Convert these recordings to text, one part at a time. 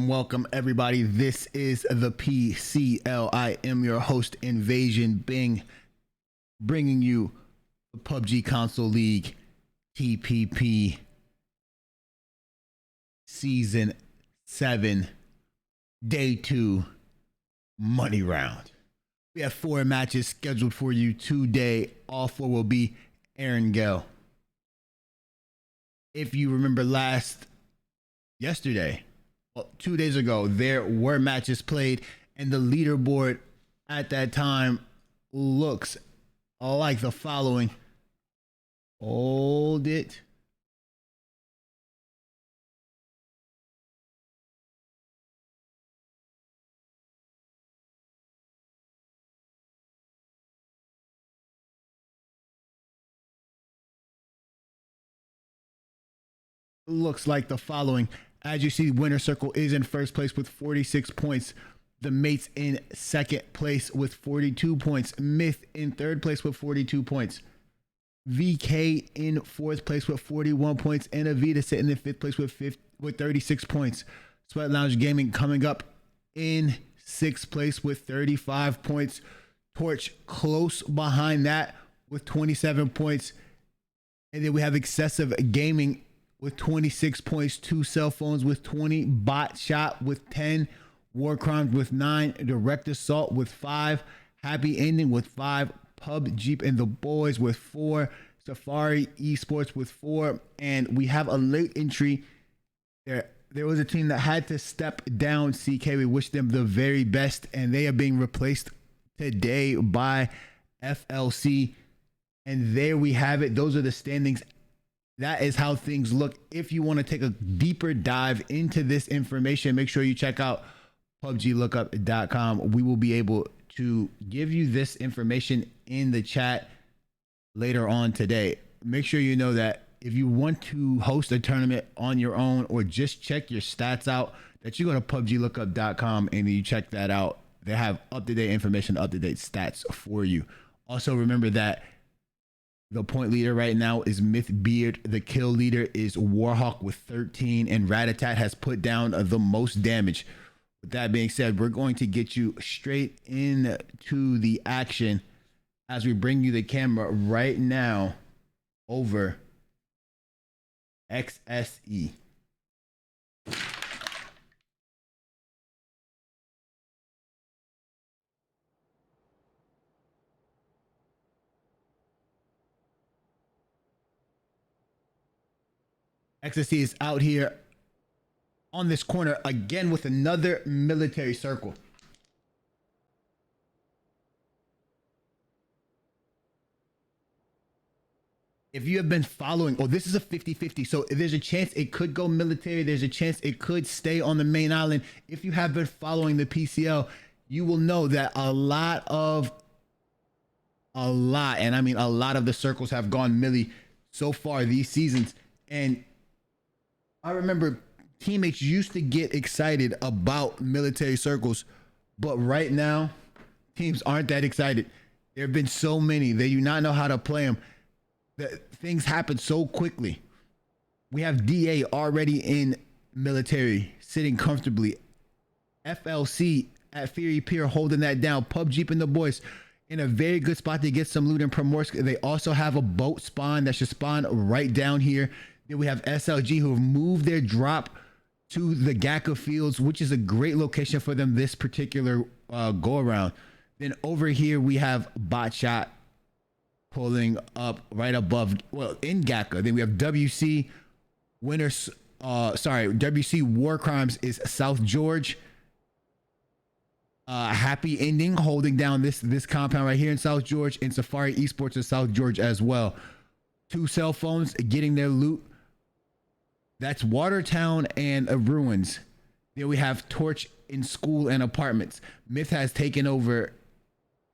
Welcome everybody. This is the PCL. I am your host, Invasion Bing, bringing you the PUBG Console League TPP Season 7 Day 2 Money Round. We have 4 matches scheduled for you today. All 4 will be Aaron Gell. If you remember yesterday, 2 days ago, there were matches played, and the leaderboard at that time looks like the following. Hold it. looks like the following. As you see, Winner Circle is in first place with 46 points. The Mates in second place with 42 points. Myth in third place with 42 points. VK in fourth place with 41 points. And Avita sitting in fifth place with 36 points. Sweat Lounge Gaming coming up in sixth place with 35 points. Torch close behind that with 27 points. And then we have Excessive Gaming with 26 points. Two Cell Phones with 20. Bot Shot with 10. War Crimes with 9. Direct Assault with 5. Happy Ending with 5. PUBG and the Boys with 4. Safari Esports with 4. And we have a late entry. There was a team that had to step down, CK. We wish them the very best. And they are being replaced today by FLC. And there we have it. Those are the standings. That is how things look. If you want to take a deeper dive into this information, make sure you check out PUBGlookup.com. We will be able to give you this information in the chat later on today. Make sure you know that if you want to host a tournament on your own or just check your stats out, that you go to PUBGlookup.com and you check that out. They have up-to-date information, up-to-date stats for you. Also, remember that the point leader right now is Mythbeard. The kill leader is Warhawk with 13, and Ratatat has put down the most damage. With that being said, we're going to get you straight into the action as we bring you the camera right now over XSE. XSE is out here on this corner again with another military circle. If you have been following, this is a 50-50. So there's a chance it could go military. There's a chance it could stay on the main island. If you have been following the PCL, you will know that a lot, and I mean a lot of the circles have gone milli so far these seasons. And I remember teammates used to get excited about military circles, but right now teams aren't that excited. There have been so many, they do not know how to play them. That things happen so quickly. We have DA already in military, sitting comfortably. FLC at Fury Pier holding that down. PUBG and the Boys in a very good spot to get some loot in Primorsk. They also have a boat spawn that should spawn right down here. Then we have SLG who have moved their drop to the Gaka Fields, which is a great location for them this particular go around. Then over here we have Bot Shot pulling up right above, in Gaka. Then we have WC Winners. WC War Crimes is South George. Happy Ending holding down this compound right here in South George, and Safari Esports is South George as well. Two Cell Phones getting their loot. That's Watertown and Ruins. Then we have Torch in School and Apartments. Myth has taken over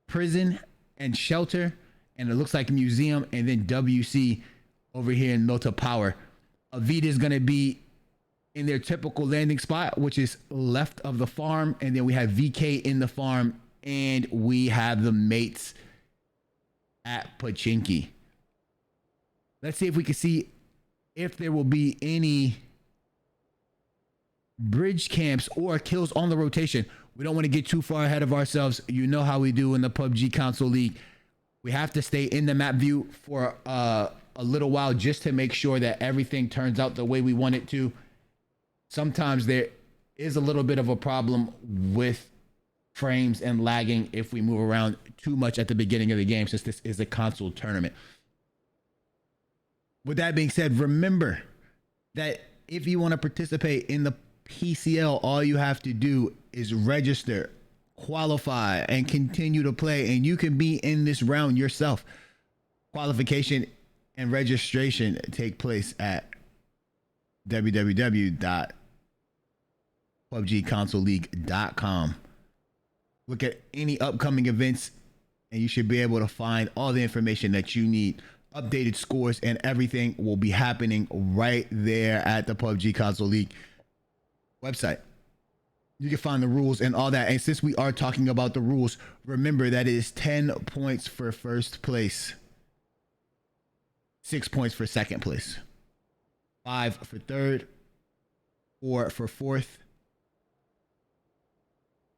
Prison and Shelter, and it looks like Museum, and then WC over here in Milta Power. Avita is going to be in their typical landing spot, which is left of the farm, and then we have VK in the farm, and we have the Mates at Pachinki. Let's see if we can see if there will be any bridge camps or kills on the rotation. We don't want to get too far ahead of ourselves. You know how we do in the PUBG Console League. We have to stay in the map view for a little while just to make sure that everything turns out the way we want it to. Sometimes there is a little bit of a problem with frames and lagging if we move around too much at the beginning of the game, since this is a console tournament. With that being said, remember that if you want to participate in the PCL, all you have to do is register, qualify, and continue to play, and you can be in this round yourself. Qualification and registration take place at www.pubgconsoleleague.com. Look at any upcoming events, and you should be able to find all the information that you need updated scores, and everything will be happening right there at the PUBG Console League website. You can find the rules and all that. And since we are talking about the rules, remember that it is 10 points for first place, 6 points for second place, 5 for third, 4 for fourth,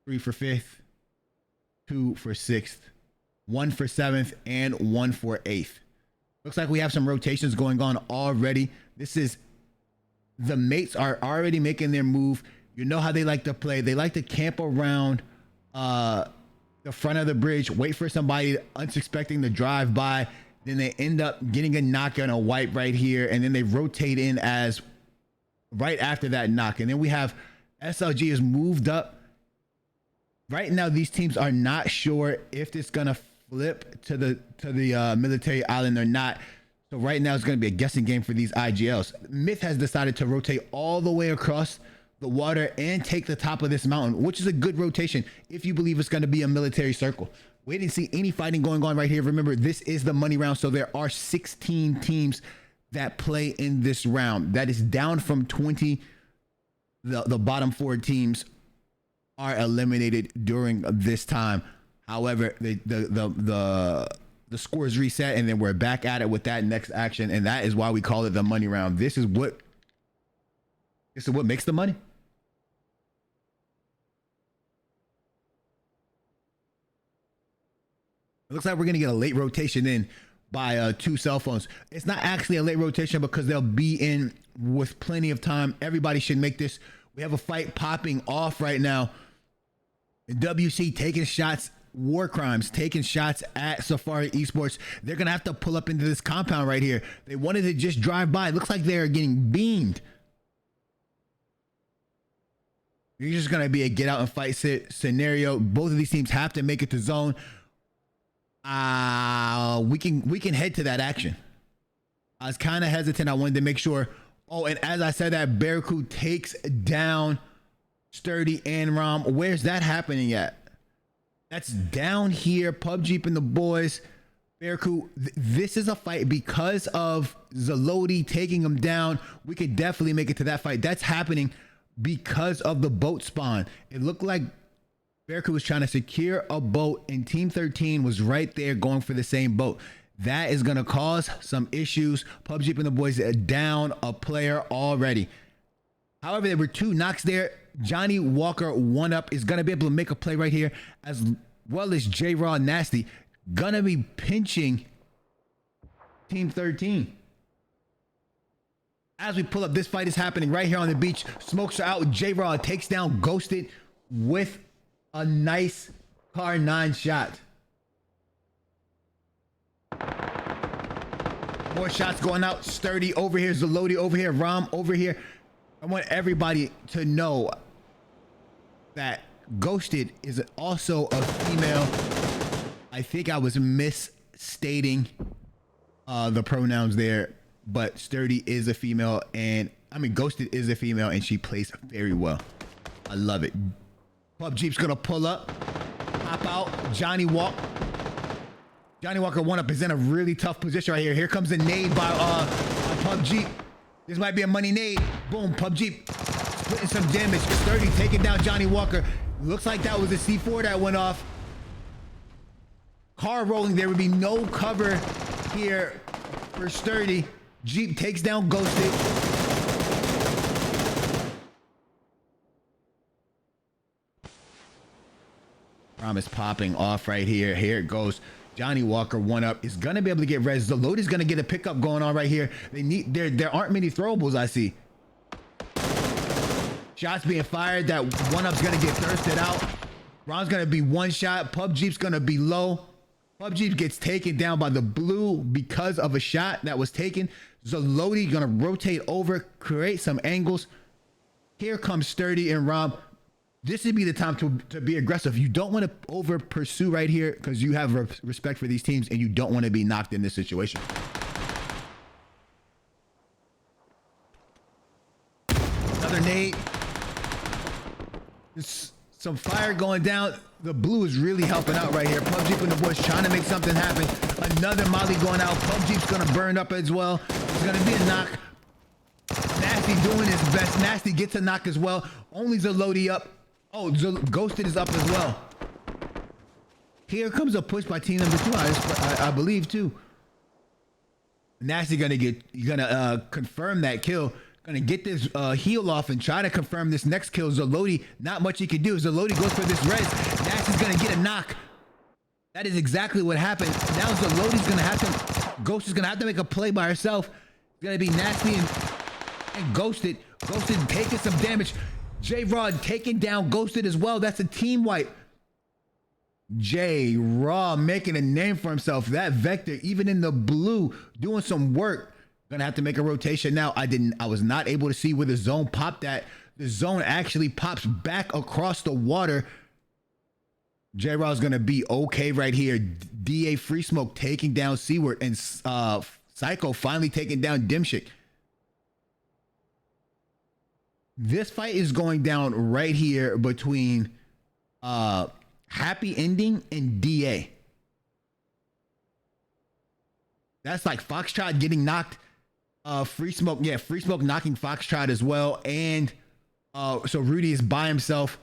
3 for fifth, 2 for sixth, 1 for seventh, and 1 for eighth. Looks like we have some rotations going on already. This is, the mates are already making their move. You know how they like to play. They like to camp around the front of the bridge, wait for somebody unsuspecting to drive by. Then they end up getting a knock and a wipe right here. And then they rotate in as right after that knock. And then we have SLG has moved up. Right now, these teams are not sure if it's going to flip to the military island or not. So right now, it's going to be a guessing game for these IGLs. Myth has decided to rotate all the way across the water and take the top of this mountain, which is a good rotation if you believe it's going to be a military circle. We didn't see any fighting going on right here. Remember, this is the money round, so there are 16 teams that play in this round. That is down from 20. The bottom 4 teams are eliminated during this time. However, the score is reset, and then we're back at it with that next action, and that is why we call it the money round. This is what makes the money. It looks like we're going to get a late rotation in by 2 cell phones. It's not actually a late rotation because they'll be in with plenty of time. Everybody should make this. We have a fight popping off right now. WC taking shots, War Crimes taking shots at Safari Esports. They're going to have to pull up into this compound right here. They wanted to just drive by. It looks like they're getting beamed. You're just going to be a get out and fight scenario. Both of these teams have to make it to zone. We can head to that action. I was kind of hesitant. I wanted to make sure. Oh, and as I said, that Barracuda takes down Sturdy and Rom. Where's that happening at? That's down here. PUBG and the boys. Barracuda. This is a fight because of Zalodi taking him down. We could definitely make it to that fight. That's happening because of the boat spawn. It looked like Barracuda was trying to secure a boat, and Team 13 was right there going for the same boat. That is going to cause some issues. PUBG and the boys are down a player already. However, there were 2 knocks there. Johnny Walker, 1-up, is going to be able to make a play right here, as well as J-Raw Nasty. Going to be pinching Team 13. As we pull up, this fight is happening right here on the beach. Smokes are out. J-Raw takes down Ghosted with a nice car 9 shot. More shots going out. Sturdy over here. Zalodi over here. Rom over here. I want everybody to know that Ghosted is also a female. I think I was misstating the pronouns there, but Sturdy is a female, and I mean Ghosted is a female, and she plays very well. I love it. PUBG's gonna pull up, hop out. Johnny Walker 1-up is in a really tough position right here. Here comes a nade by PUBG. This might be a money nade. Boom, PUBG splitting some damage. Sturdy taking down Johnny Walker. Looks like that was a C4 that went off. Car rolling. There would be no cover here for Sturdy. Jeep takes down Ghosted. Rom is popping off right here. Here it goes. Johnny Walker 1-up is gonna be able to get res. Zalodi's gonna get a pickup going on right here. There aren't many throwables I see. Shots being fired. That 1-up's gonna get thirsted out. Rom's gonna be 1 shot. PUBG's gonna be low. PUBG gets taken down by the blue because of a shot that was taken. Zalodi gonna rotate over, create some angles. Here comes Sturdy and Rom. This would be the time to be aggressive. You don't want to over pursue right here because you have respect for these teams and you don't want to be knocked in this situation. Another nade. some fire going down. The blue is really helping out right here. PUBG from the boys trying to make something happen. Another molly going out. PUBG's gonna burn up as well. It's gonna be a knock. Nasty doing his best. Nasty gets a knock as well. Only Zaloti up. Oh, Ghosted is up as well. Here comes a push by team number 2, I believe too. Nasty gonna confirm that kill. Gonna get this heal off and try to confirm this next kill. Zaloti, not much he can do. Zaloti goes for this res. Nasty's gonna get a knock. That is exactly what happened. Now Zaloti's gonna have to, Ghost is gonna have to make a play by herself. It's gonna be Nasty and Ghosted. Ghosted taking some damage. J-Rod taking down Ghosted as well. That's a team wipe. J-Raw making a name for himself. That Vector, even in the blue, doing some work. Gonna have to make a rotation now. I was not able to see where the zone popped at. The zone actually pops back across the water. J-Raw's gonna be okay right here. DA Free Smoke taking down Seaward, and Psycho finally taking down Dimshik. This fight is going down right here between Happy Ending and DA. That's like Foxtrot getting knocked. Free Smoke, yeah, Free Smoke knocking Foxtrot as well. And so Rudy is by himself.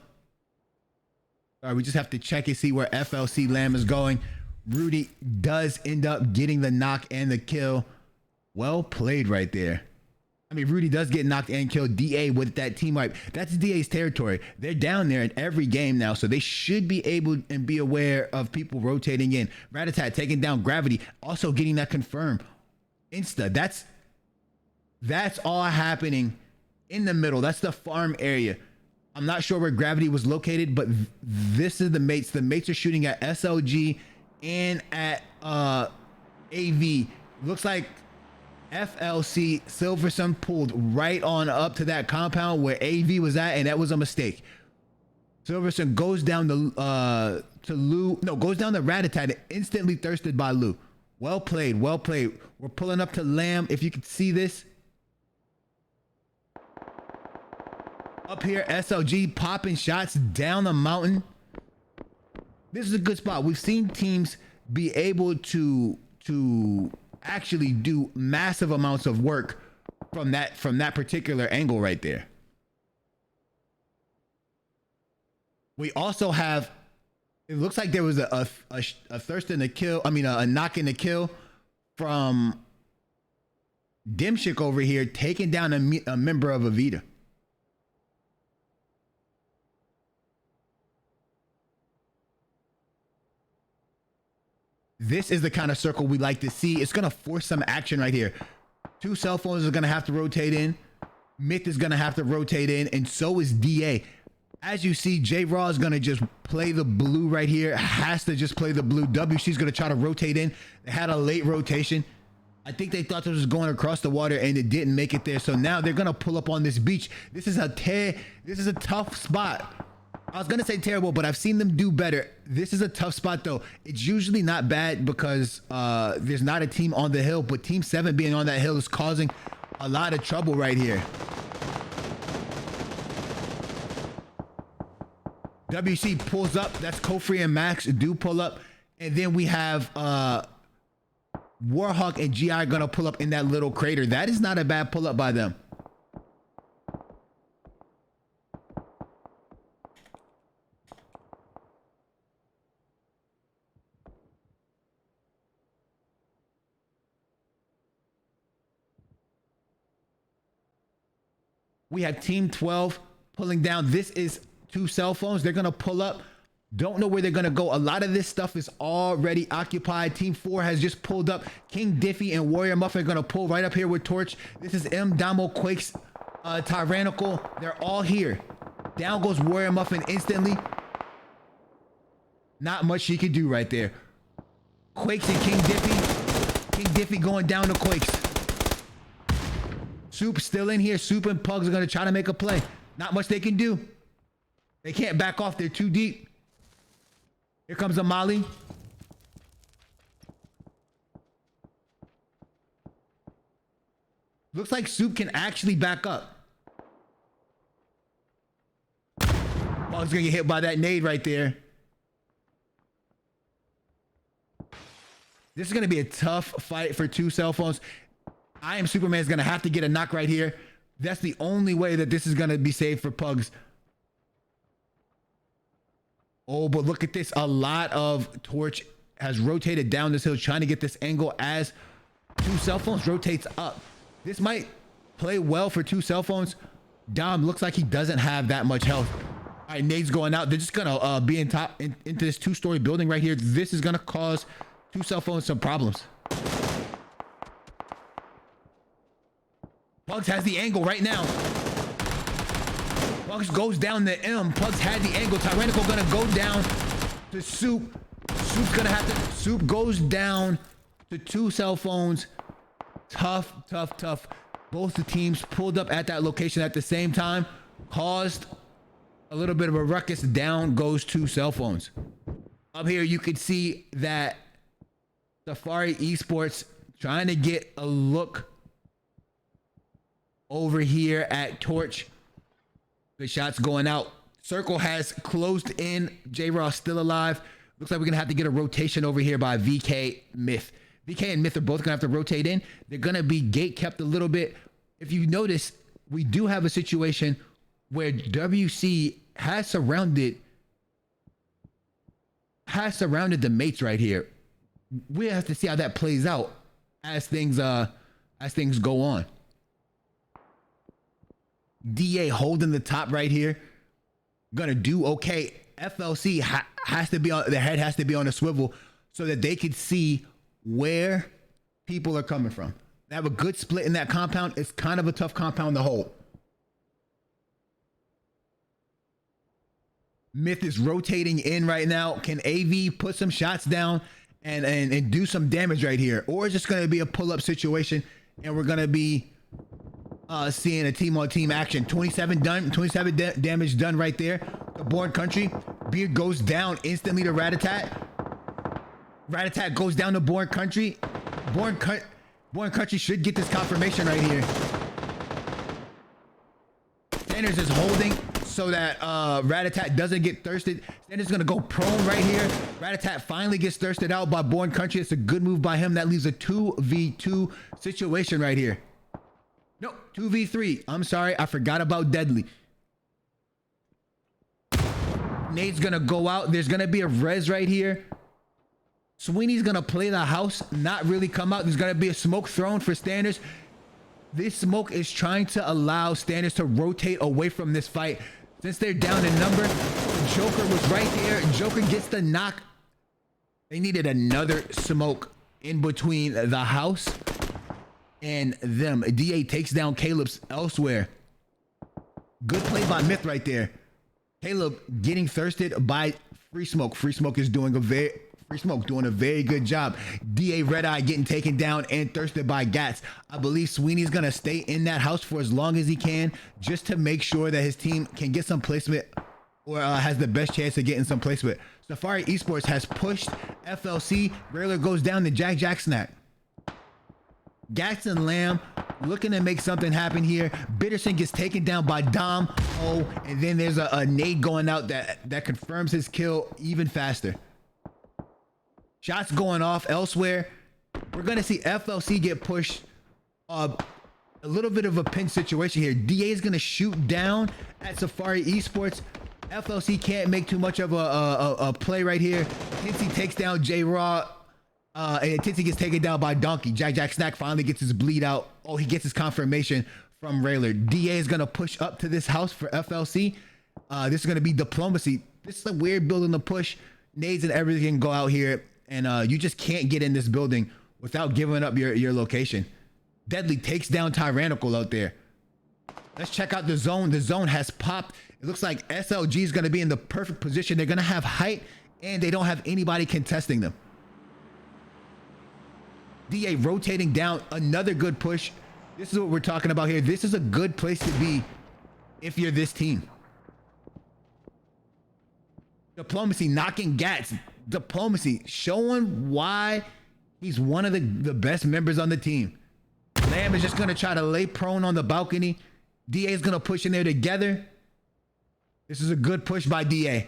All right, we just have to check and see where FLC Lamb is going. Rudy does end up getting the knock and the kill. Well played right there. I mean, Rudy does get knocked and killed. DA with that team wipe. That's DA's territory. They're down there in every game now, so they should be able and be aware of people rotating in. Ratatat taking down Gravity, also getting that confirmed. Insta, that's all happening in the middle. That's the farm area. I'm not sure where Gravity was located, but this is the mates. The mates are shooting at SLG and at AV. Looks like FLC Silversun pulled right on up to that compound where AV was at, and that was a mistake. Silversun goes down to Lou. No, goes down to Ratatat, instantly thirsted by Lou. Well played, well played. We're pulling up to Lamb. If you can see this. Up here, SLG popping shots down the mountain. This is a good spot. We've seen teams be able to actually do massive amounts of work from that particular angle right there. We also have, it looks like there was a thirst in the kill. I mean, a knock in the kill from Dimshik over here, taking down a member of Avita. This is the kind of circle we like to see. It's going to force some action right here. 2 cell phones are going to have to rotate in. Myth is going to have to rotate in, and so is DA. As you see, J-Raw is going to just play the blue right here. Has to just play the blue. WC's going to try to rotate in. They had a late rotation. I think they thought this was going across the water, and it didn't make it there. So now they're going to pull up on this beach. This is a tough spot. I was going to say terrible, but I've seen them do better. This is a tough spot, though. It's usually not bad because there's not a team on the hill, but Team 7 being on that hill is causing a lot of trouble right here. WC pulls up. That's Kofri and Max do pull up. And then we have Warhawk and GI going to pull up in that little crater. That is not a bad pull up by them. We have Team 12 pulling down. This is 2 cell phones. They're going to pull up. Don't know where they're going to go. A lot of this stuff is already occupied. Team 4 has just pulled up. King Diffie and Warrior Muffin are going to pull right up here with Torch. This is M. Damo, Quakes, Tyrannical. They're all here. Down goes Warrior Muffin instantly. Not much she can do right there. Quakes and King Diffie. King Diffie going down to Quakes. Soup still in here. Soup and Pugs are going to try to make a play. Not much they can do. They can't back off. They're too deep. Here comes a Molly. Looks like Soup can actually back up. Pug's gonna get hit by that nade right there. This is gonna be a tough fight for two cell phones. I Am Superman is gonna have to get a knock right here. That's the only way that this is gonna be saved for Pugs. Oh, but look at this. A lot of Torch has rotated down this hill trying to get this angle as two cell phones rotates up. This might play well for two cell phones. Dom looks like he doesn't have that much health. All right, nade's going out. They're just gonna be into this two-story building right here. This is gonna cause two cell phones some problems. Pugs has the angle right now. Pugs goes down the M. Pugs had the angle. Tyrannical gonna go down to Soup. Soup's gonna have to. Soup goes down to two cell phones. Tough. Both the teams pulled up at that location at the same time. Caused a little bit of a ruckus. Down goes two cell phones. Up here you can see that Safari Esports trying to get a look over here at Torch. Good shots going out. Circle has closed in. J-Raw still alive. Looks like we're gonna have to get a rotation over here by VK Myth. VK and Myth are both gonna have to rotate in. They're gonna be gate kept a little bit. If you notice, we do have a situation where WC has surrounded the mates right here. We have to see how that plays out as things go on. DA holding the top right here. Gonna do okay. FLC has to be on, the head has to be on a swivel so that they could see where people are coming from. They have a good split in that compound. It's kind of a tough compound to hold. Myth is rotating in right now. Can AV put some shots down and do some damage right here? Or it's just going to be a pull-up situation and we're going to be seeing a team-on-team action. 27 damage done right there. The Born Country. Beard goes down instantly to Ratatat. Ratatat goes down to Born Country. Born Country should get this confirmation right here. Sanders is holding so that Ratatat doesn't get thirsted. Sanders is going to go prone right here. Ratatat finally gets thirsted out by Born Country. It's a good move by him. That leaves a 2v2 situation right here. No, 2v3. I'm sorry. I forgot about Deadly. Nade's going to go out. There's going to be a res right here. Sweeney's going to play the house, not really come out. There's going to be a smoke thrown for Standards. This smoke is trying to allow Standards to rotate away from this fight. Since they're down in number, Joker was right there. Joker gets the knock. They needed another smoke in between the house and them. DA takes down Caleb's elsewhere. Good play by Myth right there. Caleb getting thirsted by Free Smoke. Free Smoke doing a very good job. DA Red Eye getting taken down and thirsted by Gats. I believe Sweeney's gonna stay in that house for as long as he can, just to make sure that his team can get some placement or has the best chance of getting some placement. Safari Esports has pushed FLC. Railer goes down to Jack Snack. Gats and Lamb looking to make something happen here. Bitterson gets taken down by Dom. Oh, and then there's a nade going out that confirms his kill even faster. Shots going off elsewhere. We're going to see FLC get pushed. A little bit of a pinch situation here. DA is going to shoot down at Safari Esports. FLC can't make too much of a play right here. Tinsy takes down J-Raw. And Tinsy gets taken down by Donkey. Jack Snack finally gets his bleed out. Oh, he gets his confirmation from Railer. DA is going to push up to this house for FLC. This is going to be Diplomacy. This is a weird building to push. Nades and everything go out here. And you just can't get in this building without giving up your location. Deadly takes down Tyrannical out there. Let's check out the zone. The zone has popped. It looks like SLG is going to be in the perfect position. They're going to have height, and they don't have anybody contesting them. DA rotating down. Another good push. This is what we're talking about here. This is a good place to be if you're this team. Diplomacy knocking Gats. Diplomacy showing why he's one of the best members on the team. Lamb is just going to try to lay prone on the balcony. DA is going to push in there together. This is a good push by DA.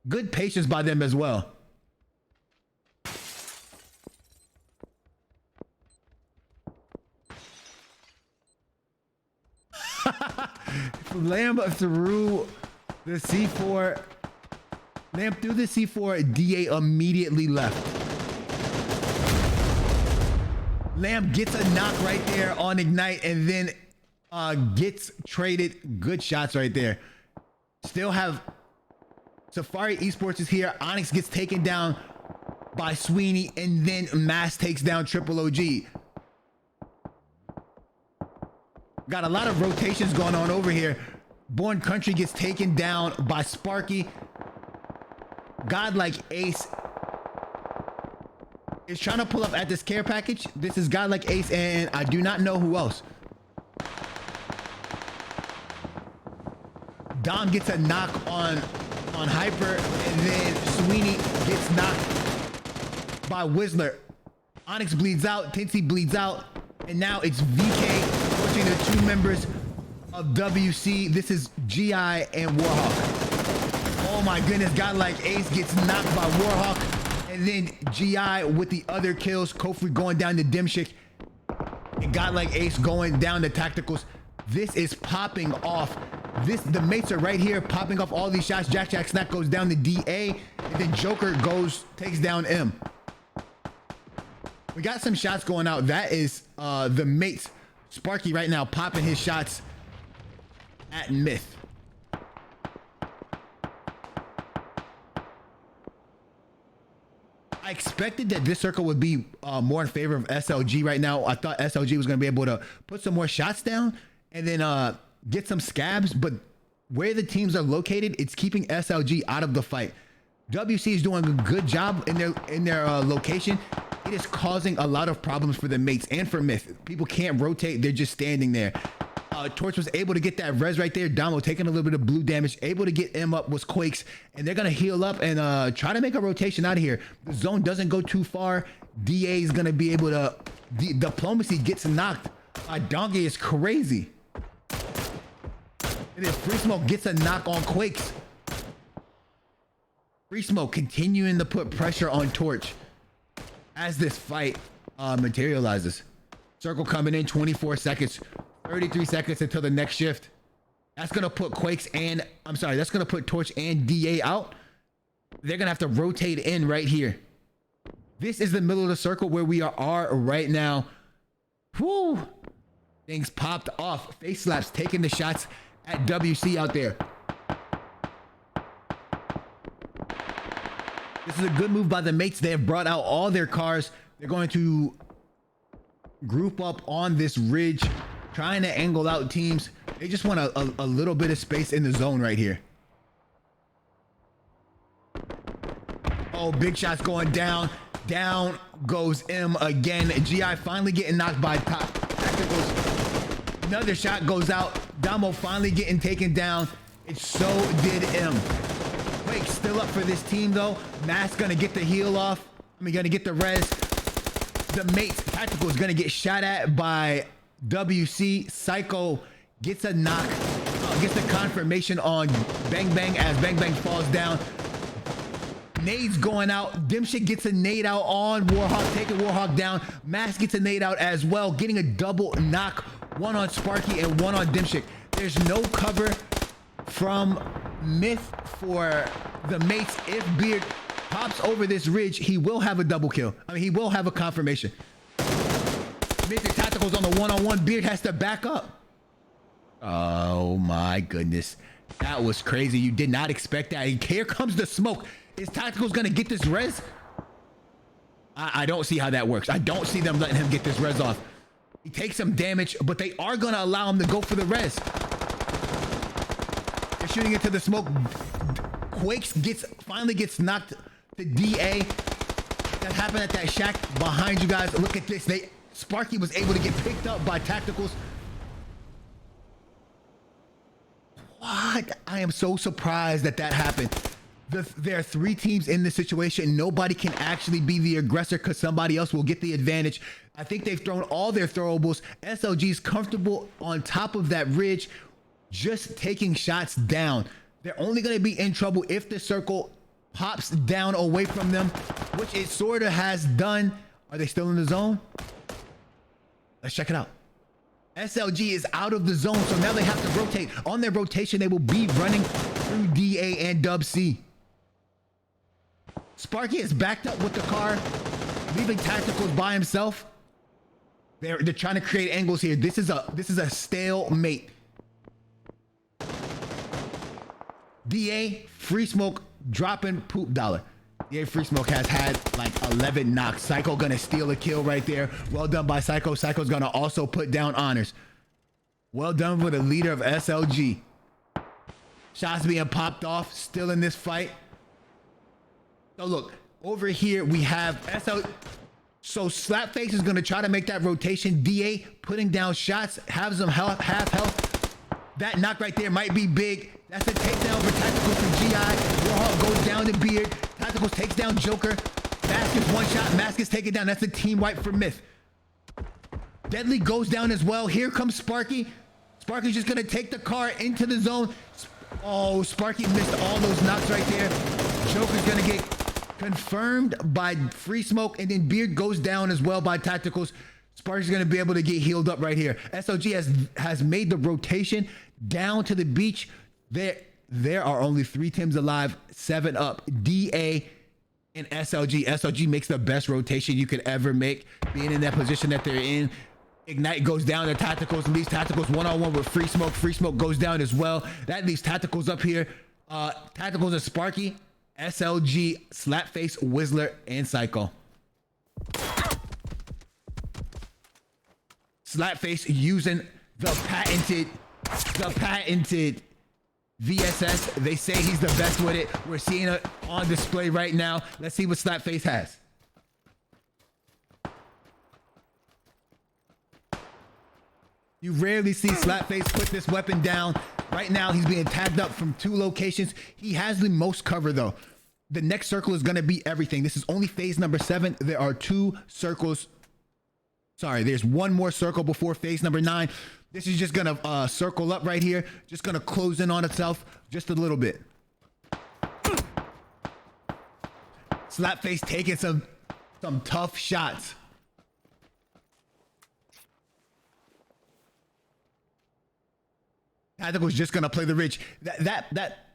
Good patience by them as well. Lamb through the C4. Lamb through the C4. DA immediately left. Lamb gets a knock right there on Ignite and then gets traded. Good shots right there. Still have Safari Esports is here. Onyx gets taken down by Sweeney and then Mass takes down Triple OG. Got a lot of rotations going on over here. Born Country gets taken down by Sparky. Godlike Ace is trying to pull up at this care package. This is Godlike Ace and I do not know who else. Dom gets a knock on Hyper and then Sweeney gets knocked by Whistler. Onyx bleeds out, Tinsy bleeds out, and now it's VK pushing the two members of WC. This is GI and Warhawk. Oh my goodness, Godlike Ace gets knocked by Warhawk, and then GI with the other kills. Kofi going down to Dimshik, and Godlike Ace going down to Tacticals. This is popping off. The mates are right here popping off all these shots. Jack Snack goes down to DA, and then Joker takes down M. We got some shots going out. That is the mates. Sparky right now popping his shots at Myth. I expected that this circle would be more in favor of SLG right now. I thought SLG was going to be able to put some more shots down and then get some scabs, but where the teams are located, it's keeping SLG out of the fight. WC is doing a good job in their location. It is causing a lot of problems for the mates and for Myth. People can't rotate, they're just standing there. Torch was able to get that res right there. Damo taking a little bit of blue damage, able to get M up was Quakes, and they're gonna heal up and try to make a rotation out of here. The zone doesn't go too far. DA is gonna be able to, Diplomacy gets knocked by Donkey is crazy. And then Free Smoke gets a knock on Quakes. Free Smoke continuing to put pressure on Torch as this fight materializes. Circle coming in, 24 seconds, 33 seconds until the next shift. That's gonna put that's gonna put Torch and DA out. They're gonna have to rotate in right here. This is the middle of the circle where we are right now. Whoo! Things popped off. Face slaps taking the shots at WC out there. This is a good move by the mates. They have brought out all their cars. They're going to group up on this ridge, trying to angle out teams. They just want a little bit of space in the zone right here. Oh, big shots going down. Down goes M again. GI finally getting knocked by Tacticals. Another shot goes out. Damo finally getting taken down. And so did M. Quake still up for this team though. Mass gonna get the heal off. Gonna get the res. The mates, Tactical is gonna get shot at by WC. Psycho gets a knock, gets the confirmation on Bang Bang as Bang Bang falls down. Nades going out. Dimshit gets a nade out on Warhawk, taking Warhawk down. Mass gets a nade out as well, getting a double knock. One on Sparky and one on Dimshit. There's no cover from Myth for the mates. If Beard pops over this ridge, he will have a double kill. He will have a confirmation. Myth and Tacticals on the one-on-one. Beard has to back up. Oh my goodness. That was crazy. You did not expect that. Here comes the smoke. Is Tacticals gonna get this res? I don't see how that works. I don't see them letting him get this res off. He takes some damage, but they are gonna allow him to go for the res. They're shooting into the smoke. Quakes finally gets knocked to DA. That happened at that shack behind you guys. Look at this. Sparky was able to get picked up by Tacticals. What? I am so surprised that happened. There are three teams in this situation. Nobody can actually be the aggressor because somebody else will get the advantage. I think they've thrown all their throwables. SLG's comfortable on top of that ridge. just taking shots down. They're only going to be in trouble if the circle pops down away from them, which it sort of has done. Are they still in the zone? Let's check it out. SLG is out of the zone, so now they have to rotate. On their rotation, they will be running through DA and Dub C. Sparky is backed up with the car, leaving Tacticals by himself. They're trying to create angles here. This is a stalemate. DA Free Smoke dropping poop dollar. DA Free Smoke has had like 11 knocks. Psycho gonna steal a kill right there. Well done by Psycho. Psycho's gonna also put down honors. Well done for the leader of SLG. Shots being popped off, still in this fight. So look, over here we have SL. So Slapface is gonna try to make that rotation. DA putting down shots, have some half health. That knock right there might be big. That's a takedown for Tacticals from GI. Warhawk goes down to Beard. Tacticals takes down Joker. Mask is one shot. Mask is taken down. That's a team wipe for Myth. Deadly goes down as well. Here comes Sparky. Sparky's just gonna take the car into the zone. Oh, Sparky missed all those knocks right there. Joker's gonna get confirmed by Free Smoke, and then Beard goes down as well by Tacticals. Sparky's gonna be able to get healed up right here. SLG has made the rotation down to the beach. There are only 3 teams alive, 7 up. DA and SLG. SLG makes the best rotation you could ever make, being in that position that they're in. Ignite goes down to Tacticals, leaves Tacticals one-on-one with Free Smoke. Free Smoke goes down as well. That leaves Tacticals up here. Tacticals and Sparky, SLG, Slapface, Whistler, and Psycho. Slapface using the patented VSS. They say he's the best with it. We're seeing it on display right now. Let's see what Slapface has. You rarely see Slapface put this weapon down. Right now, he's being tagged up from 2 locations. He has the most cover, though. The next circle is going to be everything. This is only phase number 7. There are 2 circles. Sorry, there's 1 more circle before phase number 9. This is just going to circle up right here. Just going to close in on itself just a little bit. Slapface taking some tough shots. Tactical's just gonna play the Rich. That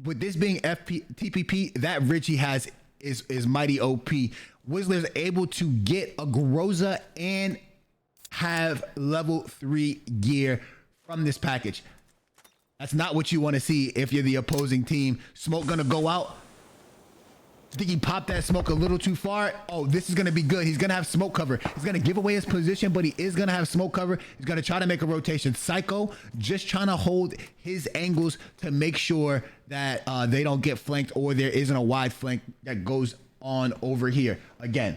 with this being TPP, that Rich he has is mighty OP. Whistler's able to get a Groza and have level 3 gear from this package. That's not what you want to see if you're the opposing team. Smoke gonna go out. I think he popped that smoke a little too far. Oh, this is going to be good. He's going to have smoke cover. He's going to give away his position, but he is going to have smoke cover. He's going to try to make a rotation. Psycho just trying to hold his angles to make sure that they don't get flanked, or there isn't a wide flank that goes on over here. Again,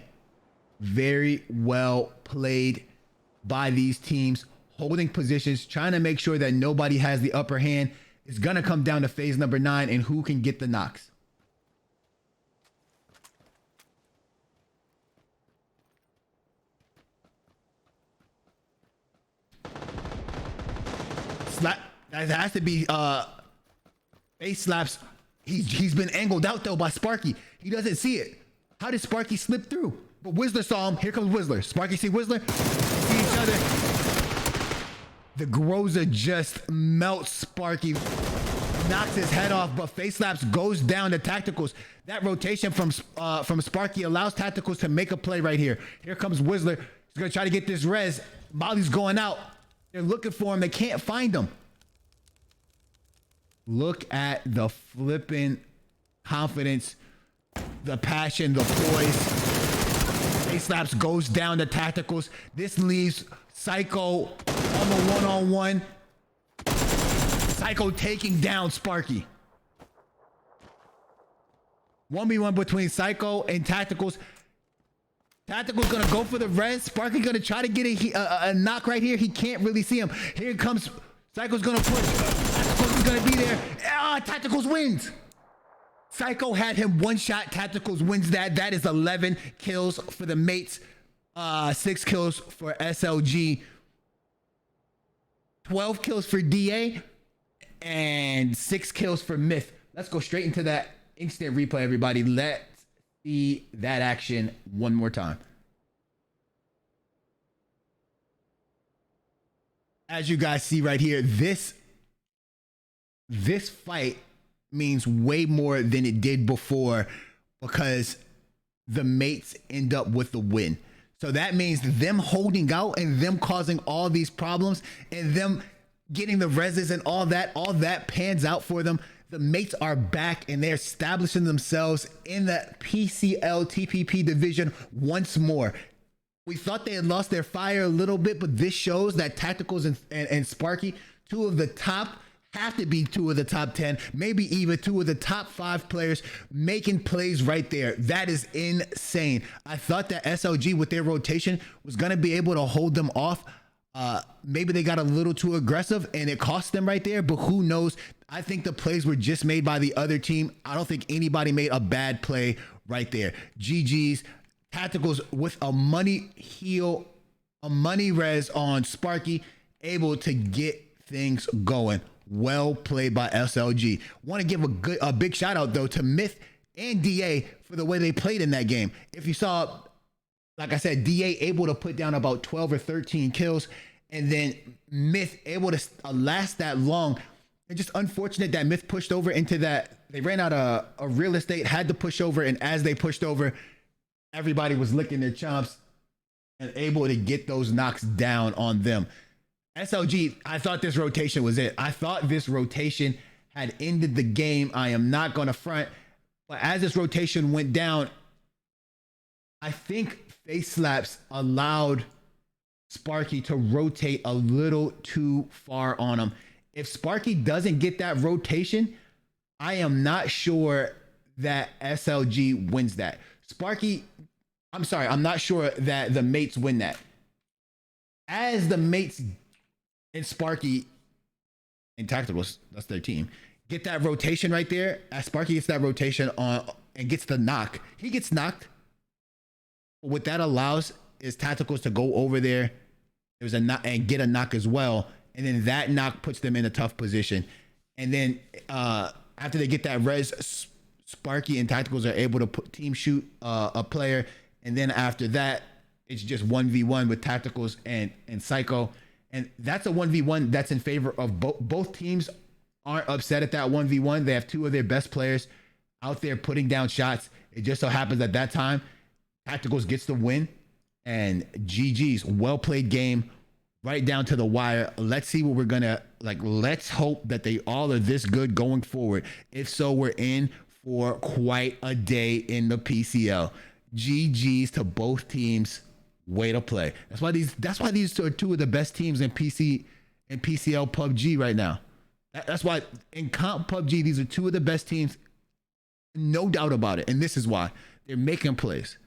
very well played by these teams, holding positions, trying to make sure that nobody has the upper hand. It's going to come down to phase number 9 and who can get the knocks. Slap, that has to be face slaps. He's been angled out though by Sparky. He doesn't see it. How did Sparky slip through? But Whistler saw him. Here comes Whistler. Sparky see Whistler. See each other. The Groza just melts Sparky, knocks his head off, but face slaps goes down to Tacticals. That rotation from Sparky allows Tacticals to make a play right here. Here comes Whistler. He's gonna try to get this res. Molly's going out. They're looking for him. They can't find him. Look at the flipping confidence, the passion, the poise. Face slaps goes down to Tacticals. This leaves Psycho on the one-on-one. Psycho taking down Sparky. 1v1 between Psycho and Tacticals. Tactical's gonna go for the res. Sparky's gonna try to get a knock right here. He can't really see him. Here comes Psycho's gonna push. Tactical's gonna be there. Tactical's wins. Psycho had him one shot. Tactical's wins that. That is 11 kills for the mates. 6 kills for SLG. 12 kills for DA. And 6 kills for Myth. Let's go straight into that instant replay, everybody. Let's see that action one more time. As you guys see right here, this fight means way more than it did before because the mates end up with the win. So that means them holding out and them causing all these problems and them getting the reses and all that pans out for them. The mates are back and they're establishing themselves in the PCL TPP division once more. We thought they had lost their fire a little bit, but this shows that Tacticals and Sparky, have to be two of the top 10, maybe even two of the top 5 players making plays right there. That is insane. I thought that SLG with their rotation was going to be able to hold them off. Maybe they got a little too aggressive and it cost them right there, but who knows? I think the plays were just made by the other team. I don't think anybody made a bad play right there. GG's. Tacticals with a money heal, a money res on Sparky, able to get things going. Well played by SLG. Want to give a big shout out though to Myth and DA for the way they played in that game. If you saw, like I said, DA able to put down about 12 or 13 kills, and then Myth able to last that long. And just unfortunate that Myth pushed over into that. They ran out of real estate, had to push over, and as they pushed over, everybody was licking their chops and able to get those knocks down on them. SLG, I thought this rotation was it. I thought this rotation had ended the game. I am not going to front. But as this rotation went down, I think face slaps allowed Sparky to rotate a little too far on him. If Sparky doesn't get that rotation, I am not sure that SLG wins that. I'm not sure that the mates win that. As the mates and Sparky and Tacticals, that's their team, get that rotation right there, as Sparky gets that rotation on and gets the knock, he gets knocked. What that allows is Tacticals to go over there. There's a knock and get a knock as well. And then that knock puts them in a tough position. And then after they get that res, Sparky and Tacticals are able to team shoot a player, and then after that it's just 1v1 with Tacticals and Psycho, and that's a 1v1 that's in favor of both teams. Aren't upset at that 1v1. They have 2 of their best players out there putting down shots. It just so happens at that time Tacticals gets the win, and GG's. Well played game, right down to the wire. Let's see what we're gonna like. Let's hope that they all are this good going forward. If so, we're in for quite a day in the PCL. GG's to both teams. Way to play. That's why these are 2 of the best teams in PCL PUBG right now. That's why in comp PUBG, these are 2 of the best teams. No doubt about it. And this is why. They're making plays.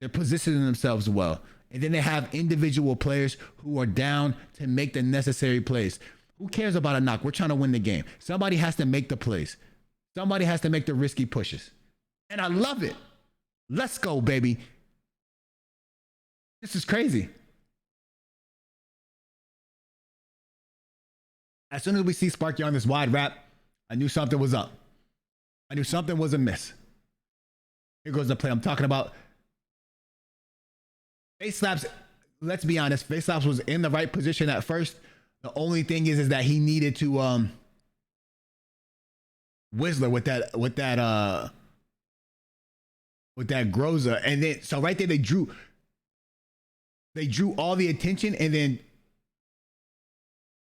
They're positioning themselves well. And then they have individual players who are down to make the necessary plays. Who cares about a knock? We're trying to win the game. Somebody has to make the plays. Somebody has to make the risky pushes. And I love it. Let's go, baby. This is crazy. As soon as we see Sparky on this wide wrap, I knew something was up. I knew something was amiss. Here goes the play I'm talking about. Face slaps, let's be honest, face slaps was in the right position at first. The only thing is that he needed to Whistler with that Groza, and then so right there they drew all the attention, and then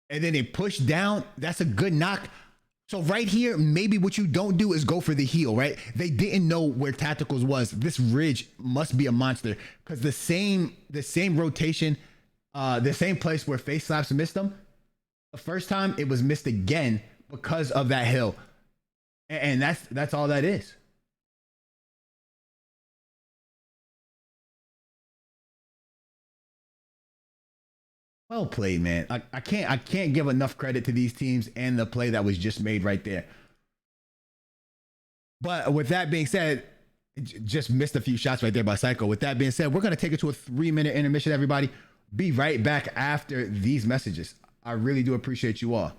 they pushed down. That's a good knock. So right here, maybe what you don't do is go for the heel, right? They didn't know where Tacticals was. This ridge must be a monster, because the same rotation, the same place where face slaps missed them, the first time it was missed again because of that hill. And that's all that is. Well played, man. I can't give enough credit to these teams and the play that was just made right there. But with that being said, just missed a few shots right there by Psycho. With that being said, we're going to take it to a 3-minute intermission, everybody. Be right back after these messages. I really do appreciate you all.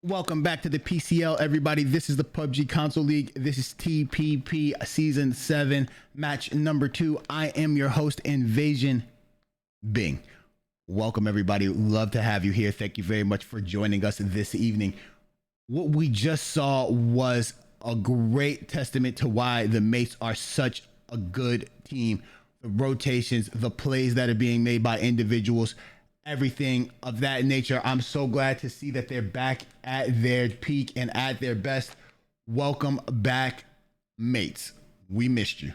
Welcome back to the PCL, everybody. This is the PUBG Console League. This is TPP Season 7, match number 2. I am your host, Invasion Bing. Welcome, everybody. Love to have you here. Thank you very much for joining us this evening. What we just saw was a great testament to why the mates are such a good team. The rotations, the plays that are being made by individuals, everything of that nature. I'm so glad to see that they're back at their peak and at their best. Welcome back, mates. We missed you.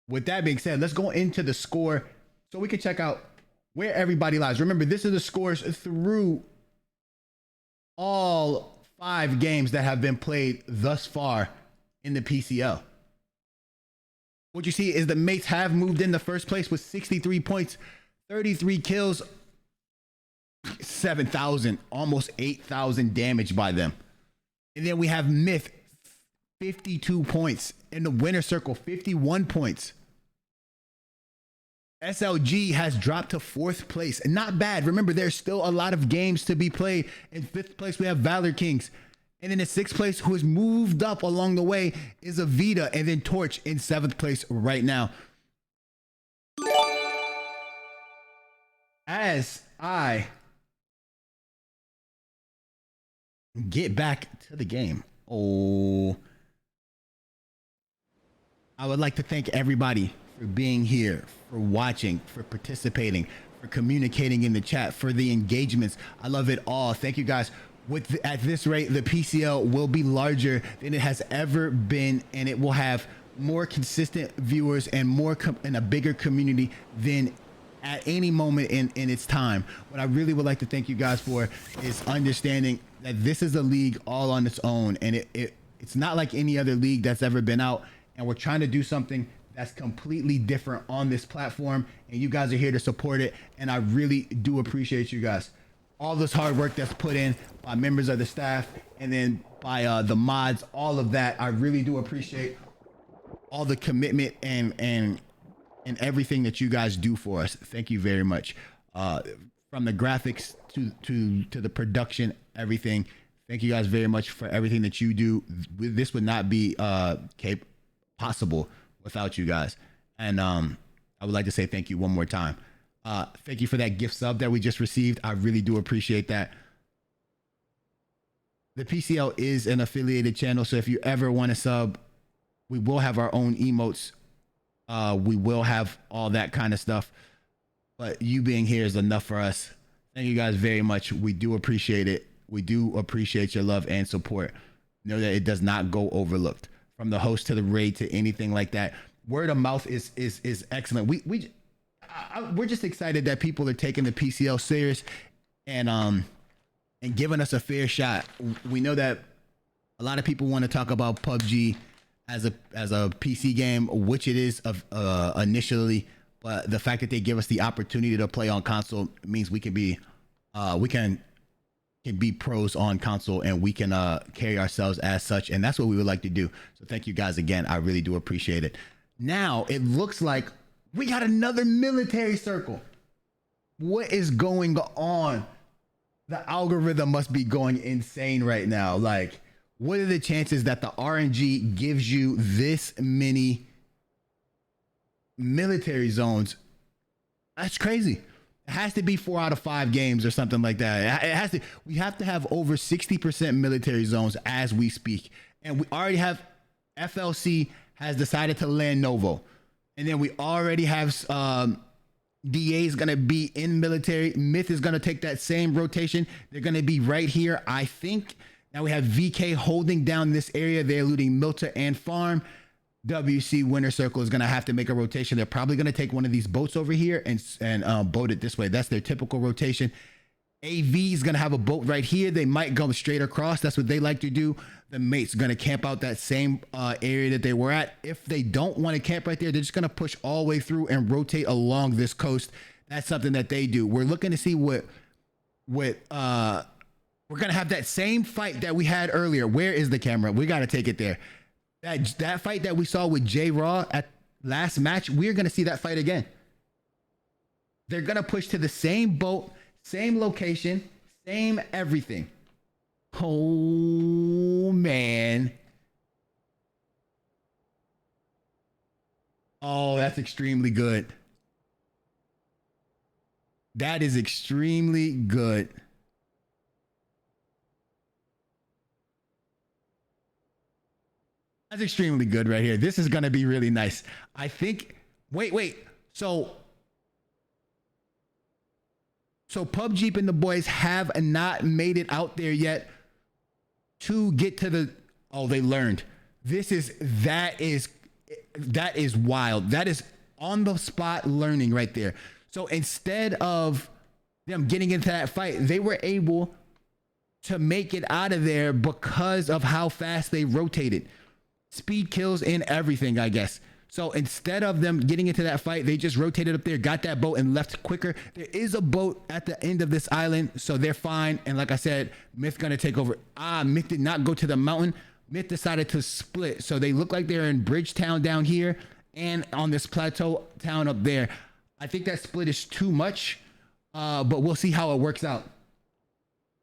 With that being said, let's go into the score so we can check out where everybody lies. Remember, this is the scores through all 5 games that have been played thus far in the PCL. What you see is the mates have moved in the first place with 63 points, 33 kills, 7,000, almost 8,000 damage by them. And then we have Myth, 52 points. In the winner circle, 51 points. SLG has dropped to 4th place. Not bad. Remember, there's still a lot of games to be played. In 5th place, we have Valor Kings. And then in 6th place, who has moved up along the way, is Avita. And then Torch in 7th place right now. As I get back to the game, I would like to thank everybody for being here, for watching, for participating, for communicating in the chat, for the engagements. I love it all. Thank you guys. At this rate, the PCL will be larger than it has ever been, and it will have more consistent viewers and and a bigger community than at any moment in its time. What I really would like to thank you guys for is understanding that this is a league all on its own, and it's not like any other league that's ever been out, and we're trying to do something that's completely different on this platform, and you guys are here to support it, and I really do appreciate you guys. All this hard work that's put in by members of the staff and then by the mods, all of that, I really do appreciate all the commitment and everything that you guys do for us. Thank you very much. From the graphics to the production, everything. Thank you guys very much for everything that you do. This would not be possible without you guys. And I would like to say thank you one more time. Thank you for that gift sub that we just received. I really do appreciate that. The PCL is an affiliated channel, so if you ever want to sub, we will have our own emotes. We will have all that kind of stuff, but you being here is enough for us. Thank you guys very much. We do appreciate it. We do appreciate your love and support. Know that it does not go overlooked. From the host to the raid to anything like that, word of mouth is excellent. We're just excited that people are taking the PCL serious and giving us a fair shot. We know that a lot of people want to talk about PUBG as a PC game, which it is initially, but the fact that they give us the opportunity to play on console means we can be pros on console, and we can carry ourselves as such, and that's what we would like to do. So thank you guys again. I really do appreciate it. Now it looks like we got another military circle. What is going on? The algorithm must be going insane right now. Like, what are the chances that the RNG gives you this many military zones? That's crazy. It has to be 4 out of 5 games or something like that. It has to. We have to have over 60% military zones as we speak. And we already have FLC has decided to land Novo. And then we already have DA is going to be in military. Myth is going to take that same rotation. They're going to be right here, I think. Now we have VK holding down this area. They're looting Milta and Farm. WC Winter Circle is going to have to make a rotation. They're probably going to take one of these boats over here and boat it this way. That's their typical rotation. AV is going to have a boat right here. They might go straight across. That's what they like to do. The mate's going to camp out that same area that they were at. If they don't want to camp right there, they're just going to push all the way through and rotate along this coast. That's something that they do. We're looking to see what we're going to have that same fight that we had earlier. Where is the camera? We got to take it there. That fight that we saw with J Raw at last match, we're going to see that fight again. They're going to push to the same boat, same location, same everything. Oh, man. Oh, that's extremely good. That is extremely good. That's extremely good right here. This is going to be really nice. I think. Wait. So PUBG and the boys have not made it out there yet to get to the. Oh, they learned. That is wild. That is on the spot learning right there. So instead of them getting into that fight, they were able to make it out of there because of how fast they rotated. Speed kills in everything, I guess. So instead of them getting into that fight, they just rotated up there, got that boat, and left quicker. There is a boat at the end of this island, so they're fine. And like I said, Myth gonna take over. Myth did not go to the mountain. Myth decided to split. So they look like they're in Bridgetown down here and on this plateau town up there. I think that split is too much, but we'll see how it works out.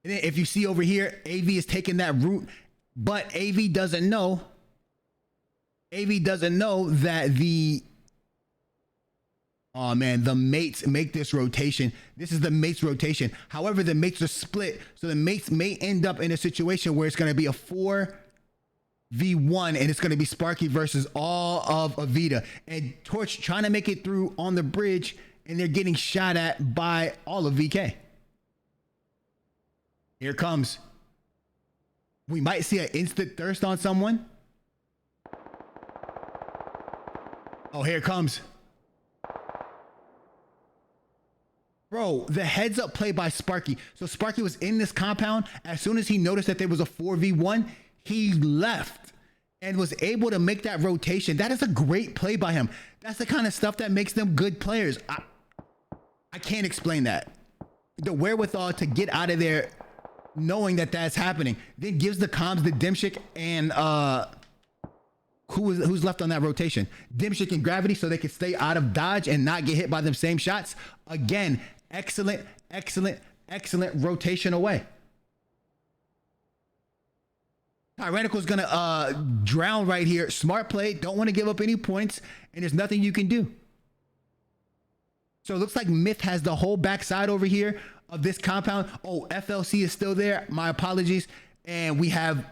And then if you see over here, AV is taking that route, but AV doesn't know that the mates make this rotation. This is the mates rotation. However, the mates are split, so the mates may end up in a situation where it's going to be a 4v1, and it's going to be Sparky versus all of Avita. And Torch trying to make it through on the bridge, and they're getting shot at by all of VK. Here it comes. We might see an instant thirst on someone. Oh, here it comes. Bro, the heads up play by Sparky. So Sparky was in this compound. As soon as he noticed that there was a 4v1, he left and was able to make that rotation. That is a great play by him. That's the kind of stuff that makes them good players. I can't explain that. The wherewithal to get out of there knowing that that's happening. Then gives the comms to Dimshik and who's left on that rotation? Dimshik and Gravity, so they can stay out of dodge and not get hit by them same shots. Again, excellent rotation away. Tyrannical's gonna drown right here. Smart play, don't want to give up any points, and there's nothing you can do. So it looks like Myth has the whole backside over here of this compound. Oh, FLC is still there. My apologies. And we have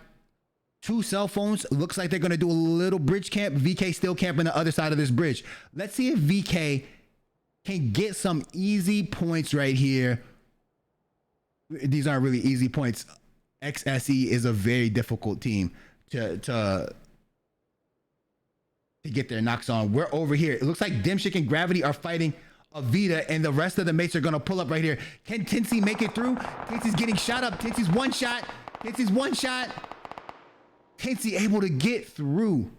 2 cell phones. Looks like they're going to do a little bridge camp. VK still camping the other side of this bridge. Let's see if VK can get some easy points right here. These aren't really easy points. XSE is a very difficult team to get their knocks on. We're over here. It looks like Dimshik and Gravity are fighting Avita, and the rest of the mates are going to pull up right here. Can Tinsy make it through? Tinsy's getting shot up. Tinsy's one shot. Tinsy able to get through.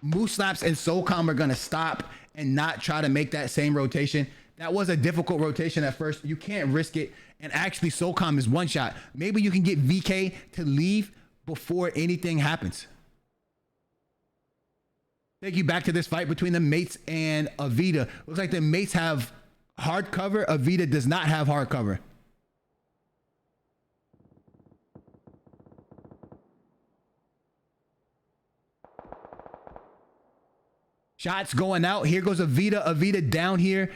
Moose Slaps and Soulcom are going to stop and not try to make that same rotation. That was a difficult rotation at first. You can't risk it. And actually, Soulcom is one shot. Maybe you can get VK to leave before anything happens. Take you back to this fight between the mates and Avita. Looks like the mates have hard cover. Avita does not have hard cover. Shots going out. Here goes Avita. Avita down here.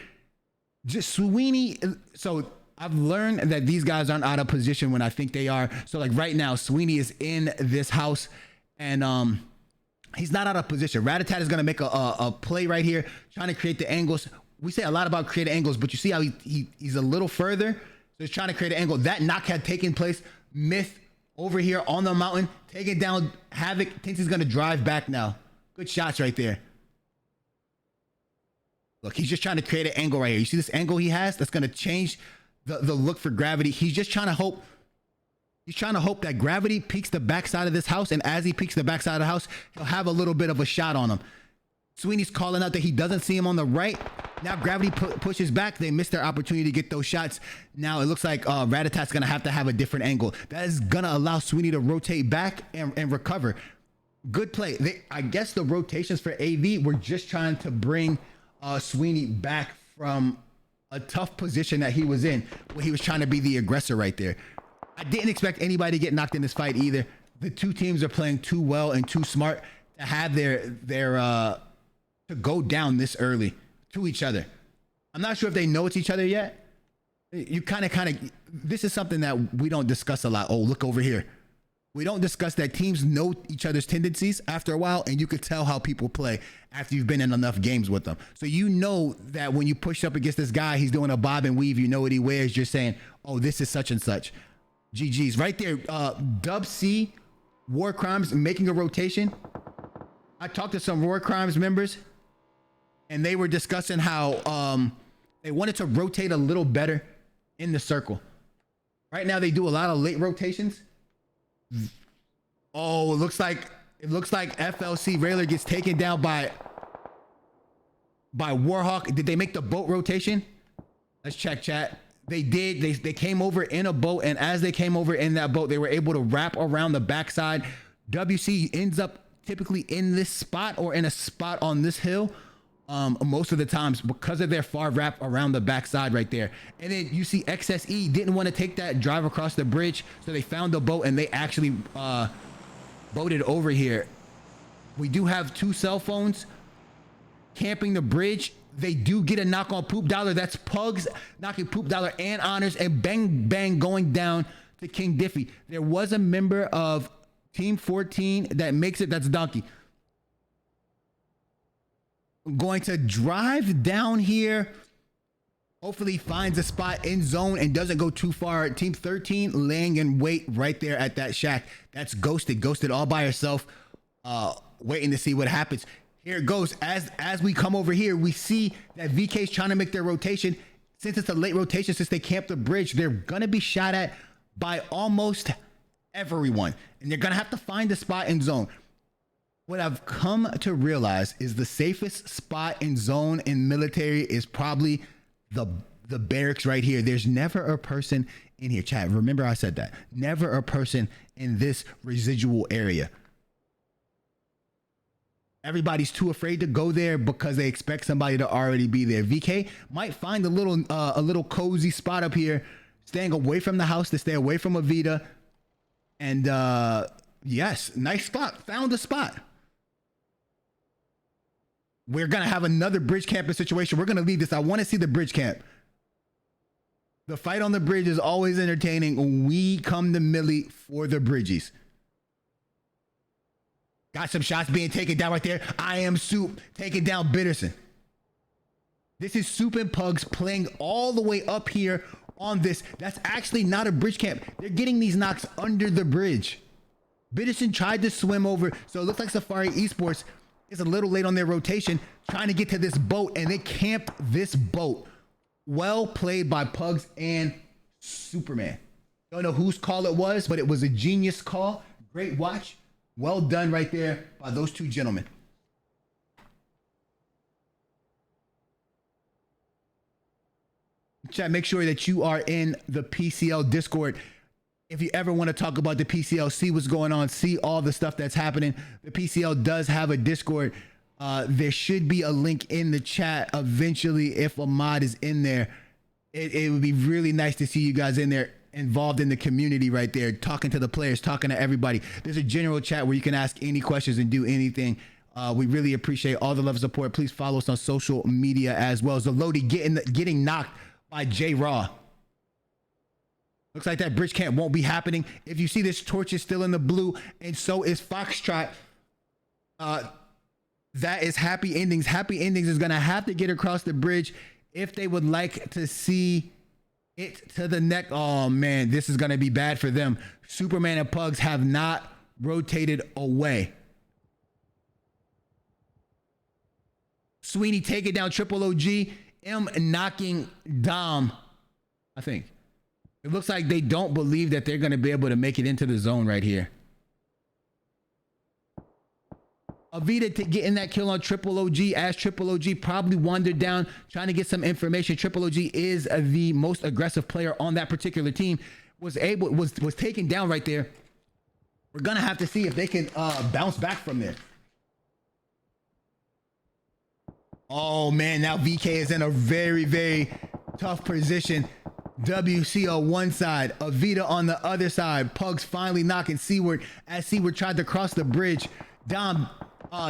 Just Sweeney. So I've learned that these guys aren't out of position when I think they are. So like right now, Sweeney is in this house and he's not out of position. Ratatat is going to make a play right here, trying to create the angles. We say a lot about creating angles, but you see how he's a little further. So he's trying to create an angle. That knock had taken place. Myth over here on the mountain, taking down Havoc. Tinsy's going to drive back now. Good shots right there. Look, he's just trying to create an angle right here. You see this angle he has? That's going to change the look for Gravity. He's just trying to hope. He's trying to hope that Gravity peeks the backside of this house, and as he peeks the backside of the house, he'll have a little bit of a shot on him. Sweeney's calling out that he doesn't see him on the right. Now Gravity pushes back. They missed their opportunity to get those shots. Now it looks like Ratatat's going to have a different angle. That is going to allow Sweeney to rotate back and recover. Good play. I guess the rotations for AV were just trying to bring Sweeney back from a tough position that he was in, where he was trying to be the aggressor right there. I didn't expect anybody to get knocked in this fight either. The two teams are playing too well and too smart to have their to go down this early to each other. I'm not sure if they know it's each other yet. You kind of, this is something that we don't discuss a lot. Oh, look over here. We don't discuss that teams know each other's tendencies after a while, and you could tell how people play after you've been in enough games with them. So you know that when you push up against this guy, he's doing a bob and weave, you know what he wears, you're saying, oh, this is such and such. GG's right there. Dub C, War Crimes making a rotation. I talked to some War Crimes members, and they were discussing how they wanted to rotate a little better in the circle. Right now they do a lot of late rotations. Oh, it looks like FLC Railer gets taken down by Warhawk. Did they make the boat rotation? Let's check chat. They did. They came over in a boat, and as they came over in that boat, they were able to wrap around the backside. WC ends up typically in this spot or in a spot on this hill most of the times because of their far wrap around the backside right there. And then you see XSE didn't want to take that drive across the bridge, so they found the boat and they actually boated over here. We do have two cell phones camping the bridge. They do get a knock on Poop Dollar. That's Pugs knocking Poop Dollar and Honors, and bang bang going down to King Diffie. There was a member of Team 14 that makes it. That's Donkey. Going to drive down here. Hopefully finds a spot in zone and doesn't go too far. Team 13 laying in wait right there at that shack. That's Ghosted. Ghosted all by herself, waiting to see what happens. Here it goes. As we come over here, we see that VK's trying to make their rotation. Since it's a late rotation, since they camped the bridge, they're going to be shot at by almost everyone. And they're going to have to find a spot in zone. What I've come to realize is the safest spot in zone in military is probably the barracks right here. There's never a person in here. Chat, remember I said that. Never a person in this residual area. Everybody's too afraid to go there because they expect somebody to already be there. VK might find a little cozy spot up here, staying away from the house to stay away from Avita. And yes, nice spot. Found a spot. We're going to have another bridge camping situation. We're going to leave this. I want to see the bridge camp. The fight on the bridge is always entertaining. We come to Millie for the bridges. Got some shots being taken down right there. I am Soup taking down Bitterson. This is Soup and Pugs playing all the way up here on this. That's actually not a bridge camp. They're getting these knocks under the bridge. Bitterson tried to swim over, so it looks like Safari Esports is a little late on their rotation, trying to get to this boat, and they camped this boat. Well played by Pugs and Superman. Don't know whose call it was, but it was a genius call. Great watch. Well done right there by those two gentlemen. Chat, make sure that you are in the PCL Discord. If you ever want to talk about the PCL, see what's going on, see all the stuff that's happening. The PCL does have a Discord. There should be a link in the chat eventually if a mod is in there. It would be really nice to see you guys in there, involved in the community right there, talking to the players, talking to everybody. There's a general chat where you can ask any questions and do anything. We really appreciate all the love and support. Please follow us on social media as well. Zalodi getting knocked by J Raw. Looks like that bridge camp won't be happening. If you see, this torch is still in the blue, and so is Foxtrot. That is Happy Endings. Happy Endings is going to have to get across the bridge if they would like to see it to the neck. Oh, man, this is going to be bad for them. Superman and Pugs have not rotated away. Sweeney taking down Triple OG. M knocking Dom, I think. It looks like they don't believe that they're going to be able to make it into the zone right here. Avita to get in that kill on Triple OG, as Triple OG probably wandered down trying to get some information. Triple OG is the most aggressive player on that particular team. Was taken down right there. We're going to have to see if they can bounce back from there. Oh, man, now VK is in a very, very tough position. WC on one side, Avita on the other side. Pugs finally knocking Seaward as Seaward tried to cross the bridge. Dom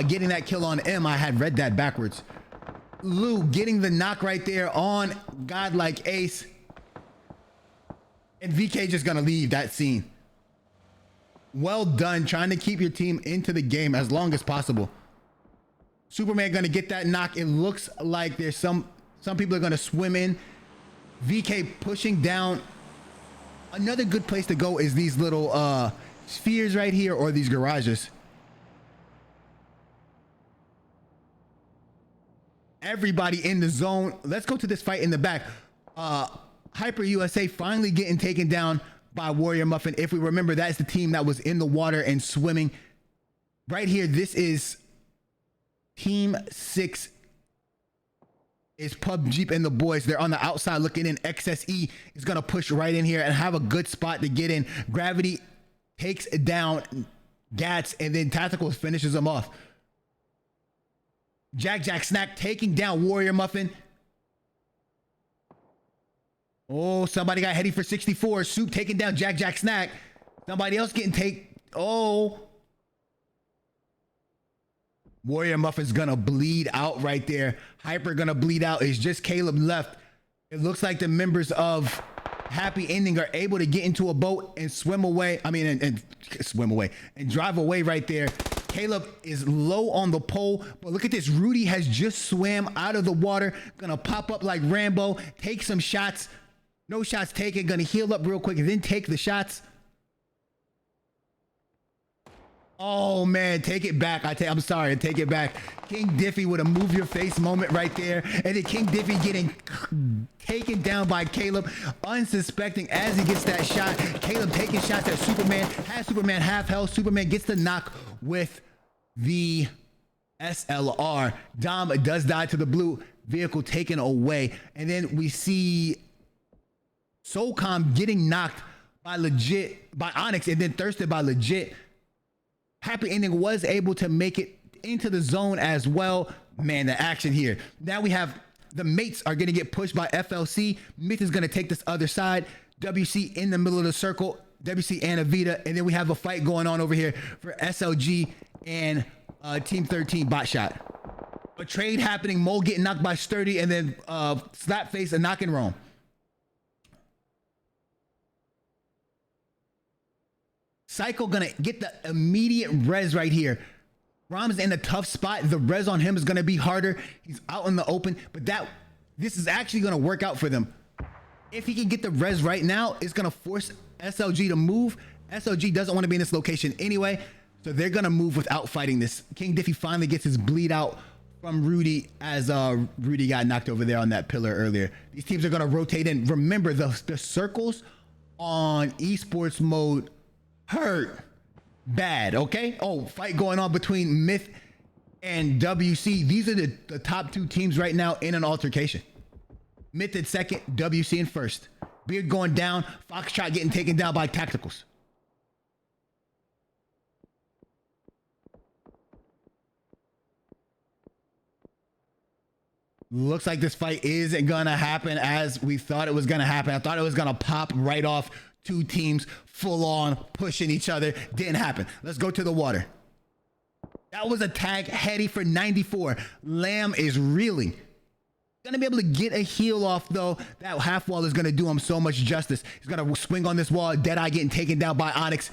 getting that kill on M. I had read that backwards. Lou getting the knock right there on Godlike Ace. And VK just gonna leave that scene. Well done, trying to keep your team into the game as long as possible. Superman gonna get that knock. It looks like there's some people are gonna swim in. VK pushing down. Another good place to go is these little spheres right here, or these garages. Everybody in the zone. Let's go to this fight in the back. Hyper USA finally getting taken down by Warrior Muffin. If we remember, that's the team that was in the water and swimming. Right here, this is Team 6. Is PUBG and the boys. They're on the outside looking in. XSE is going to push right in here and have a good spot to get in. Gravity takes down Gats, and then Tactical finishes them off. Jack Snack taking down Warrior Muffin. Oh, somebody got heady for 64. Soup taking down Jack Snack. Somebody else getting Oh. Warrior Muffin's gonna bleed out right there. Hyper gonna bleed out. It's just Caleb left. It looks like the members of Happy Ending are able to get into a boat and swim away. I mean, and swim away and drive away right there. Caleb is low on the pole, but look at this. Rudy has just swam out of the water. Gonna pop up like Rambo, take some shots. No shots taken. Gonna heal up real quick and then take the shots. Oh man, take it back. I'm sorry, take it back. King Diffie with a move your face moment right there. And then King Diffie getting taken down by Caleb, unsuspecting as he gets that shot. Caleb taking shots at Superman, has Superman half health. Superman gets the knock with the SLR. Dom does die to the blue, vehicle taken away. And then we see Soulcom getting knocked by Onyx, and then thirsted by Legit. Happy Ending was able to make it into the zone as well. Man, the action here. Now we have the mates are going to get pushed by FLC. Myth is going to take this other side. WC in the middle of the circle. WC and Avita. And then we have a fight going on over here for SLG and Team 13 bot shot. A trade happening. Mo getting knocked by Sturdy, and then Slapface and Knock and Roam. Psycho gonna get the immediate res right here. Rom's in a tough spot. The res on him is gonna be harder. He's out in the open, but this is actually gonna work out for them. If he can get the res right now, it's gonna force SLG to move. SLG doesn't want to be in this location anyway, so they're gonna move without fighting this. King Diffie finally gets his bleed out from Rudy as Rudy got knocked over there on that pillar earlier. These teams are gonna rotate in. Remember, the circles on esports mode hurt bad, okay? Oh, fight going on between Myth and WC. These are the top two teams right now in an altercation. Myth at second, WC in first. Beard going down, Foxtrot getting taken down by Tacticals. Looks like this fight isn't gonna happen as we thought it was gonna happen. I thought it was gonna pop right off. Two teams full on pushing each other. Didn't happen. Let's go to the water. That was a tag heady for 94. Lamb is reeling. Gonna be able to get a heal off though. That half wall is gonna do him so much justice. He's gonna swing on this wall. Deadeye getting taken down by Onyx.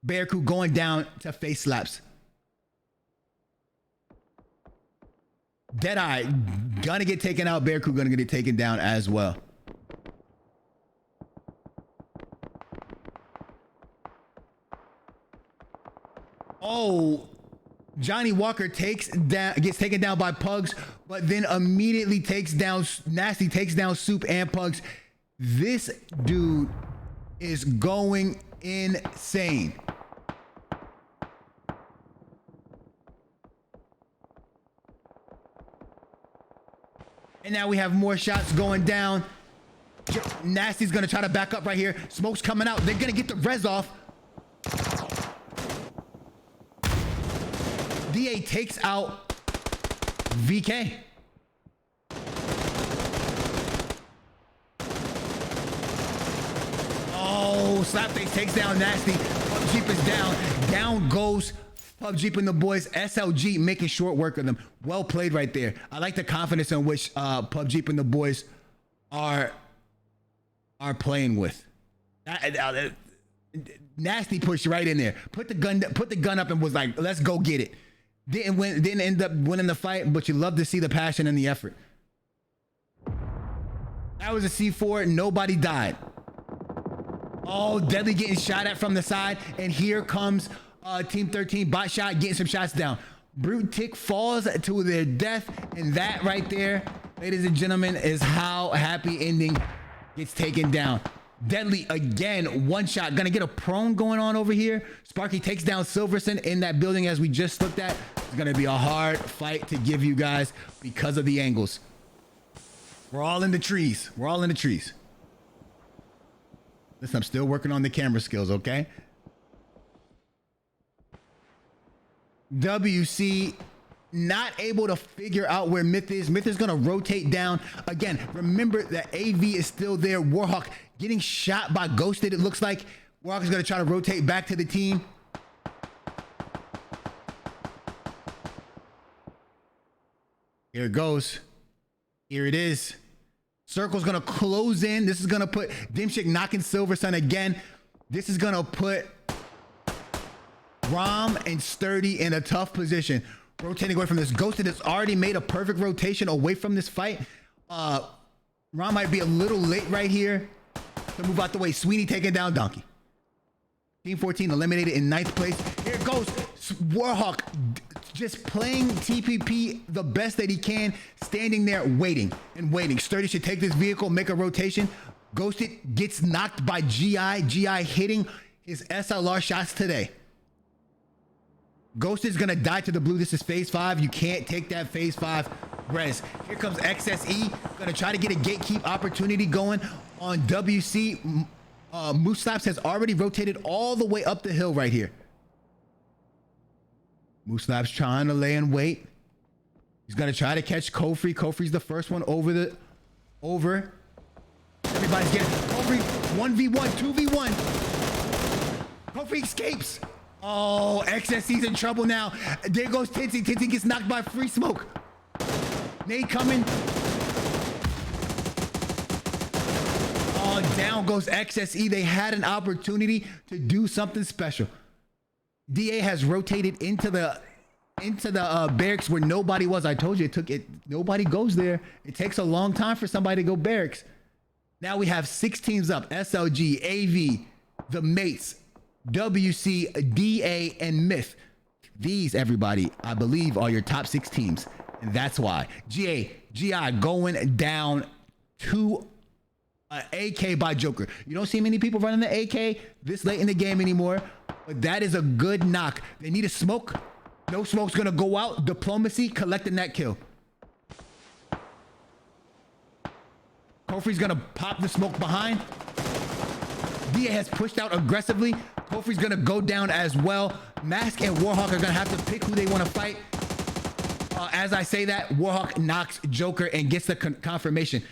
Bearcrew going down to face slaps. Deadeye gonna get taken out. Bearcrew gonna get taken down as well. Oh, Johnny Walker gets taken down by Pugs, but then immediately takes down Nasty, takes down Soup and Pugs. This dude is going insane. And now we have more shots going down. Nasty's gonna try to back up right here. Smoke's coming out. They're gonna get the res off. DA takes out VK. Oh, Slapface takes down Nasty. PUBG is down. Down goes PUBG and the boys. SLG making short work of them. Well played right there. I like the confidence in which PUBG and the boys are playing with. Nasty pushed right in there. Put the gun up and was like, let's go get it. Didn't end up winning the fight, but you love to see the passion and the effort. That was a C4. Nobody died. Oh, Deadly getting shot at from the side. And here comes Team 13 bot shot getting some shots down. Brute Tick falls to their death. And that right there, ladies and gentlemen, is how Happy Ending gets taken down. Deadly again, one shot. Gonna get a prone going on over here. Sparky takes down Silverson in that building as we just looked at. It's gonna be a hard fight to give you guys because of the angles. We're all in the trees. We're all in the trees. Listen, I'm still working on the camera skills, okay? WC not able to figure out where Myth is. Myth is gonna rotate down. Again, remember that AV is still there. Warhawk getting shot by Ghosted, it looks like. Warhawk is gonna try to rotate back to the team. Here it goes. Here it is. Circle's gonna close in. This is gonna put Dimshik knocking Silversun again. This is gonna put Rom and Sturdy in a tough position. Rotating away from this. Ghosted has already made a perfect rotation away from this fight. Rom might be a little late right here to move out the way. Sweeney taking down Donkey. Team 14 eliminated in 9th place. Here it goes. Warhawk just playing TPP the best that he can, standing there waiting and waiting. Sturdy should take this vehicle, make a rotation. Ghosted gets knocked by GI. GI hitting his SLR shots today. Ghost is gonna die to the blue. This is phase 5. You can't take that phase 5 res. Here comes XSE. Gonna try to get a gatekeep opportunity going on WC. Moose Slaps has already rotated all the way up the hill right here. Moose Slaps trying to lay in wait. He's gonna try to catch Kofri. Kofri's the first one over. Everybody's getting Kofri 1v1, 2v1. Kofri escapes. Oh, XSC's in trouble now. There goes Tinty. Tinty gets knocked by free smoke. Nade coming. Oh, down goes XSE. They had an opportunity to do something special. DA has rotated into the barracks where nobody was. I told you nobody goes there. It takes a long time for somebody to go barracks. Now we have 6 teams up. SLG, AV, the mates, WC, DA, and Myth. These, everybody, I believe, are your top 6 teams. And that's why. GI going down to AK by Joker. You don't see many people running the AK this late in the game anymore. But that is a good knock. They need a smoke. No smoke's gonna go out. Diplomacy, collecting that kill. Kofri's gonna pop the smoke behind. DA has pushed out aggressively. Kofri's gonna go down as well. Mask and Warhawk are gonna have to pick who they want to fight. As I say that, Warhawk knocks Joker and gets the confirmation.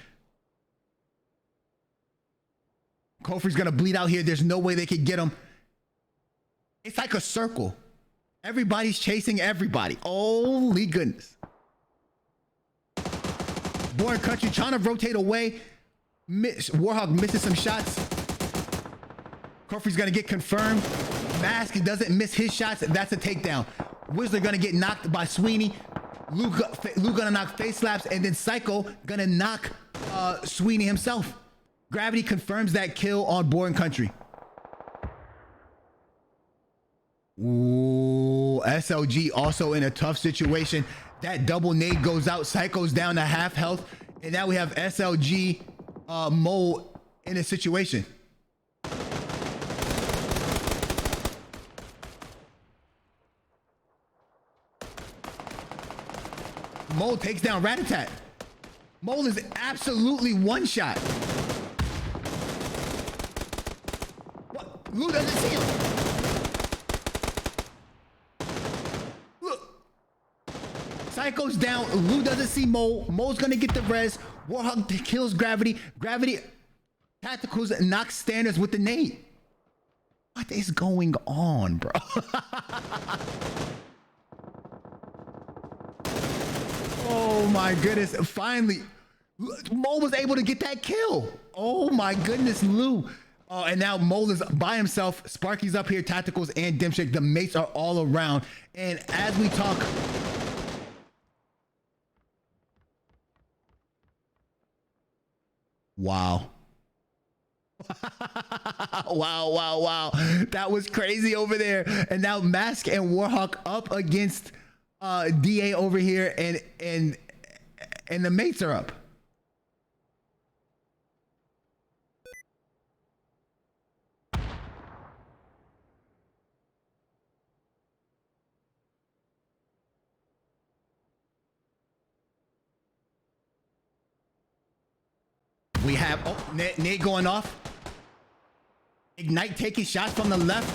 Kofri's gonna bleed out here. There's no way they could get him. It's like a circle. Everybody's chasing everybody. Holy goodness. Born Country trying to rotate away. Warhawk misses some shots. Kofri's gonna get confirmed. Mask doesn't miss his shots. That's a takedown. Whistler gonna get knocked by Sweeney. Lou gonna knock face slaps, and then Psycho gonna knock Sweeney himself. Gravity confirms that kill on Born Country. Ooh, SLG also in a tough situation. That double nade goes out. Psycho's down to half health. And now we have SLG Mole in a situation. Mole takes down Rat-a-tat. Mole is absolutely one shot. What? Lou doesn't see him. Look. Psycho's down. Lou doesn't see Mole. Mole's gonna get the res. Warhawk kills Gravity. Gravity Tacticals knock standards with the nade. What is going on, bro? Oh my goodness. Finally, Mo was able to get that kill. Oh my goodness, Lou. Oh, and now Mo is by himself. Sparky's up here, Tacticals and Dimshik. The mates are all around. And as we talk, wow. Wow. That was crazy over there. And now Mask and Warhawk up against DA over here, and the mates are up. We have Nate going off. Ignite taking shots from the left.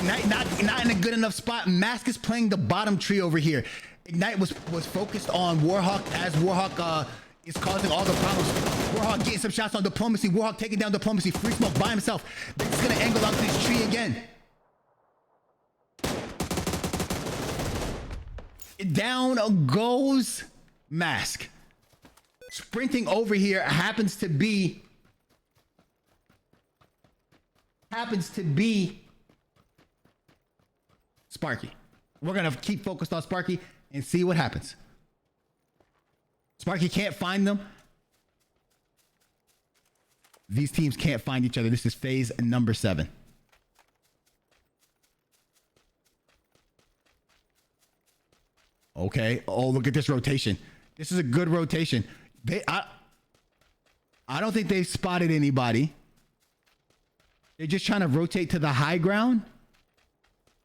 Ignite not in a good enough spot. Mask is playing the bottom tree over here. Ignite was focused on Warhawk as Warhawk is causing all the problems. Warhawk getting some shots on Diplomacy. Warhawk taking down Diplomacy. Free smoke by himself. They're just gonna angle out this tree again. Down goes Mask. Sprinting over here happens to be Sparky. We're gonna keep focused on Sparky and see what happens. Sparky can't find them. These teams can't find each other. This is phase number 7. Okay. Oh, look at this rotation. This is a good rotation. I don't think they've spotted anybody. They're just trying to rotate to the high ground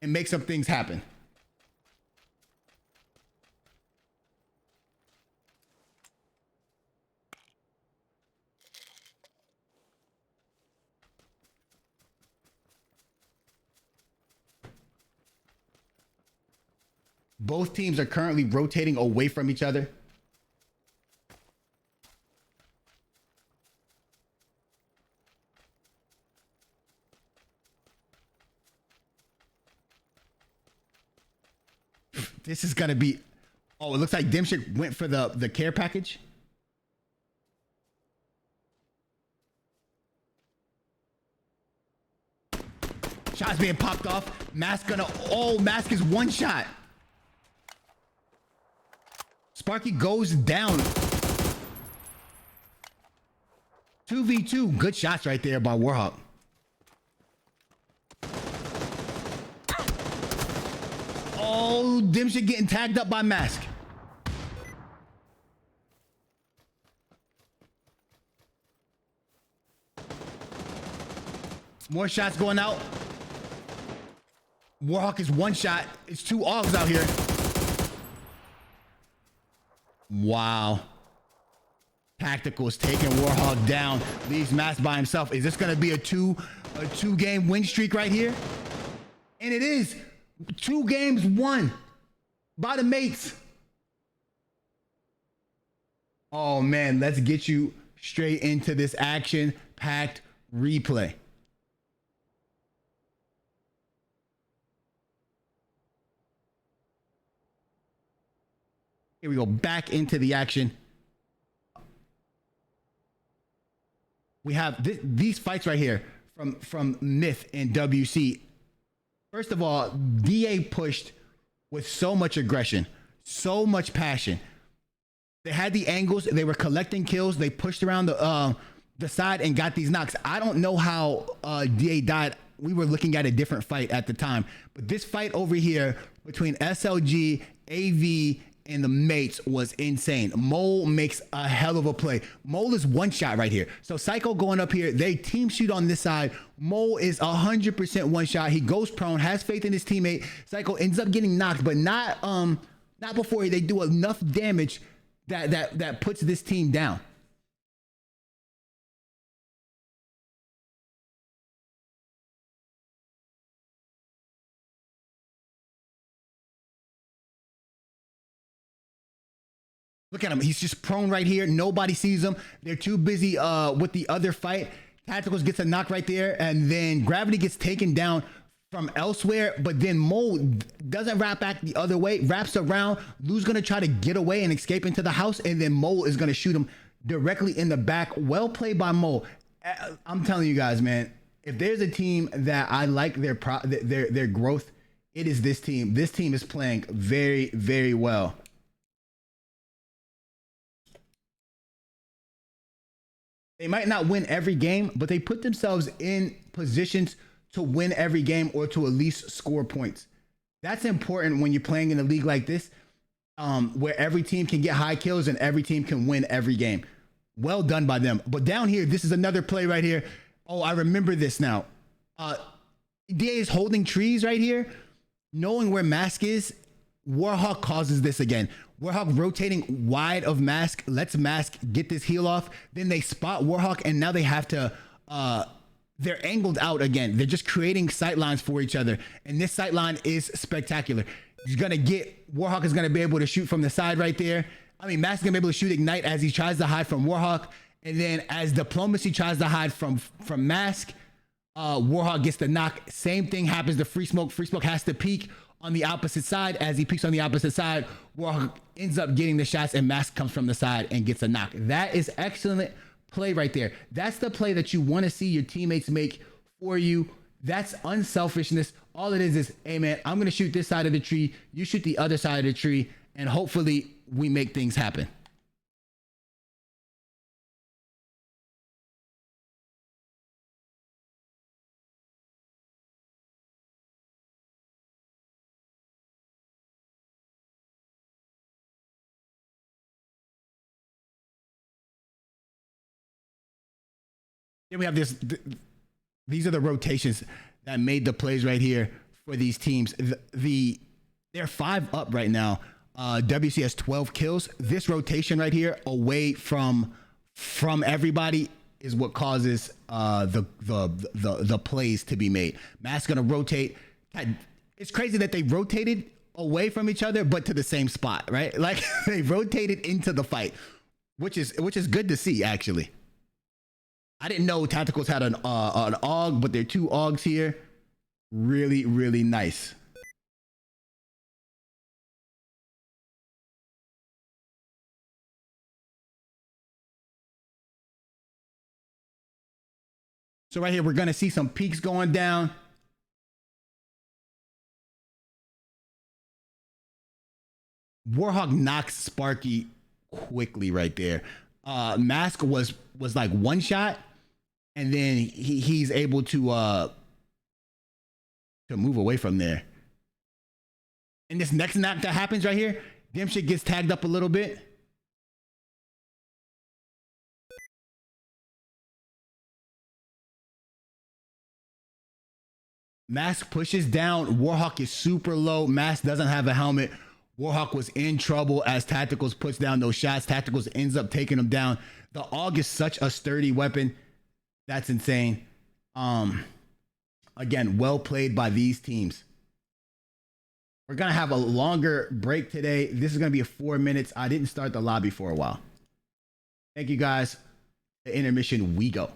and make some things happen. Both teams are currently rotating away from each other. This is gonna be. Oh, it looks like Dimshik went for the care package. Shots being popped off. Mask gonna. Oh, Mask is one shot. Sparky goes down. 2v2. Good shots right there by Warhawk. Oh, Dimshik getting tagged up by Mask. More shots going out. Warhawk is one shot. It's 2 AUGs out here. Wow. Tacticals taking Warhawk down. Leaves Mask by himself. Is this going to be a two game win streak right here? And it is. 2 games won by the mates. Oh man, let's get you straight into this action-packed replay. Here we go, back into the action. We have these fights right here from Myth and WC. First of all, DA pushed with so much aggression, so much passion. They had the angles, they were collecting kills, they pushed around the side and got these knocks. I don't know how DA died. We were looking at a different fight at the time, but this fight over here between SLG, AV, and the mates was insane. Mole makes a hell of a play. Mole is one shot right here. So Psycho going up here, they team shoot on this side. Mole is 100% one shot. He goes prone, has faith in his teammate. Psycho ends up getting knocked, but not before they do enough damage that puts this team down. Look at him. He's just prone right here. Nobody sees him. They're too busy with the other fight. Tacticals gets a knock right there, and then Gravity gets taken down from elsewhere, but then Mo doesn't wrap back the other way, wraps around. Lou's gonna try to get away and escape into the house, and then Mo is gonna shoot him directly in the back. Well played by Mo. I'm telling you guys, man, if there's a team that I like their growth, it is this team. This team is playing very, very well. They might not win every game, but they put themselves in positions to win every game or to at least score points. That's important when you're playing in a league like this, where every team can get high kills and every team can win every game. Well done by them. But down here, this is another play right here. Oh, I remember this now. DA is holding trees right here. Knowing where Mask is, Warhawk causes this again. Warhawk rotating wide of Mask, lets Mask get this heal off. Then they spot Warhawk, and now they have to, they're angled out again. They're just creating sight lines for each other. And this sight line is spectacular. He's gonna get, Warhawk is gonna be able to shoot from the side right there. I mean, Mask is gonna be able to shoot Ignite as he tries to hide from Warhawk. And then as Diplomacy tries to hide from Mask, Warhawk gets the knock. Same thing happens to Free Smoke. Free Smoke has to peek on the opposite side. As he peeks on the opposite side, Warhawk ends up getting the shots, and Mask comes from the side and gets a knock. That is excellent play right there. That's the play that you want to see your teammates make for you. That's unselfishness. All it is, hey man, I'm going to shoot this side of the tree. You shoot the other side of the tree, and hopefully we make things happen. Then we have this. These are the rotations that made the plays right here for these teams. They're 5 up right now. WC has 12 kills. This rotation right here, away from everybody, is what causes the plays to be made. Mask's gonna rotate. It's crazy that they rotated away from each other, but to the same spot, right? Like they rotated into the fight, which is good to see actually. I didn't know Tacticals had an AUG, but there are 2 AUGs here. Really, really nice. So right here, we're gonna see some peaks going down. Warhawk knocks Sparky quickly right there. Mask was like 1 shot. And then he's able to move away from there. And this next knock that happens right here, Dimshit gets tagged up a little bit. Mask pushes down. Warhawk is super low. Mask doesn't have a helmet. Warhawk was in trouble as Tacticals puts down those shots. Tacticals ends up taking him down. The AUG is such a sturdy weapon. That's insane. Again, well played by these teams. We're going to have a longer break today. This is going to be 4 minutes. I didn't start the lobby for a while. Thank you guys. The intermission, we go.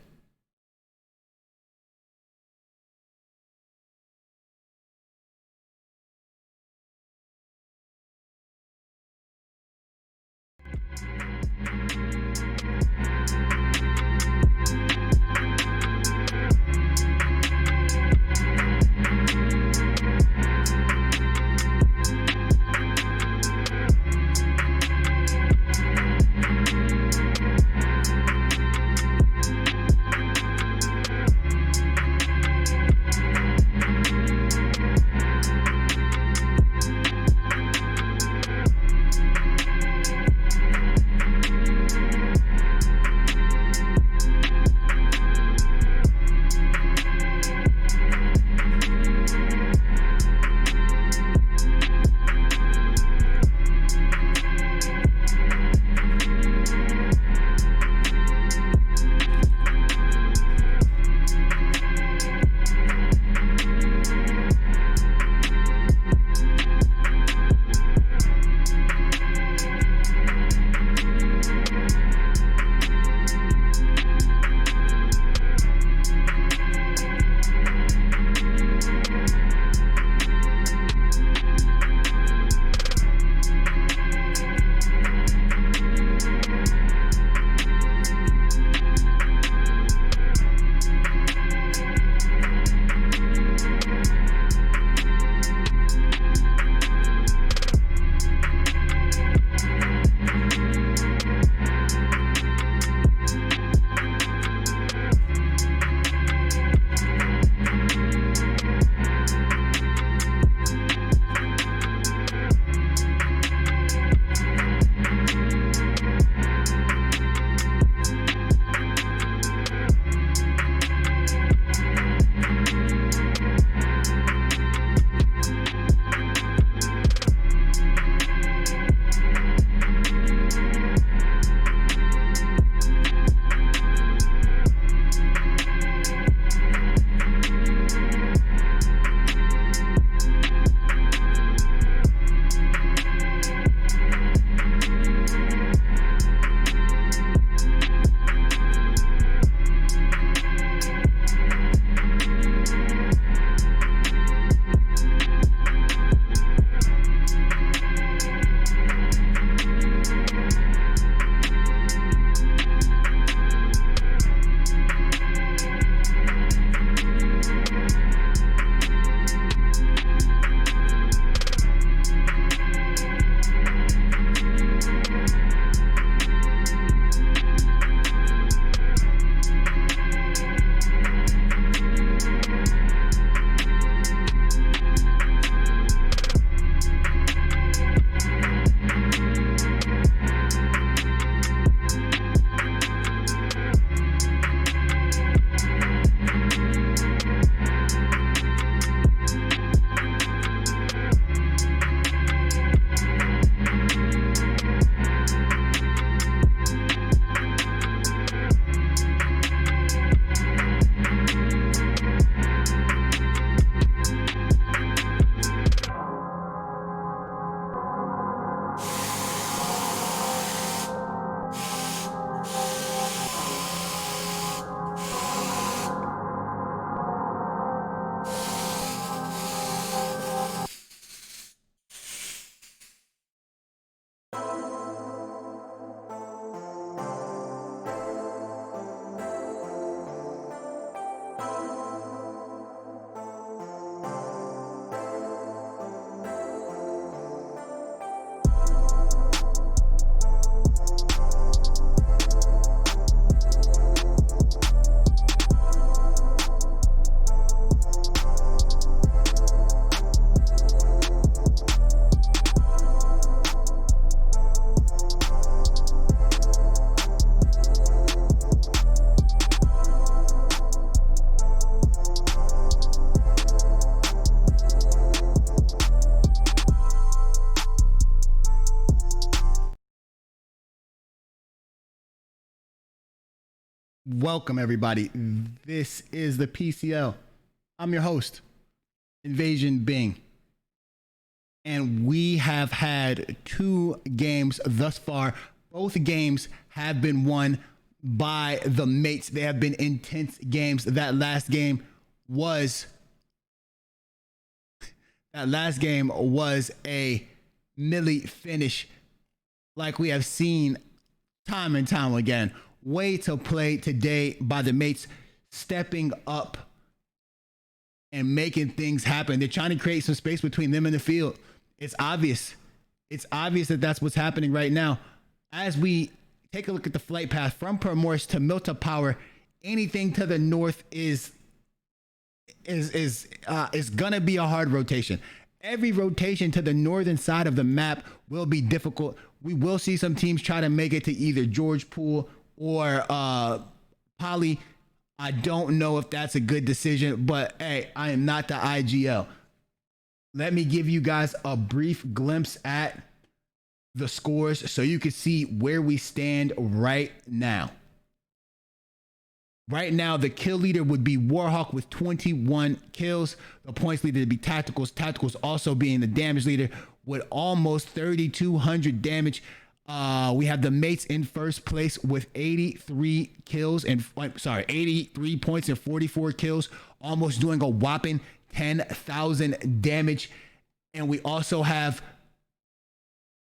Welcome, everybody. This is the PCL. I'm your host, Invasion Bing. And we have had 2 games thus far. Both games have been won by the mates. They have been intense games. That last game was a Millie finish like we have seen time and time again. Way to play today by the mates, stepping up and making things happen. They're trying to create some space between them and the field. It's obvious. It's obvious that that's what's happening right now. As we take a look at the flight path from Permorse to Milta Power, anything to the north is gonna be a hard rotation. Every rotation to the northern side of the map will be difficult. We will see some teams try to make it to either George Pool or Poly. I don't know if that's a good decision, but hey, I am not the IGL. Let me give you guys a brief glimpse at the scores so you can see where we stand right now. Right now, the kill leader would be Warhawk with 21 kills. The points leader would be Tacticals. Tacticals also being the damage leader with almost 3,200 damage. We have the mates in first place with 83 kills and 83 points and 44 kills, almost doing a whopping 10,000 damage. And we also have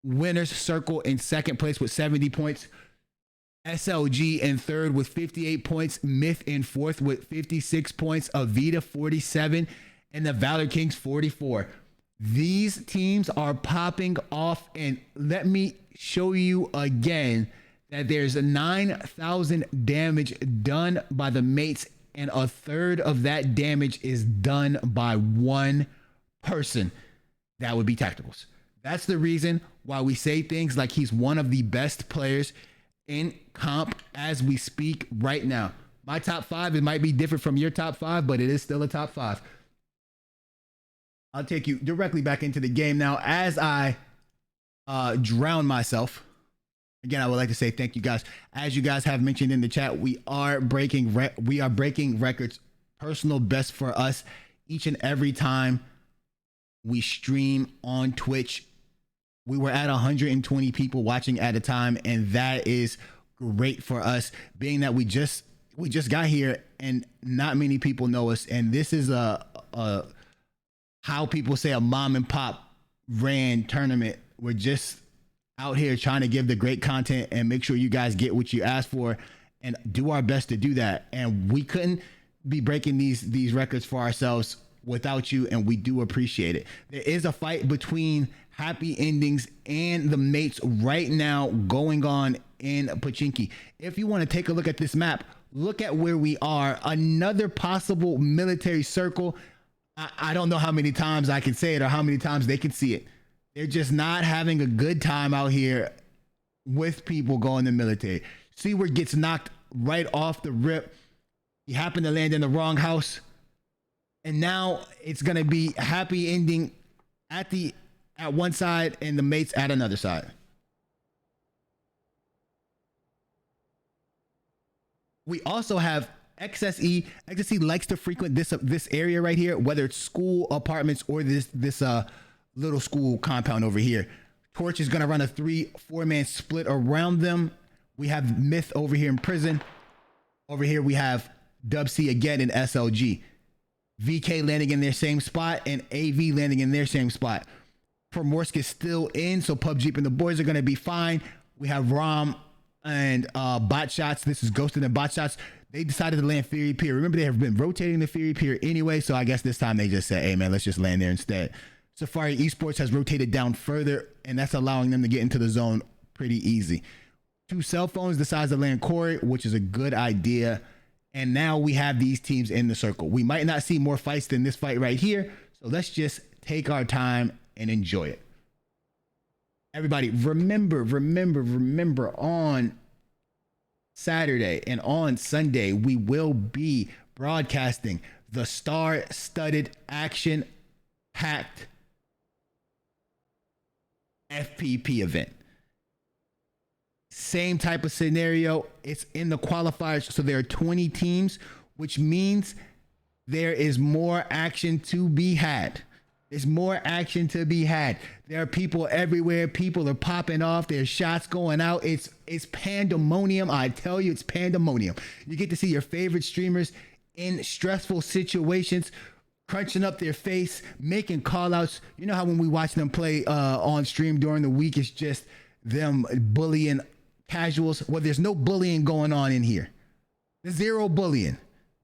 Winner's Circle in second place with 70 points. SLG in third with 58 points. Myth in fourth with 56 points. Avita 47 and the Valor Kings 44. These teams are popping off, and let me show you again that there's 9,000 damage done by the mates, and a third of that damage is done by one person. That would be Tacticals. That's the reason why we say things like he's one of the best players in comp as we speak right now. My top 5, it might be different from your top 5, but it is still a top 5. I'll take you directly back into the game now as I drown myself. Again, I would like to say thank you guys. As you guys have mentioned in the chat, we are breaking records, personal best for us each and every time we stream on Twitch. We were at 120 people watching at a time, and that is great for us, being that we just got here and not many people know us. And this is a how people say a mom and pop ran tournament. We're just out here trying to give the great content and make sure you guys get what you asked for and do our best to do that. And we couldn't be breaking these records for ourselves without you, and we do appreciate it. There is a fight between Happy Endings and the mates right now going on in Pochinki. If you want to take a look at this map, look at where we are. Another possible military circle. I don't know how many times I can say it or how many times they can see it. They're just not having a good time out here with people going to military. Seaward gets knocked right off the rip. He happened to land in the wrong house. And now it's going to be Happy Ending at one side and the mates at another side. We also have XSE. XSE likes to frequent this area right here, whether it's school, apartments, or this little school compound over here. Torch is gonna run a 3-4 man split around them. We have Myth over here in prison. Over here we have Dub C again in SLG. VK landing in their same spot and AV landing in their same spot. Promorsk is still in, so PUBG and the boys are gonna be fine. We have Rom and Bot Shots. This is Ghosted and Bot Shots. They decided to land Fury Pier. Remember, they have been rotating the Fury Pier anyway, so I guess this time they just said, hey man, let's just land there instead. Safari Esports has rotated down further, and that's allowing them to get into the zone pretty easy. 2 cell phones decides to land Corey, which is a good idea. And now we have these teams in the circle. We might not see more fights than this fight right here, so let's just take our time and enjoy it. Everybody, remember on Saturday and on Sunday, we will be broadcasting the star-studded, action-packed FPP event. Same type of scenario. It's in the qualifiers. So there are 20 teams, which means there is more action to be had. There's more action to be had. There are people everywhere. People are popping off. There's shots going out. It's pandemonium. I tell you, it's pandemonium. You get to see your favorite streamers in stressful situations, crunching up their face, making call outs. You know how when we watch them play on stream during the week, it's just them bullying casuals? Well, there's no bullying going on in here. There's zero bullying.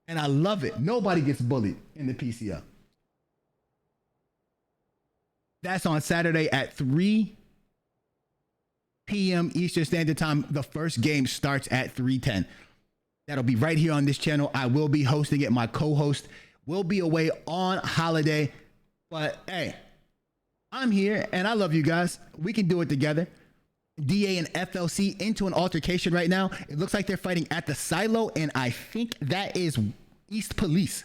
And I love it. Nobody gets bullied in the PCL. That's on Saturday at 3 p.m. Eastern Standard Time. The first game starts at 3:10. That'll be right here on this channel. I will be hosting it. My co-host will be away on holiday. But hey, I'm here and I love you guys. We can do it together. DA and FLC into an altercation right now. It looks like they're fighting at the silo, and I think that is East Police.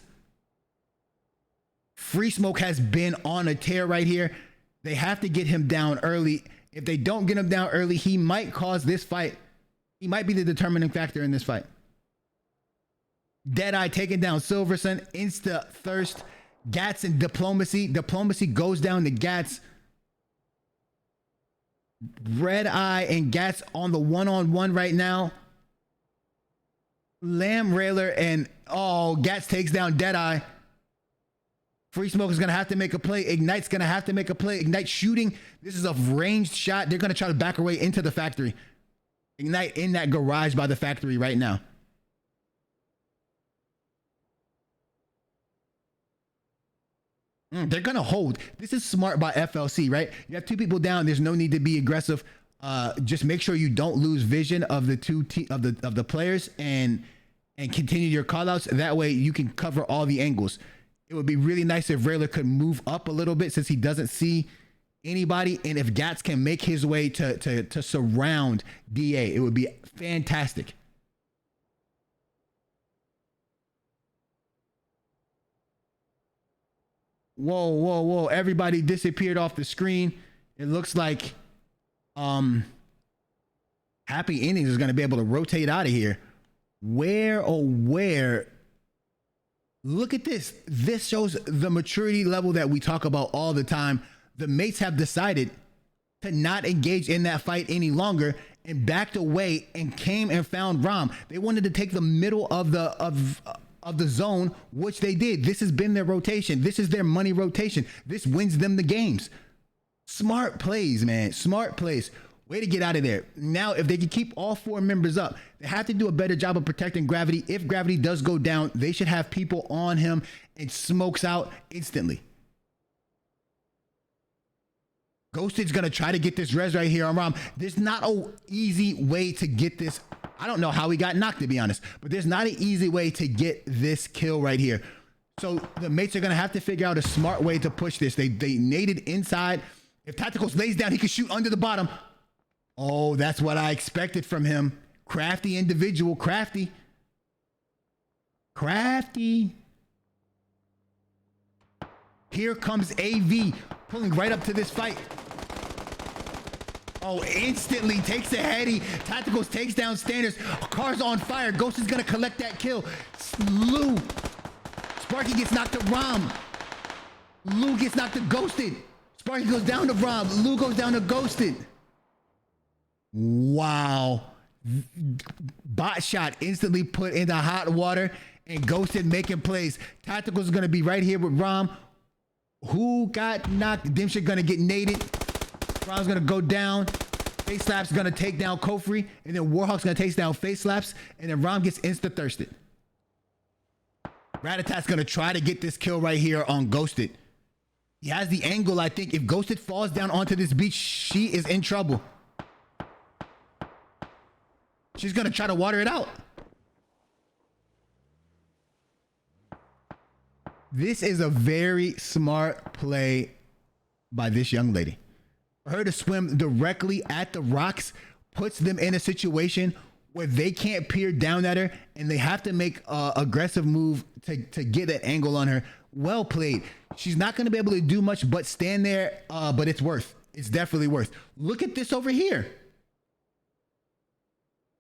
Free Smoke has been on a tear right here. They have to get him down early. If they don't get him down early, he might cause this fight. He might be the determining factor in this fight. Deadeye taking down Silverson. Insta Thirst. Gats and Diplomacy. Diplomacy goes down to Gats. Red Eye and Gats on the one-on-one right now. Lamb Railer and Gats takes down Deadeye. Free Smoke is going to have to make a play. Ignite's going to have to make a play. Ignite shooting. This is a ranged shot. They're going to try to back away into the factory. Ignite in that garage by the factory right now. They're going to hold. This is smart by FLC, right? You have two people down. There's no need to be aggressive. Just make sure you don't lose vision of the of the players and continue your callouts. That way you can cover all the angles. It would be really nice if Railer could move up a little bit since he doesn't see anybody. And if Gats can make his way to surround DA, it would be fantastic. Whoa, whoa, whoa. Everybody disappeared off the screen. It looks like Happy Innings is going to be able to rotate out of here. Where? Look at this. This shows the maturity level that we talk about all the time. The mates have decided to not engage in that fight any longer and backed away and came and found Rom. They wanted to take the middle of the zone, which they did. This has been their rotation. This is their money rotation. This wins them the games. Smart plays, man. Smart plays. Way to get out of there. Now, if they can keep all four members up, they have to do a better job of protecting Gravity. If Gravity does go down, they should have people on him and smokes out instantly. Ghosted's going to try to get this res right here on Rom. There's not an easy way to get this. I don't know how he got knocked, to be honest, but there's not an easy way to get this kill right here. So the mates are going to have to figure out a smart way to push this. They naded inside. If Tacticals lays down, he can shoot under the bottom. Oh, that's what I expected from him. Crafty individual. Crafty. Here comes AV pulling right up to this fight. Oh, instantly takes a heady. Tacticals takes down Standards. Car's on fire. Ghost is going to collect that kill. Lou. Sparky gets knocked to Rom. Lou gets knocked to Ghosted. Sparky goes down to Rom. Lou goes down to Ghosted. Wow. Bot shot instantly put into hot water and Ghosted making plays. Tacticals is going to be right here with Rom. Who got knocked? Dimshit going to get naded. Rom's going to go down. Face Slaps going to take down Kofri. And then Warhawk's going to take down Face Slaps. And then Rom gets insta-thirsted. Ratatat's going to try to get this kill right here on Ghosted. He has the angle, I think. If Ghosted falls down onto this beach, she is in trouble. She's going to try to water it out. This is a very smart play by this young lady. For her to swim directly at the rocks puts them in a situation where they can't peer down at her and they have to make an aggressive move to get that angle on her. Well played. She's not going to be able to do much but stand there, but it's worth. It's definitely worth. Look at this over here.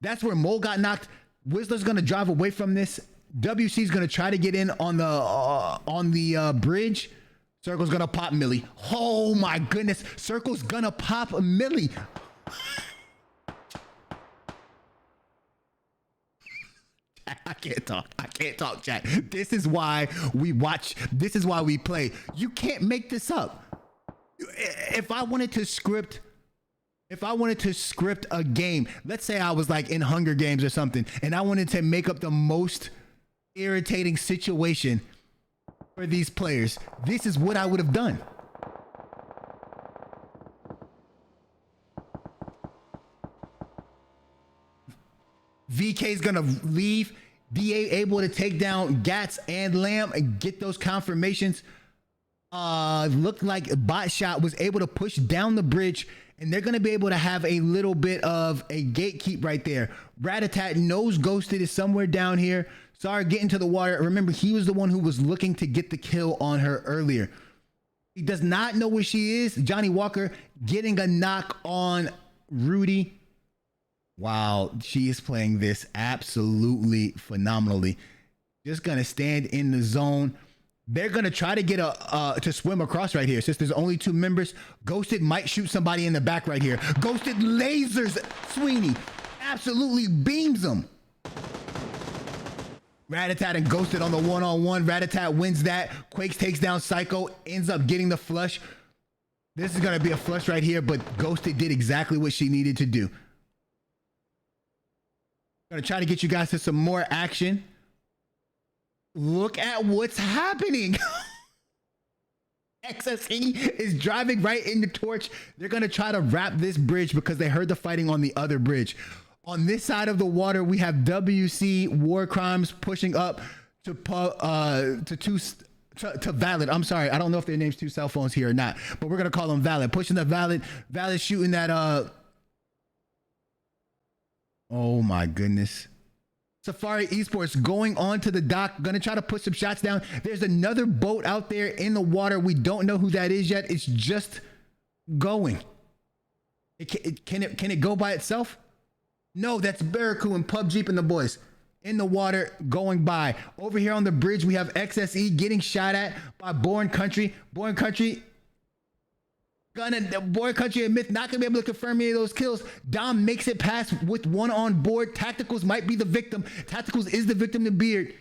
That's where Mole got knocked. Whistler's gonna drive away from this. WC's gonna try to get in on the bridge. Circle's gonna pop Millie. Oh my goodness. Circle's gonna pop Millie. I can't talk, chat. This is why we watch. This is why we play. You can't make this up. If I wanted to script a game, let's say I was like in Hunger Games or something, and I wanted to make up the most irritating situation for these players, this is what I would have done. VK's gonna leave. DA able to take down Gats and Lamb and get those confirmations. Looked like Bot Shot was able to push down the bridge, and they're gonna be able to have a little bit of a gatekeep right there. Ratatat knows Ghosted is somewhere down here. Sorry, get into the water. Remember, he was the one who was looking to get the kill on her earlier. He does not know where she is. Johnny Walker getting a knock on Rudy. Wow, she is playing this absolutely phenomenally. Just gonna stand in the zone. They're gonna try to get to swim across right here. Since there's only 2 members, Ghosted might shoot somebody in the back right here. Ghosted lasers Sweeney, absolutely beams him. Ratatat and Ghosted on the one-on-one. Ratatat wins that. Quakes takes down Psycho, ends up getting the flush. This is gonna be a flush right here, but Ghosted did exactly what she needed to do. Gonna try to get you guys to some more action. Look at what's happening. XSE is driving right in the torch. They're gonna try to wrap this bridge because they heard the fighting on the other bridge. On this side of the water, we have WC War Crimes pushing up to Valid. I'm sorry, I don't know if their name's 2 cell phones here or not, but we're gonna call them Valid. Pushing the Valid. Valid shooting that oh my goodness. Safari Esports going on to the dock, gonna try to put some shots down. There's another boat out there in the water. We don't know who that is yet. It's just going. Can it go by itself? No, that's Barracu and PUBG and the boys in the water going by. Over here on the bridge, we have XSE getting shot at by Born Country. Born Country and Myth not gonna be able to confirm any of those kills. Dom makes it past with 1 on board. Tacticals might be the victim. Tacticals is the victim to Beard.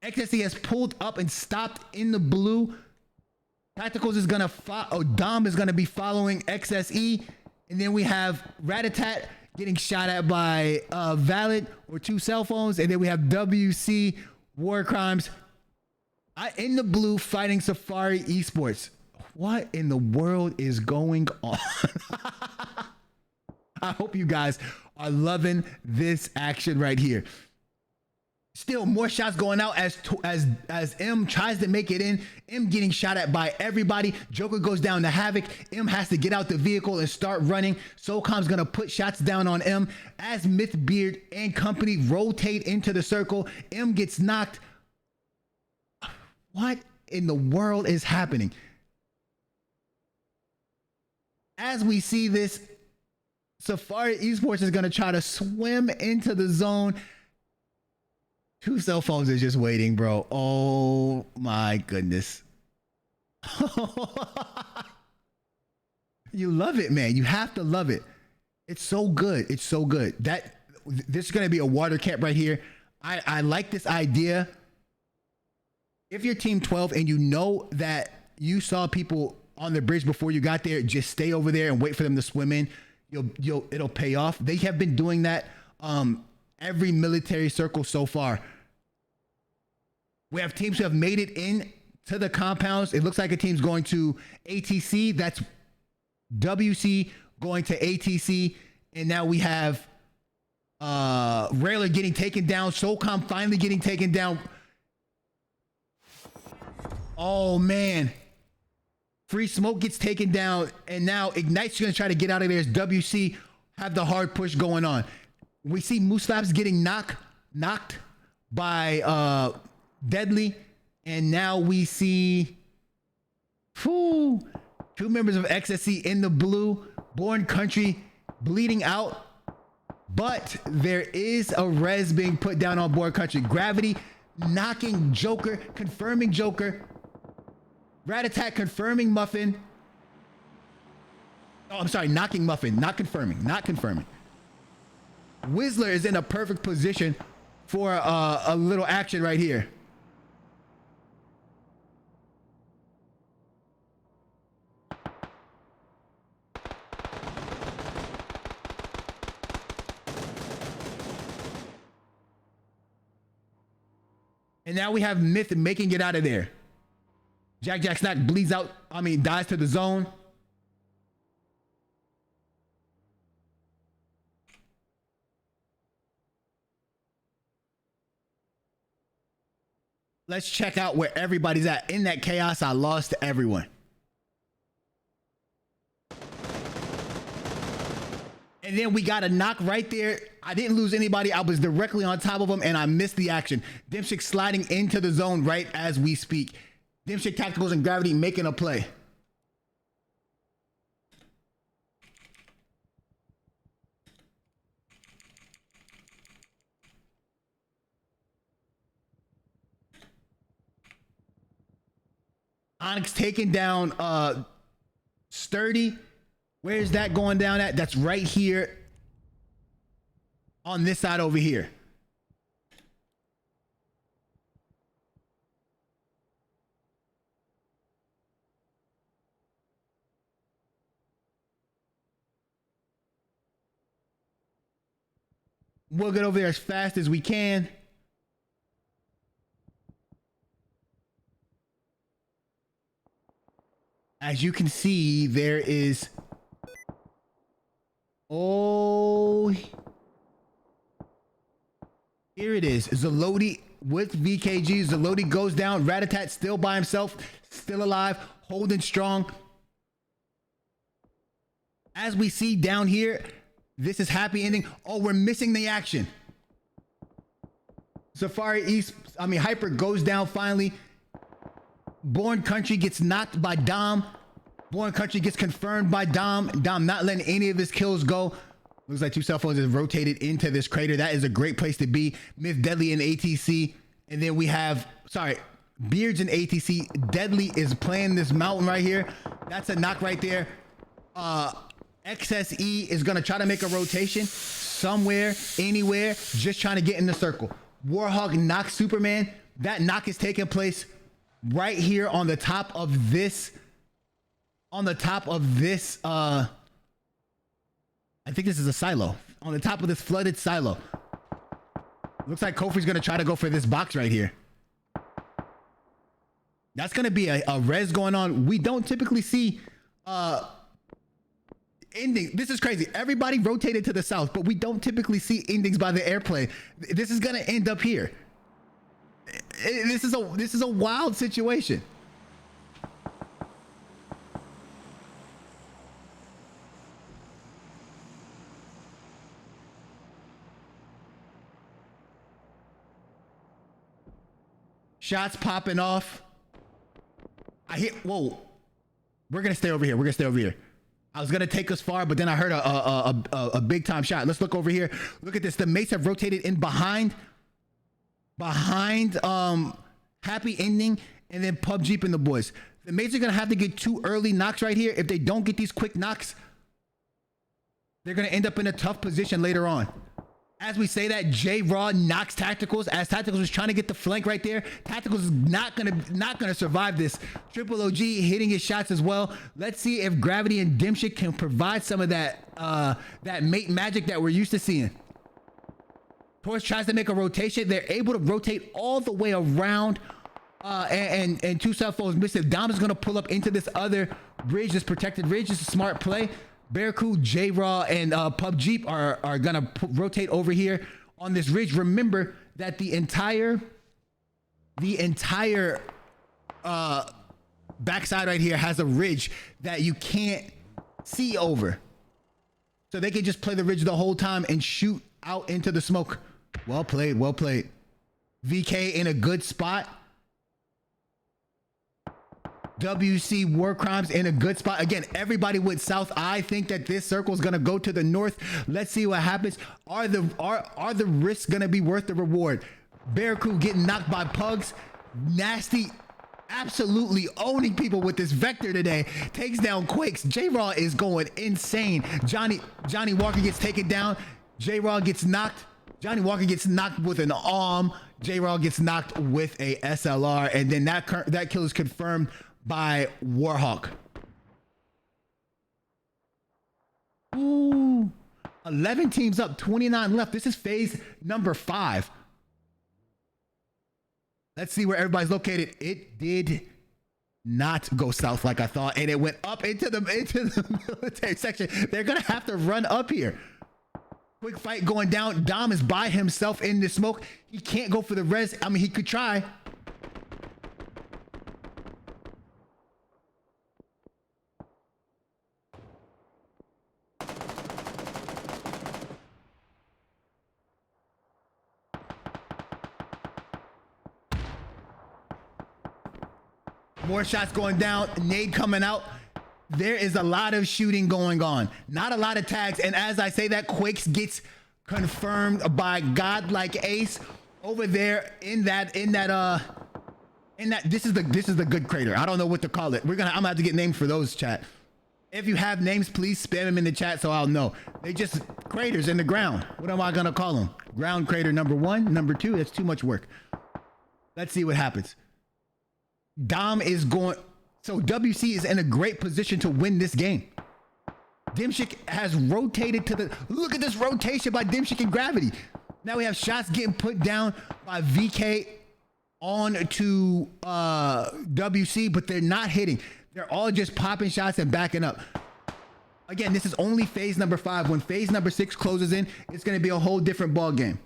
XSE has pulled up and stopped in the blue. Tacticals is gonna Dom is gonna be following XSE, and then we have Ratatat getting shot at by Valid or 2 cell phones, and then we have WC War Crimes in the blue fighting Safari Esports. What in the world is going on? I hope you guys are loving this action right here. Still more shots going out as M tries to make it in. M getting shot at by everybody. Joker goes down to Havoc. M has to get out the vehicle and start running. SOCOM's gonna put shots down on M as Mythbeard and company rotate into the circle. M gets knocked. What in the world is happening? As we see this, Safari Esports is gonna try to swim into the zone. 2 cell phones is just waiting, bro. Oh my goodness. You love it, man. You have to love it. It's so good. It's so good. This is gonna be a water camp right here. I like this idea. If you're team 12 and you know that you saw people on the bridge before you got there, just stay over there and wait for them to swim in. It'll pay off. They have been doing that every military circle so far. We have teams who have made it in to the compounds. It looks like a team's going to ATC. That's WC going to ATC. And now we have Railer getting taken down. SOCOM finally getting taken down. Oh man. Free Smoke gets taken down, and now Ignite's gonna try to get out of there as WC have the hard push going on. We see Moose Labs getting knocked by Deadly, and now we see 2 members of XSC in the blue. Born Country bleeding out. But there is a res being put down on board country. Gravity knocking Joker, confirming Joker. Rat attack confirming Muffin. Oh, I'm sorry, knocking Muffin, not confirming, not confirming. Whistler is in a perfect position for a little action right here. And now we have Myth making it out of there. Jack Snack bleeds out, dies to the zone. Let's check out where everybody's at. In that chaos, I lost everyone. And then we got a knock right there. I didn't lose anybody. I was directly on top of them and I missed the action. Dimshik sliding into the zone right as we speak. Dimshik Tacticals and Gravity making a play. Onyx taking down Sturdy. Where's that going down at? That's right here on this side over here. We'll get over there as fast as we can. As you can see, there is... Oh... Here it is. Zaloti with VKG. Zaloti goes down. Ratatat still by himself. Still alive. Holding strong. As we see down here, this is happy ending. Oh, we're missing the action. Safari East, Hyper goes down finally. Born Country gets knocked by Dom. Born Country gets confirmed by Dom. Dom not letting any of his kills go. Looks like two cell phones have rotated into this crater. That is a great place to be. Myth, Deadly, and ATC. And then we have, Beards and ATC. Deadly is playing this mountain right here. That's a knock right there. XSE is going to try to make a rotation somewhere, anywhere, just trying to get in the circle. Warhawk knocks Superman. That knock is taking place right here on the top of this. I think this is a silo. On the top of this flooded silo. Looks like Kofi's going to try to go for this box right here. That's going to be a res going on. We don't typically see ending. This is crazy. Everybody rotated to the south, but we don't typically see endings by the airplane. This is going to end up here. This is a wild situation. Shots popping off. Whoa. We're going to stay over here. I was going to take us far, but then I heard a big time shot. Let's look over here. Look at this. The mates have rotated in behind Happy Ending and then PUBG and the boys. The mates are going to have to get 2 early knocks right here. If they don't get these quick knocks, they're going to end up in a tough position later on. As we say that, J Raw knocks Tacticals as Tacticals was trying to get the flank right there. Tacticals is not gonna survive this. Triple OG hitting his shots as well. Let's see if Gravity and Dimshik can provide some of that mate magic that we're used to seeing. Torch tries to make a rotation. They're able to rotate all the way around. And two cell phones miss it. Dom is gonna pull up into this other bridge, this protected ridge. It's a smart play. Barracuda, J-Raw, and PUBG are gonna rotate over here on this ridge. Remember that the entire backside right here has a ridge that you can't see over. So they can just play the ridge the whole time and shoot out into the smoke. Well played, well played. VK in a good spot. WC War Crimes in a good spot. Again, everybody went south. I think that this circle is gonna go to the north. Let's see what happens. Are the risks gonna be worth the reward? Bear Crew getting knocked by Pugs. Nasty, absolutely owning people with this vector today. Takes down Quakes. J-Raw is going insane. Johnny Walker gets taken down. J-Raw gets knocked. Johnny Walker gets knocked with an arm. J-Raw gets knocked with a SLR, and then that kill is confirmed by Warhawk. Ooh, 11 teams up, 29 left. This is phase number 5. Let's see where everybody's located. It did not go south like I thought, and it went up into the military section. They're gonna have to run up here. Quick fight going down. Dom is by himself in the smoke. He can't go for the res. I mean, he could try. More shots going down. Nade coming out. There is a lot of shooting going on. Not a lot of tags. And as I say that, Quakes gets confirmed by Godlike Ace over there in that this is the good crater. I don't know what to call it. I'm gonna have to get names for those, chat. If you have names, please spam them in the chat so I'll know. They just craters in the ground. What am I gonna call them? Ground crater number 1, number 2. That's too much work. Let's see what happens. Dom is going. So WC is in a great position to win this game. Dimshik has rotated to the. Look at this rotation by Dimshik and Gravity. Now we have shots getting put down by VK on to WC, but they're not hitting. They're all just popping shots and backing up. Again, this is only phase number 5. When phase number 6 closes in, it's going to be a whole different ball game.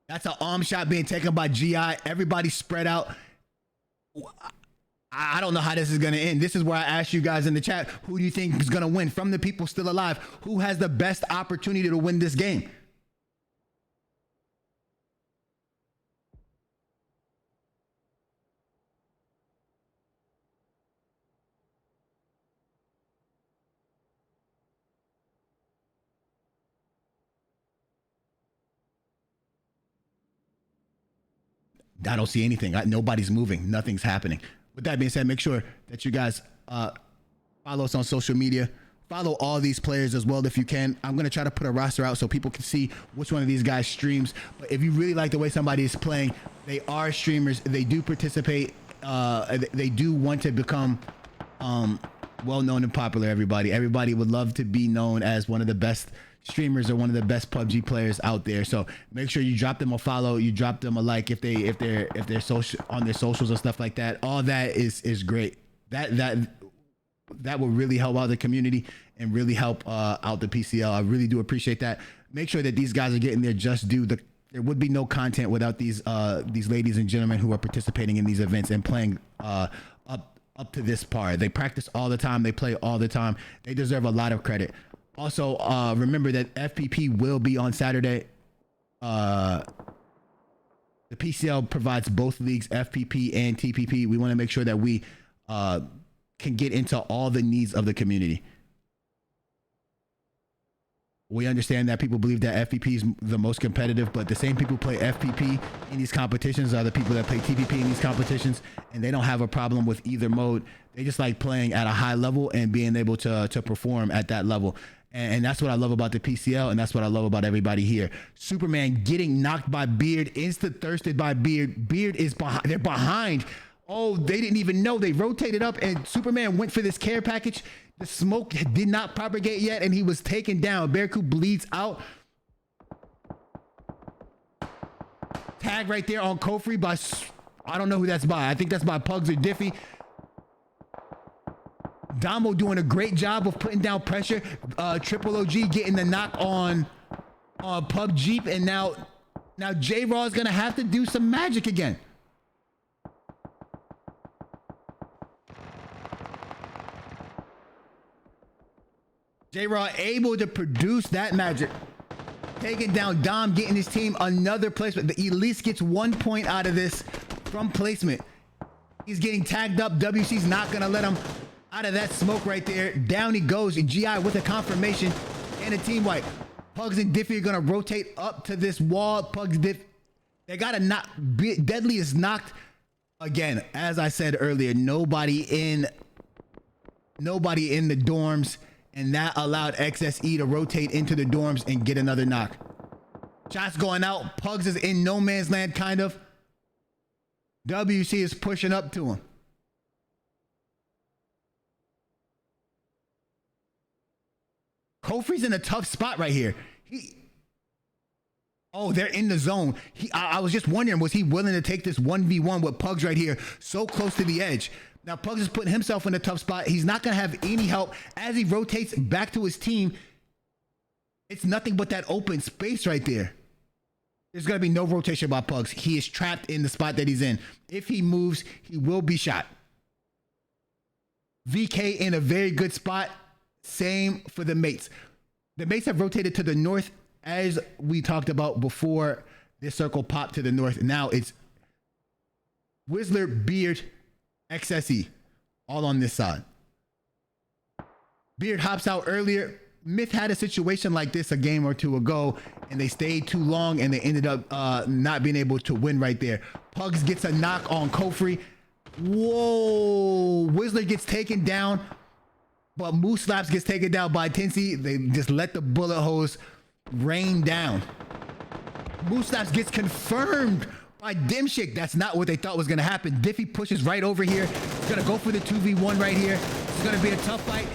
That's an arm shot being taken by GI. Everybody spread out. I don't know how this is going to end. This is where I asked you guys in the chat, who do you think is going to win? From the people still alive, who has the best opportunity to win this game? I don't see anything. Nobody's moving. Nothing's happening. With that being said, make sure that you guys follow us on social media. Follow all these players as well if you can. I'm going to try to put a roster out so people can see which one of these guys streams. But if you really like the way somebody is playing, they are streamers. They do participate. They do want to become well-known and popular, everybody. Everybody would love to be known as one of the best streamers or one of the best PUBG players out there. So make sure you drop them a follow, you drop them a like if they're social on their socials and stuff like that. All that is great. That will really help out the community and really help out the PCL. I really do appreciate that. Make sure that these guys are getting their just due. There would be no content without these ladies and gentlemen who are participating in these events and playing up to this par. They practice all the time. They play all the time. They deserve a lot of credit. Also, remember that FPP will be on Saturday. The PCL provides both leagues, FPP and TPP. We want to make sure that we can get into all the needs of the community. We understand that people believe that FPP is the most competitive, but the same people who play FPP in these competitions are the people that play TPP in these competitions, and they don't have a problem with either mode. They just like playing at a high level and being able to perform at that level. And that's what I love about the PCL, and that's what I love about everybody here. Superman getting knocked by Beard, insta-thirsted by Beard. Beard is behind. They're behind. Oh, they didn't even know. They rotated up, and Superman went for this care package. The smoke did not propagate yet, and he was taken down. Bearcoot bleeds out. Tag right there on Kofri by, I don't know who that's by. I think that's by Pugs or Diffie. Damo doing a great job of putting down pressure. Triple OG getting the knock on Pub Jeep, and now J-Raw is gonna have to do some magic again. J-Raw able to produce that magic. taking down Dom, getting his team another placement. He at least gets 1 point out of this from placement. He's getting tagged up. WC's not gonna let him out of that smoke right there. Down he goes. GI with a confirmation and a team wipe. Pugs and Diffie are gonna rotate up to this wall. Pugs, Diff, they gotta knock. Deadly is knocked again. As I said earlier, nobody in the dorms, and that allowed XSE to rotate into the dorms and get another knock. Shots going out. Pugs is in no man's land, kind of. WC is pushing up to him. Kofi's in a tough spot right here. Oh, they're in the zone. I was just wondering, was he willing to take this 1v1 with Pugs right here, so close to the edge? Now, Pugs is putting himself in a tough spot. He's not going to have any help as he rotates back to his team. It's nothing but that open space right there. There's going to be no rotation by Pugs. He is trapped in the spot that he's in. If he moves, he will be shot. VK in a very good spot. Same for the mates. The mates have rotated to the north, as we talked about before this circle popped to the north. Now it's Whistler, Beard, XSE, all on this side. Beard hops out earlier. Myth had a situation like this a game or two ago, and they stayed too long, and they ended up not being able to win right there. Pugs gets a knock on Kofri. Whoa! Whistler gets taken down, but Moose Slaps gets taken down by Tinsy. They just let the bullet hose rain down. Moose Slaps gets confirmed by Dimshik. That's not what they thought was going to happen. Diffie pushes right over here. He's going to go for the 2v1 right here. It's going to be a tough fight.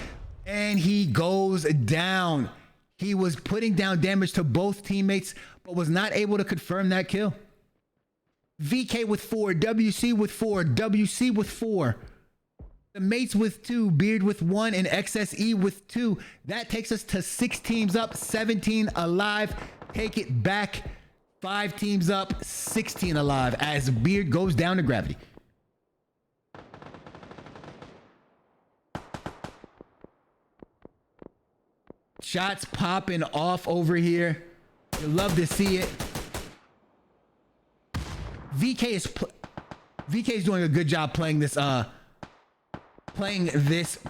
And he goes down. He was putting down damage to both teammates, but was not able to confirm that kill. VK with 4, WC with 4, WC with 4. The mates with 2, Beard with 1, and XSE with 2. That takes us to 6 teams up, 17 alive. Take it back. 5 teams up, 16 alive as Beard goes down to gravity. Shots popping off over here. You love to see it. VK is doing a good job playing this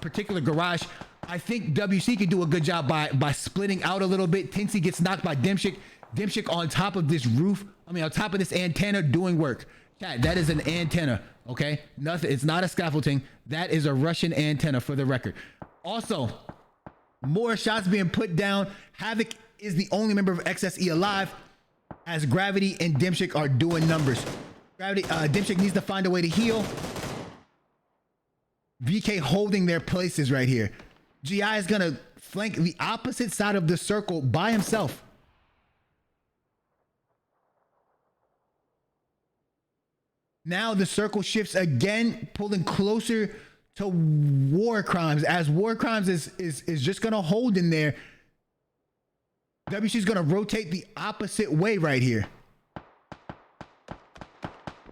particular garage. I think WC can do a good job by splitting out a little bit. Tinsy gets knocked by Dimshik. Dimshik on top of this roof. On top of this antenna doing work. Chat, that is an antenna, okay? Nothing. It's not a scaffolding. That is a Russian antenna for the record. Also, more shots being put down. Havoc is the only member of XSE alive as Gravity and Dimshik are doing numbers. Dimshik needs to find a way to heal. VK holding their places right here. GI is going to flank the opposite side of the circle by himself. Now the circle shifts again, pulling closer to War Crimes, as War Crimes is just going to hold in there. WC is going to rotate the opposite way right here.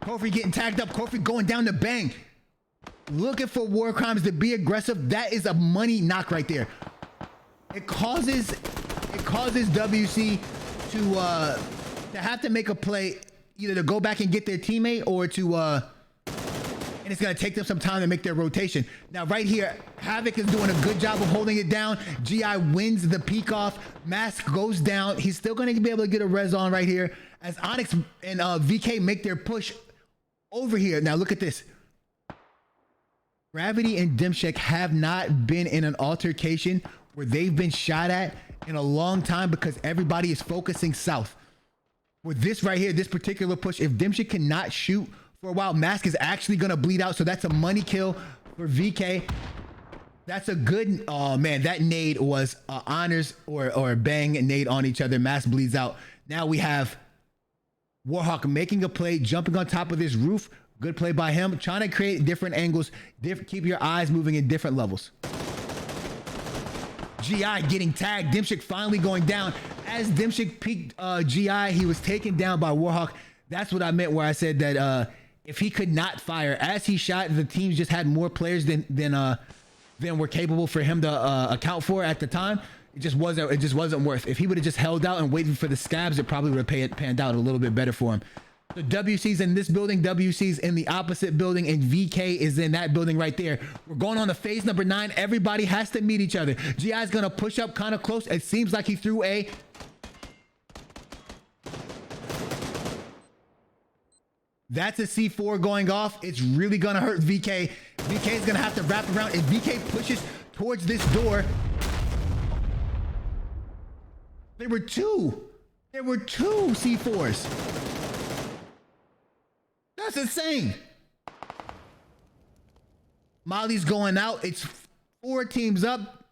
Kofi getting tagged up. Kofi going down to bang. Looking for War Crimes to be aggressive. That is a money knock right there. It causes WC to have to make a play, either to go back and get their teammate or to and it's going to take them some time to make their rotation. Now right here, Havoc is doing a good job of holding it down. GI wins the peek off. Mask goes down. He's still going to be able to get a res on right here as Onyx and VK make their push over here. Now look at this. Gravity and Dimshik have not been in an altercation where they've been shot at in a long time because everybody is focusing south. With this right here, this particular push, if Dimshik cannot shoot for a while, Mask is actually going to bleed out. So that's a money kill for VK. That's a good, oh man, that nade was honors or bang nade on each other. Mask bleeds out. Now we have Warhawk making a play, jumping on top of this roof. Good play by him, trying to create different angles, keep your eyes moving in different levels. GI getting tagged. Dimshik finally going down. As Dimshik peeked GI, he was taken down by Warhawk. That's what I meant where I said that if he could not fire as he shot, the teams just had more players than were capable for him to account for at the time. It just wasn't worth. If he would have just held out and waited for the scabs, it probably would have panned out a little bit better for him. So WC's in this building, WC's in the opposite building, and VK is in that building right there. We're going on to phase number 9. Everybody has to meet each other. GI's gonna push up kind of close. It seems like he threw a... That's a C4 going off. It's really gonna hurt VK. VK is gonna have to wrap around. If VK pushes towards this door... There were two C4s. That's insane. Molly's going out. It's 4 teams up.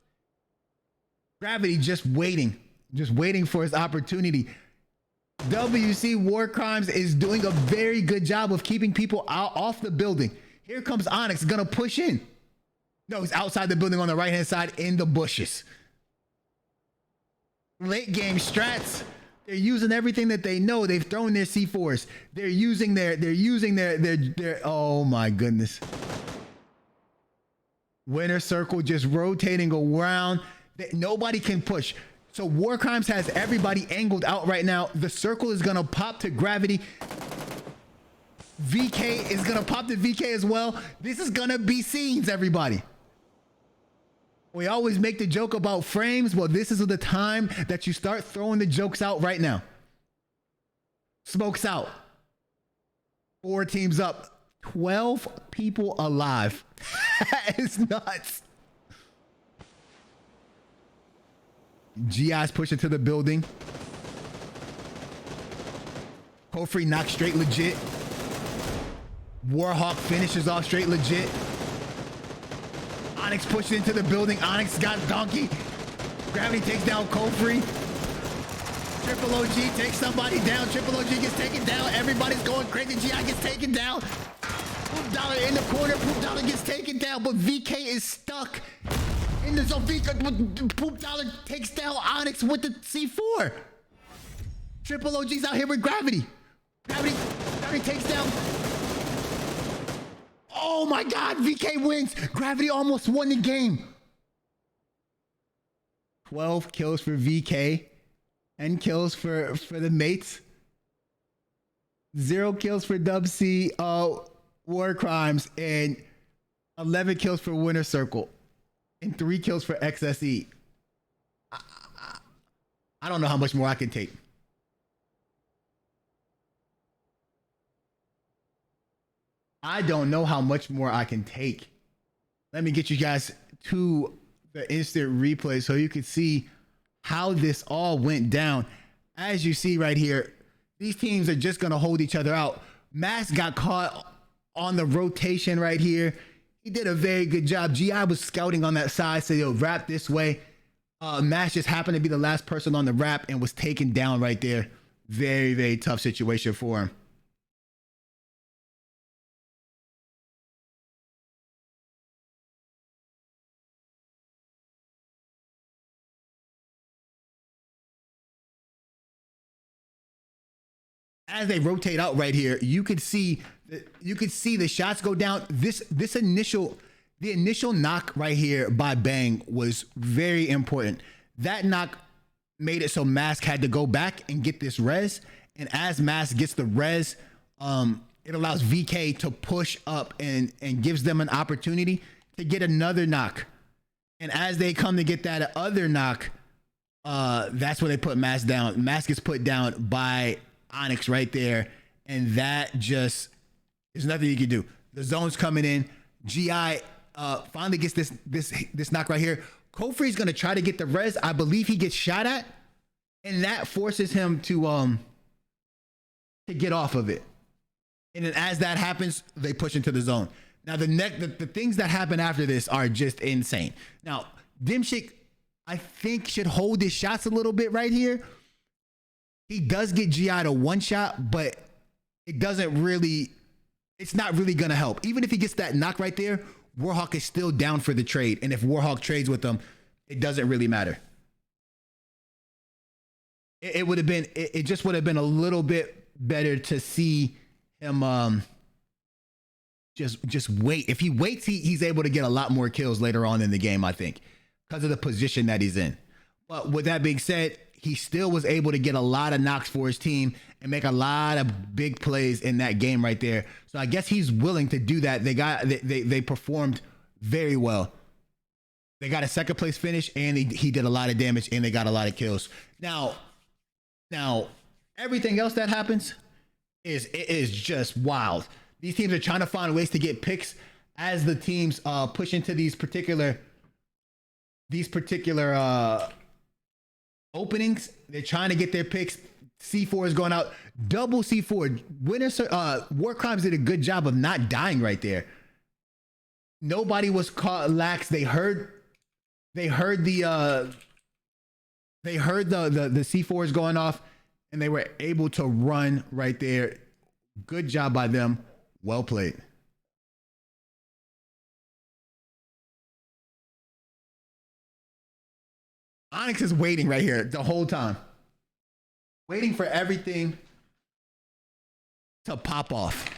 Gravity just waiting for his opportunity. WC War Crimes is doing a very good job of keeping people out off the building. Here comes Onyx, gonna push in. No, he's outside the building on the right hand side in the bushes. Late game strats. They're using everything that they know. They've thrown their C4s. They're using their oh my goodness. Winner circle just rotating around. Nobody can push. So War Crimes has everybody angled out right now. The circle is gonna pop to Gravity. VK is gonna pop to VK as well. This is gonna be scenes, everybody. We always make the joke about frames. Well, this is the time that you start throwing the jokes out right now. Smokes out. 4 teams up. 12 people alive. It's nuts. GI's pushing to the building. Kofri knocks straight legit. Warhawk finishes off straight legit. Onyx pushed into the building. Onyx got Donkey. Gravity takes down Kofri. Triple OG takes somebody down. Triple OG gets taken down. Everybody's going crazy. GI gets taken down. Poop Dollar in the corner. Poop Dollar gets taken down, but VK is stuck in the zone. Poop Dollar takes down Onyx with the C4. Triple OG's out here with Gravity. Gravity takes down. Oh my God, VK wins. Gravity almost won the game. 12 kills for VK and kills for the mates. 0 kills for Dub C War Crimes and 11 kills for Winner Circle and 3 kills for XSE. I don't know how much more I can take. I don't know how much more I can take. Let me get you guys to the instant replay so you can see how this all went down. As you see right here, these teams are just going to hold each other out. Mask got caught on the rotation right here. He did a very good job. GI was scouting on that side, so yo, wrap this way. Mask just happened to be the last person on the wrap and was taken down right there. Very, very tough situation for him. As they rotate out right here, you could see the shots go down. The initial knock right here by Bang was very important. That knock made it so Mask had to go back and get this res. And as Mask gets the res, it allows VK to push up and gives them an opportunity to get another knock. And as they come to get that other knock, that's when they put Mask down. Mask gets put down by Onyx right there, and that just there's nothing you can do. The zone's coming in. GI finally gets this knock right here. Kofri's gonna try to get the res. I believe he gets shot at, and that forces him to get off of it. And then as that happens, they push into the zone. Now the things that happen after this are just insane. Now Dimshik, I think, should hold his shots a little bit right here. He does get GI to one shot, but it's not really gonna help. Even if he gets that knock right there, Warhawk is still down for the trade. And if Warhawk trades with him, it doesn't really matter. It just would have been a little bit better to see him just wait. If he waits, he's able to get a lot more kills later on in the game, I think, because of the position that he's in. But with that being said, he still was able to get a lot of knocks for his team and make a lot of big plays in that game right there. So I guess he's willing to do that. They performed very well. They got a second place finish, and he did a lot of damage, and they got a lot of kills. Now everything else that happens is just wild. These teams are trying to find ways to get picks as the teams push into these particular openings. They're trying to get their picks. C4 is going out. Double C4. War Crimes did a good job of not dying right there. Nobody was caught lax. They heard the C4s going off, and they were able to run right there. Good job by them. Well played. Onyx is waiting right here the whole time, waiting for everything to pop off.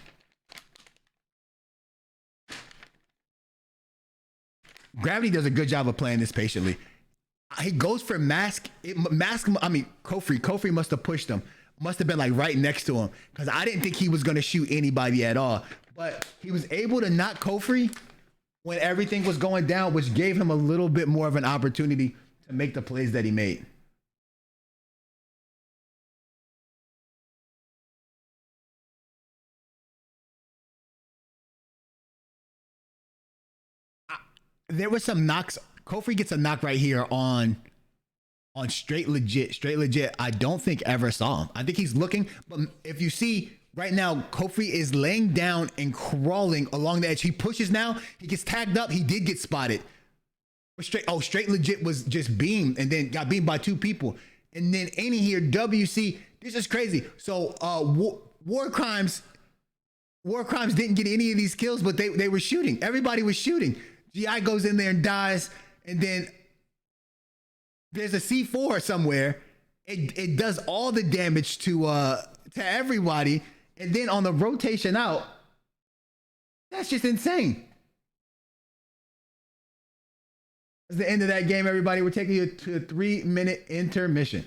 Gravity does a good job of playing this patiently. He goes for mask. Kofi must have pushed him. Must have been like right next to him, because I didn't think he was going to shoot anybody at all. But he was able to knock Kofi when everything was going down, which gave him a little bit more of an opportunity to make the plays that he made. There was some knocks. Kofi gets a knock right here on straight legit. I don't think ever saw him. I think he's looking, but if you see right now, Kofi is laying down and crawling along the edge. He pushes now. He gets tagged up. He did get spotted. But straight legit was just beamed and then got beamed by two people. And then Annie here, WC. This is crazy. So War Crimes didn't get any of these kills, but they were shooting. Everybody was shooting. GI goes in there and dies, and then there's a C4 somewhere. It does all the damage to everybody, and then on the rotation out, that's just insane. That's the end of that game, everybody. We're taking you to a 3-minute intermission.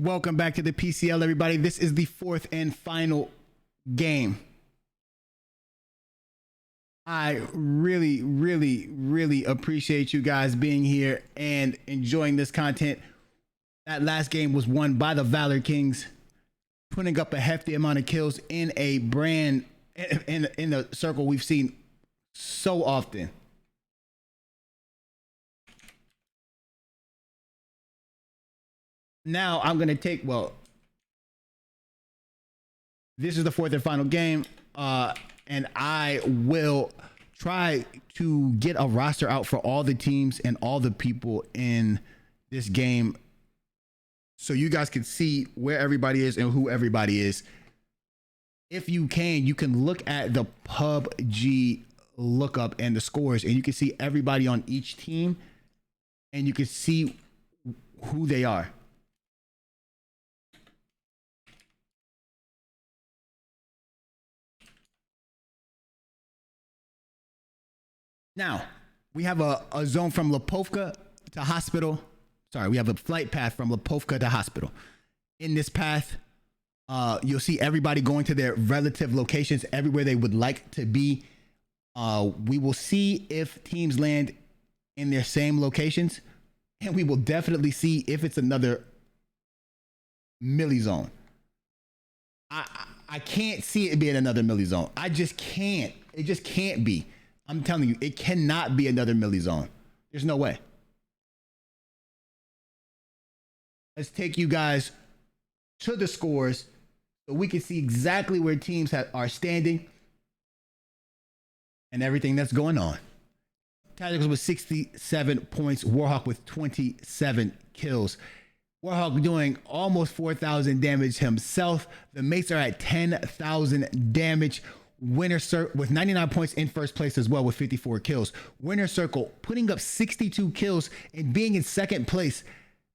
Welcome back to the PCL, everybody. This is the fourth and final game. I really appreciate you guys being here and enjoying this content. That last game was won by the Valor Kings, putting up a hefty amount of kills in a brand in the circle we've seen so often. Now I'm gonna take, well, this is the fourth and final game, and I will try to get a roster out for all the teams and all the people in this game, so you guys can see where everybody is and who everybody is. If you can look at the PUBG lookup and the scores, and you can see everybody on each team, and you can see who they are. Now, we have a zone from Lipovka to hospital. Sorry, we have a flight path from Lipovka to hospital. In this path, you'll see everybody going to their relative locations, everywhere they would like to be. We will see if teams land in their same locations, and we will definitely see if it's another milli zone. I can't see it being another milli zone. I just can't. It just can't be. I'm telling you, it cannot be another milli zone. There's no way. Let's take you guys to the scores so we can see exactly where teams are standing and everything that's going on. Tacticals with 67 points. Warhawk with 27 kills. Warhawk doing almost 4,000 damage himself. The mates are at 10,000 damage. Winner Circle with 99 points in first place as well with 54 kills. Winner Circle putting up 62 kills and being in second place.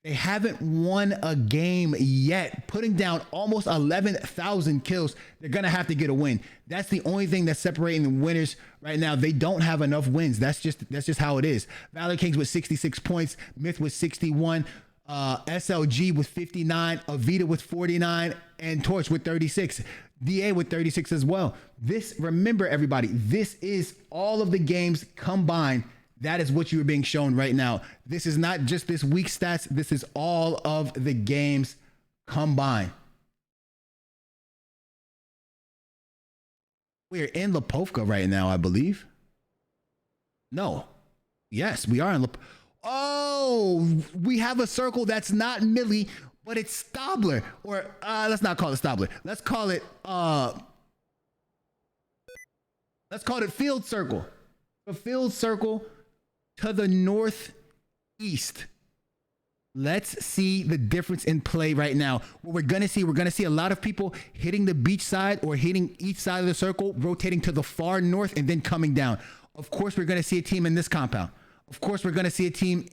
They haven't won a game yet, putting down almost 11,000 kills. They're going to have to get a win. That's the only thing that's separating the winners right now. They don't have enough wins. That's just how it is. Valor Kings with 66 points, Myth with 61, SLG with 59, Avita with 49, and Torch with 36. DA with 36 as well. Remember everybody, this is all of the games combined. That is what you are being shown right now. This is not just this week's stats. This is all of the games combined. We're in Lipovka right now, I believe. No. Yes, we are in Lipovka. Oh, we have a circle that's not milli, but it's Stabler, or let's not call it Stabler. Let's call it Field Circle. The Field Circle to the northeast. Let's see the difference in play right now. What we're gonna see a lot of people hitting the beach side or hitting each side of the circle, rotating to the far north and then coming down. Of course, we're gonna see a team in this compound. Of course, we're gonna see a team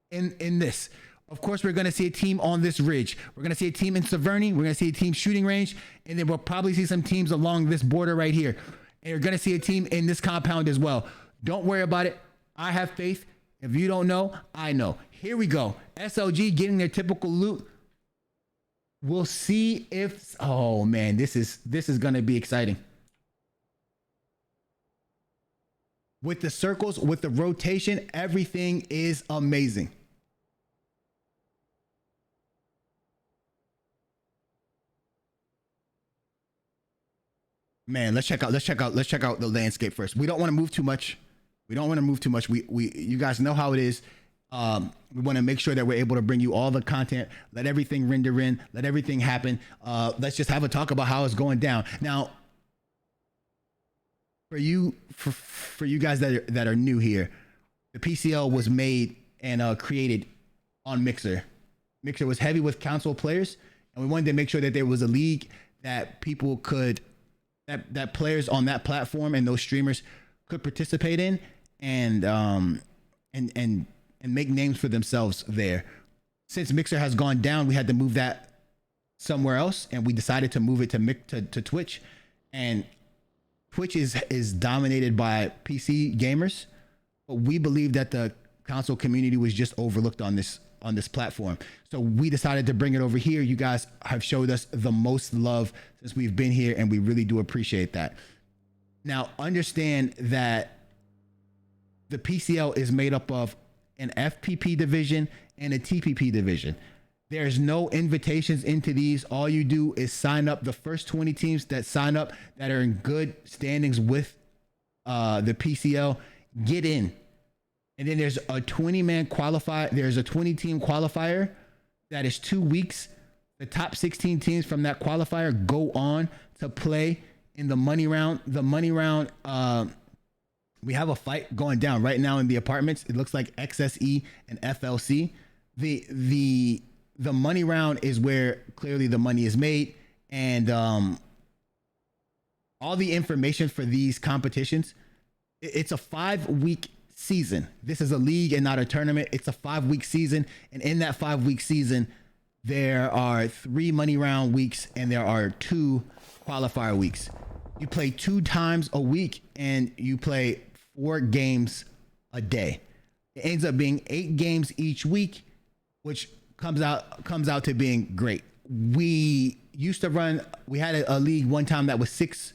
in this. Of course, we're going to see a team on this ridge. We're going to see a team in Severny. We're going to see a team shooting range. And then we'll probably see some teams along this border right here. And you're going to see a team in this compound as well. Don't worry about it. I have faith. If you don't know, I know. Here we go. SLG getting their typical loot. We'll see if... Oh, man, this is going to be exciting. With the circles, with the rotation, everything is amazing. Man, let's check out the landscape first. We don't want to move too much. You guys know how it is. We want to make sure that we're able to bring you all the content, let everything render in, let everything happen. Let's just have a talk about how it's going down. Now, for you guys that are new here, the PCL was made and created on Mixer. Mixer was heavy with console players, and we wanted to make sure that there was a league that people could, that players on that platform and those streamers could participate in and make names for themselves there. Since Mixer has gone down, we had to move that somewhere else, and we decided to move it to Twitch. And Twitch is dominated by PC gamers, but we believe that the console community was just overlooked on this on this platform. So we decided to bring it over here. You guys have showed us the most love since we've been here, and we really do appreciate that. Now, understand that the PCL is made up of an FPP division and a TPP division. There's no invitations into these. All you do is sign up. The first 20 teams that sign up that are in good standings with the PCL get in. And then there's a 20-man qualifier. There's a 20-team qualifier that is 2 weeks. The top 16 teams from that qualifier go on to play in the money round. The money round, we have a fight going down right now in the apartments. It looks like XSE and FLC. The money round is where clearly the money is made, and all the information for these competitions, it's a 5-week season. This is a league and not a tournament. It's a 5-week season, and in that 5-week season, there are 3 money round weeks and there are 2 qualifier weeks. You play 2 times a week and you play 4 games a day. It ends up being 8 games each week, which comes out to being great. We used to run, we had a league one time that was six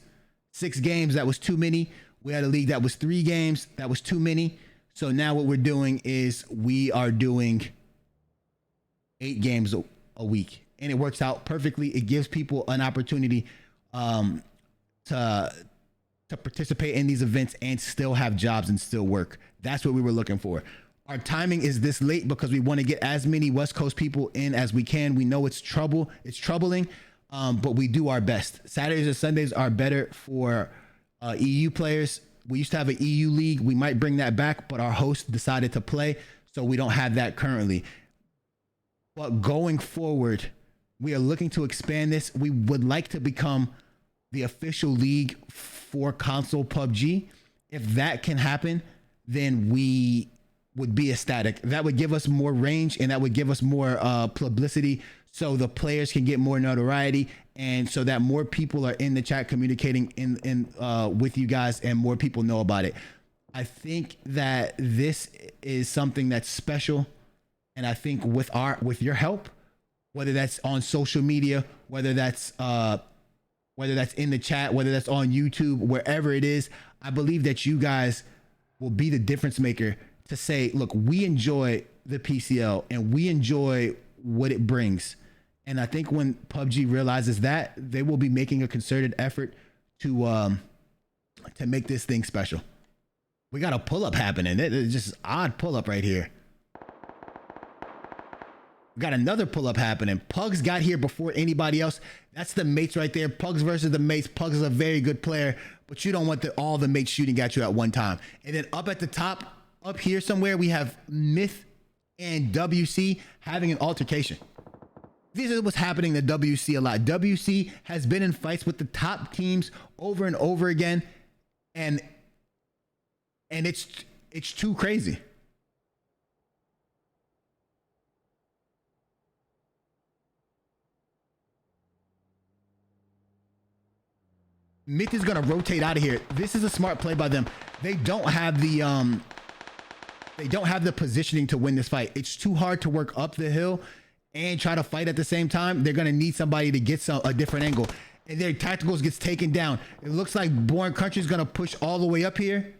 games. That was too many. We had a league that was 3 games. That was too many. So now what we're doing is we are doing 8 games a week, and it works out perfectly. It gives people an opportunity to participate in these events and still have jobs and still work. That's what we were looking for. Our timing is this late because we want to get as many West Coast people in as we can. We know it's troubling, but we do our best. Saturdays and Sundays are better for EU players. We used to have an EU league. We might bring that back, but our host decided to play, so we don't have that currently. But going forward, we are looking to expand this. We would like to become the official league for console PUBG. If that can happen, then we would be ecstatic. That would give us more range, and that would give us more publicity, so the players can get more notoriety, and so that more people are in the chat communicating with you guys, and more people know about it. I think that this is something that's special, and I think with your help, whether that's on social media, whether that's in the chat, whether that's on YouTube, wherever it is, I believe that you guys will be the difference maker to say, look, we enjoy the PCL and we enjoy what it brings. And I think when PUBG realizes that, they will be making a concerted effort to make this thing special. We got a pull-up happening. It's just odd pull-up right here. We got another pull-up happening. Pugs got here before anybody else. That's the mates right there. Pugs versus the mates. Pugs is a very good player, but you don't want all the mates shooting at you at one time. And then up at the top, up here somewhere, we have Myth and WC having an altercation. This is what's happening to WC a lot. WC has been in fights with the top teams over and over again, and it's too crazy. Myth is gonna rotate out of here. This is a smart play by them. They don't have the positioning to win this fight. It's too hard to work up the hill and try to fight at the same time. They're gonna need somebody to get a different angle, and their tacticals gets taken down. It looks like Born Country is gonna push all the way up here.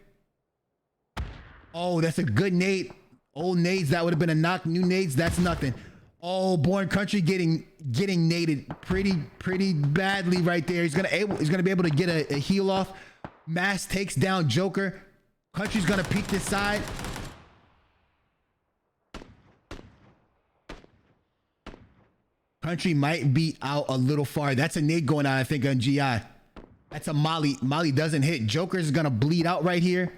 Oh, that's a good nade. Old nades, that would have been a knock. New nades, that's nothing. Oh, Born Country getting naded pretty badly right there. He's gonna be able to get a heal off. Mass takes down Joker. Country's gonna peek this side. Country might be out a little far. That's a nade going out, I think, on GI. That's a Molly. Molly doesn't hit. Joker's gonna bleed out right here.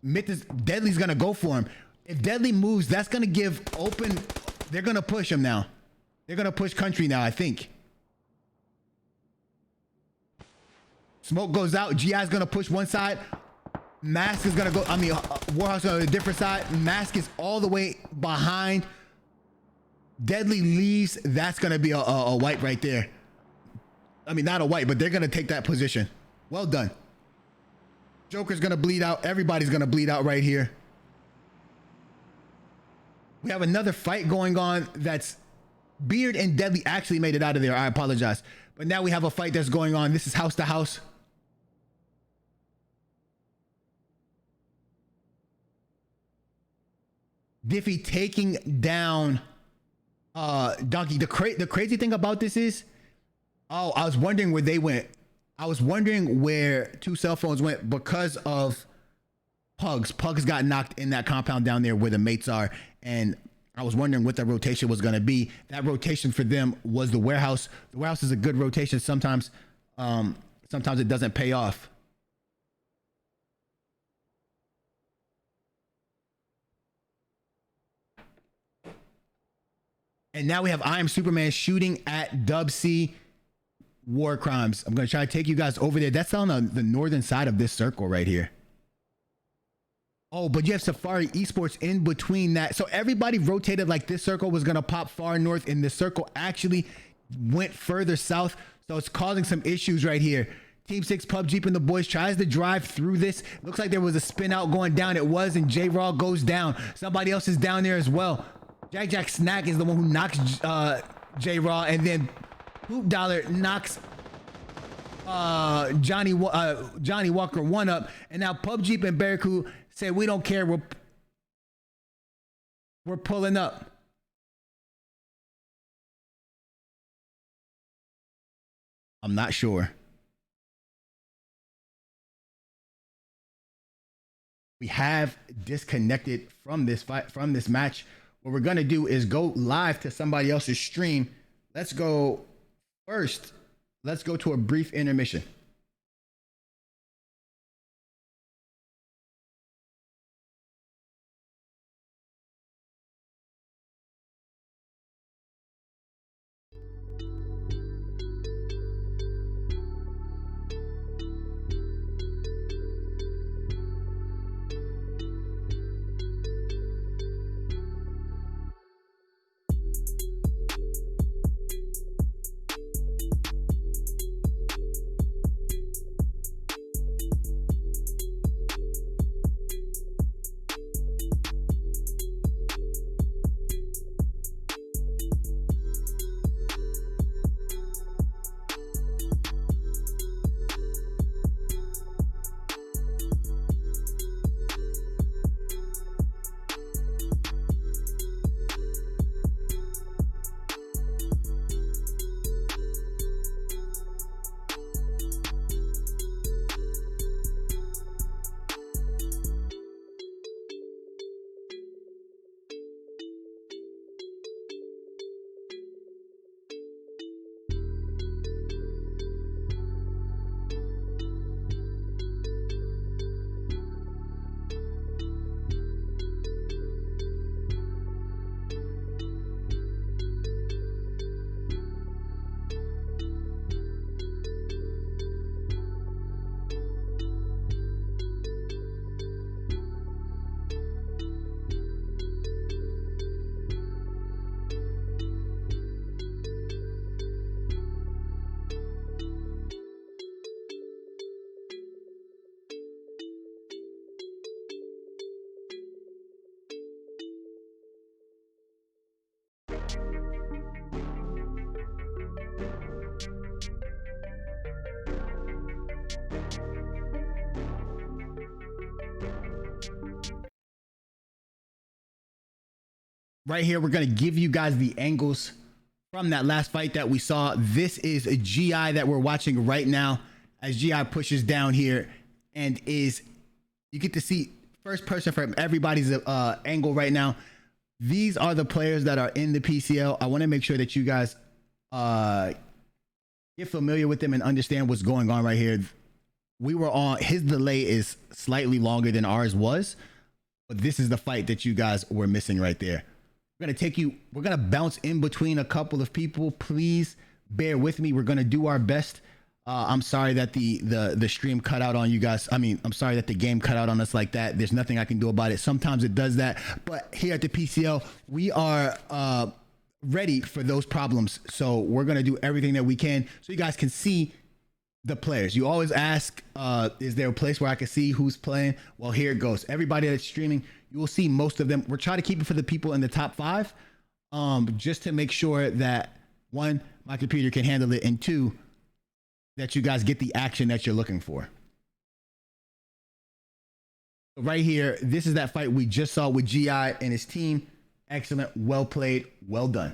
Deadly's gonna go for him. If Deadly moves, that's gonna give open. They're gonna push him now. They're gonna push Country now, I think. Smoke goes out. GI's gonna push one side. Mask is gonna go. Warhawk's on a different side. Mask is all the way behind. Deadly leaves. That's gonna be a wipe right there. I mean, not a wipe, but they're gonna take that position. Well done. Joker's gonna bleed out. Everybody's gonna bleed out right here. We have another fight going on that's Beard and Deadly actually made it out of there. I apologize. But now we have a fight that's going on. This is house to house. Diffie taking down Donkey. The crazy thing about this is, oh, I was wondering where they went. I was wondering where two cell phones went because of Pugs. Pugs got knocked in that compound down there where the mates are, and I was wondering what the rotation was going to be. That rotation for them was the warehouse. The warehouse is a good rotation. Sometimes it doesn't pay off. And now we have I Am Superman shooting at Dub C War Crimes. I'm going to try to take you guys over there. That's on the northern side of this circle right here. Oh, but you have Safari Esports in between that. So everybody rotated like this circle was going to pop far north, and the circle actually went further south. So it's causing some issues right here. Team 6 PUBG and the boys tries to drive through this. Looks like there was a spin out going down. It was, and J-Raw goes down. Somebody else is down there as well. Jack Snack is the one who knocks J-Raw, and then Hoop Dollar knocks Johnny Walker one up, and now PUBG and Barracuda say we don't care, we're pulling up. I'm not sure. We have disconnected from this fight, from this match. What we're gonna do is go live to somebody else's stream. Let's go first. Let's go to a brief intermission. Right here, we're going to give you guys the angles from that last fight that we saw. This is a GI that we're watching right now as GI pushes down here, and you get to see first person from everybody's angle right now. These are the players that are in the PCL. I want to make sure that you guys get familiar with them and understand what's going on right here. We were on, his delay is slightly longer than ours was, but this is the fight that you guys were missing right there. We're gonna bounce in between a couple of people. Please bear with me. We're gonna do our best. I'm sorry that the stream cut out on you guys. I mean, I'm sorry that the game cut out on us like that. There's nothing I can do about it. Sometimes it does that, but here at the PCL, we are ready for those problems. So we're gonna do everything that we can so you guys can see the players. You always ask, is there a place where I can see who's playing? Well, here it goes. Everybody that's streaming, you will see most of them. We're trying to keep it for the people in the top 5, just to make sure that, one, my computer can handle it, and two, that you guys get the action that you're looking for. Right here, this is that fight we just saw with GI and his team. Excellent, well played, well done.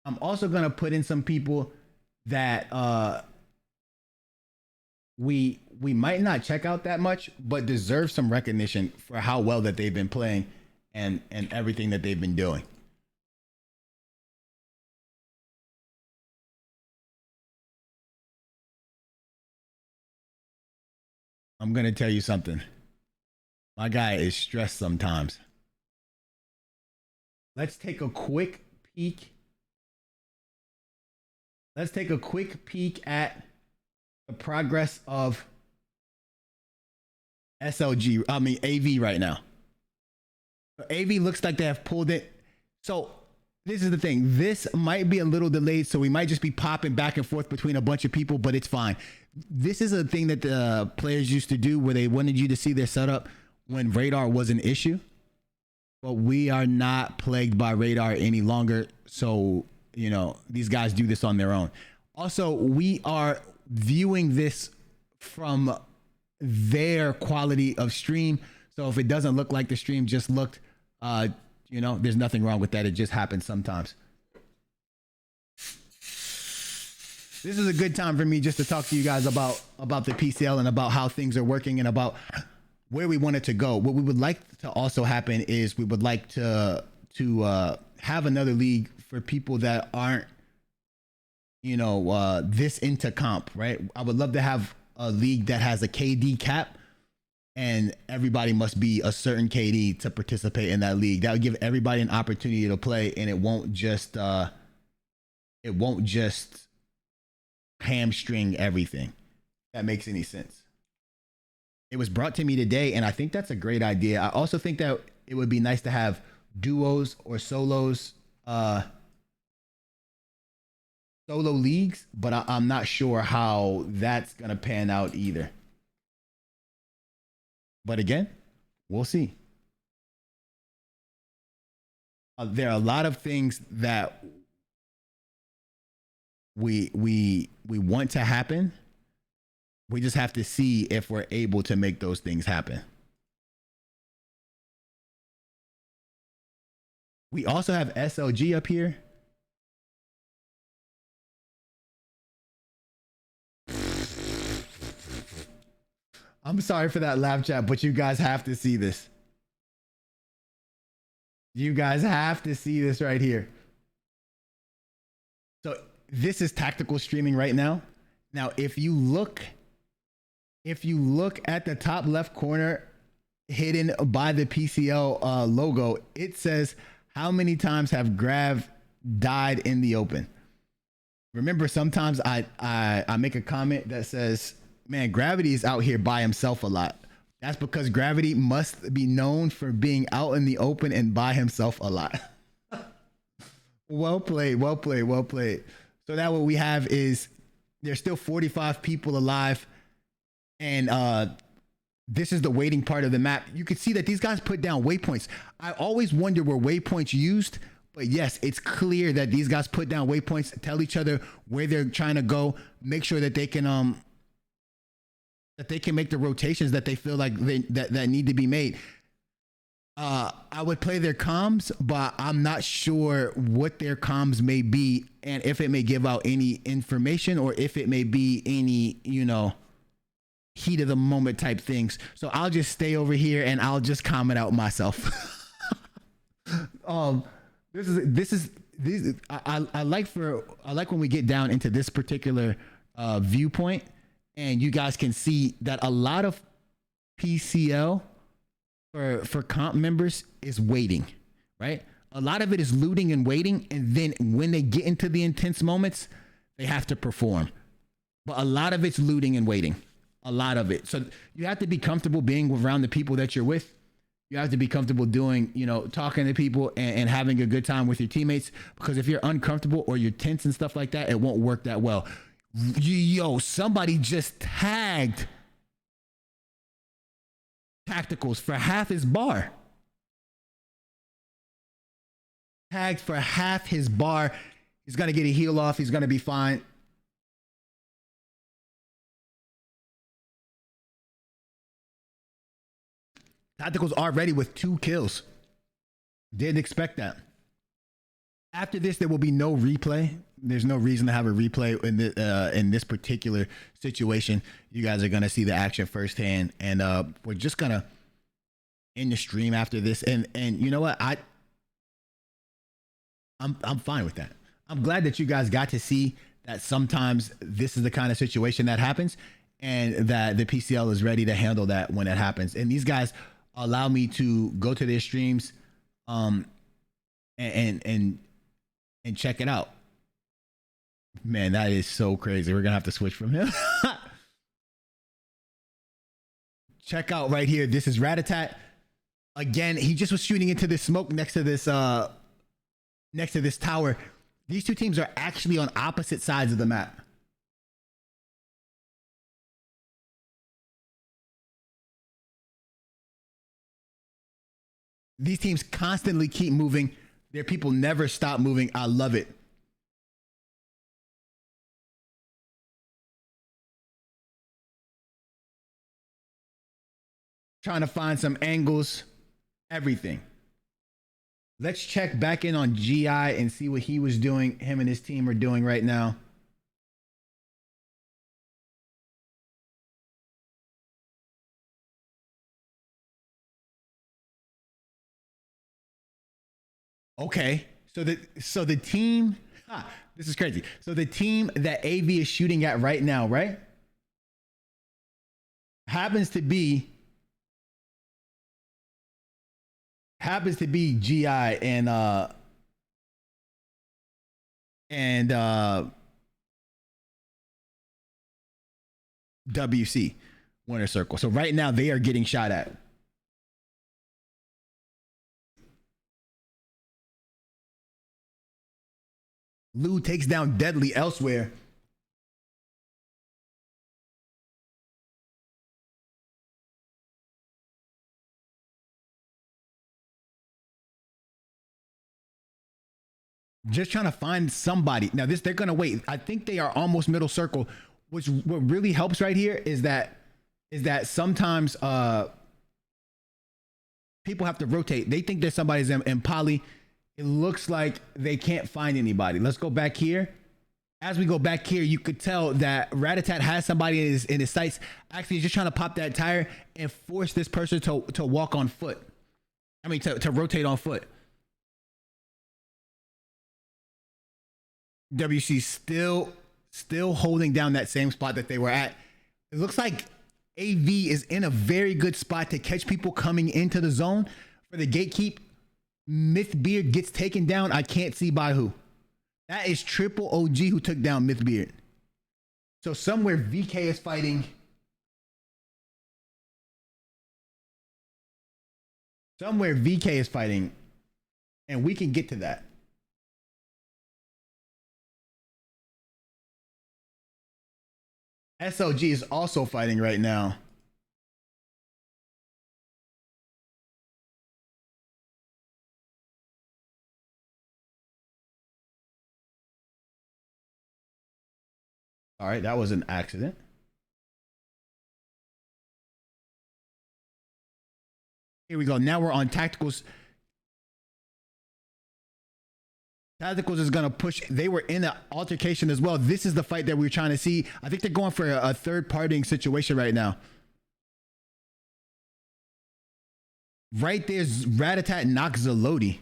I'm also going to put in some people that we might not check out that much, but deserve some recognition for how well that they've been playing and everything that they've been doing. I'm going to tell you something. My guy is stressed sometimes. Let's take a quick peek. Let's take a quick peek at the progress of AV right now. AV looks like they have pulled it. So this is the thing. This might be a little delayed, so we might just be popping back and forth between a bunch of people, but it's fine. This is a thing that the players used to do where they wanted you to see their setup when radar was an issue. But we are not plagued by radar any longer. So, you know, these guys do this on their own. Also, we are viewing this from their quality of stream. So if it doesn't look like the stream just looked, you know, there's nothing wrong with that. It just happens sometimes. This is a good time for me just to talk to you guys about the PCL and about how things are working and about where we want it to go. What we would like to also happen is we would like to have another league for people that aren't, you know, this into comp, right? I would love to have a league that has a KD cap and everybody must be a certain KD to participate in that league. That would give everybody an opportunity to play, and it won't just hamstring everything. If that makes any sense. It was brought to me today, and I think that's a great idea. I also think that it would be nice to have duos or solos, solo leagues, but I'm not sure how that's gonna pan out either. But again, we'll see. There are a lot of things that we want to happen. We just have to see if we're able to make those things happen. We also have SLG up here. I'm sorry for that laugh chat, but you guys have to see this. You guys have to see this right here. So this is tactical streaming right now. Now, if you look at the top left corner, hidden by the PCL logo, it says, how many times have Grav died in the open? Remember, sometimes I make a comment that says, man, Gravity is out here by himself a lot. That's because Gravity must be known for being out in the open and by himself a lot. Well played, well played, well played. So now what we have is there's still 45 people alive, and this is the waiting part of the map. You can see that these guys put down waypoints. I always wonder were waypoints used, but yes, it's clear that these guys put down waypoints, tell each other where they're trying to go, make sure that they can make the rotations that they feel like that need to be made. I would play their comms, but I'm not sure what their comms may be and if it may give out any information or if it may be any, you know, heat of the moment type things. So I'll just stay over here and I'll just comment out myself. I like when we get down into this particular viewpoint, and you guys can see that a lot of PCL for comp members is waiting, right? A lot of it is looting and waiting, and then when they get into the intense moments, they have to perform. But a lot of it's looting and waiting, a lot of it. So you have to be comfortable being around the people that you're with. You have to be comfortable doing, you know, talking to people and having a good time with your teammates, because if you're uncomfortable or you're tense and stuff like that, it won't work that well. Yo, somebody just tagged Tacticals for half his bar. Tagged for half his bar. He's going to get a heal off. He's going to be fine. Tacticals already with 2 kills. Didn't expect that. After this, there will be no replay. There's no reason to have a replay in this particular situation. You guys are gonna see the action firsthand, and we're just gonna end the stream after this. And you know what? I'm fine with that. I'm glad that you guys got to see that sometimes this is the kind of situation that happens, and that the PCL is ready to handle that when it happens. And these guys allow me to go to their streams, and check it out. Man, that is so crazy. We're gonna have to switch from him. Check out right here. This is Ratatat. Again, he just was shooting into this smoke next to this tower. These two teams are actually on opposite sides of the map. These teams constantly keep moving. Their people never stop moving. I love it. Trying to find some angles, everything. Let's check back in on GI and see what he was doing, him and his team are doing right now. Okay, so the team, this is crazy. So the team that AV is shooting at right now, right, happens to be GI and WC Winter Circle. So right now they are getting shot at. Lou takes down Deadly elsewhere. Just trying to find somebody. Now this, they're gonna wait. I think they are almost middle circle. What really helps right here is that sometimes people have to rotate. They think there's somebody's in poly. It looks like they can't find anybody. Let's go back here. As we go back here, you could tell that Ratatat has somebody in his sights. Actually, he's just trying to pop that tire and force this person to walk on foot. I mean, to rotate on foot. WC still holding down that same spot that they were at. It looks like AV is in a very good spot to catch people coming into the zone for the gatekeep. Mythbeard gets taken down. I can't see by who. That is triple OG who took down Mythbeard. So somewhere VK is fighting. Somewhere VK is fighting. And we can get to that. SLG is also fighting right now. All right, that was an accident. Here we go. Now we're on tacticals. Tacticals is going to push. They were in an altercation as well. This is the fight that we were trying to see. I think they're going for a third partying situation right now. Right there's Ratatat knocks Zalodi.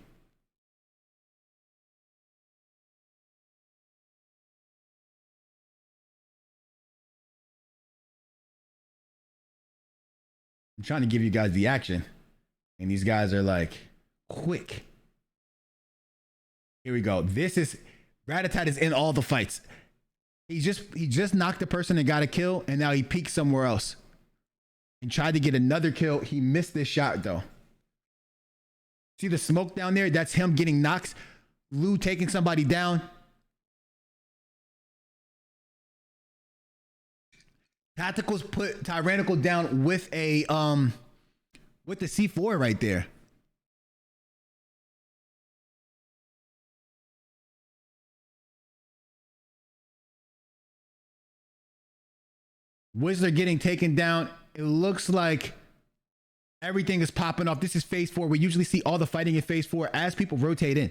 I'm trying to give you guys the action. And these guys are like, quick. Here we go. This is, Ratatat is in all the fights. He just knocked the person and got a kill, and now he peeked somewhere else. And tried to get another kill. He missed this shot though. See the smoke down there? That's him getting knocks. Lou taking somebody down. Tacticals put Tyrannical down with a with the C4 right there. Whistler getting taken down. It looks like everything is popping off. This is phase 4. We usually see all the fighting in phase 4 as people rotate in.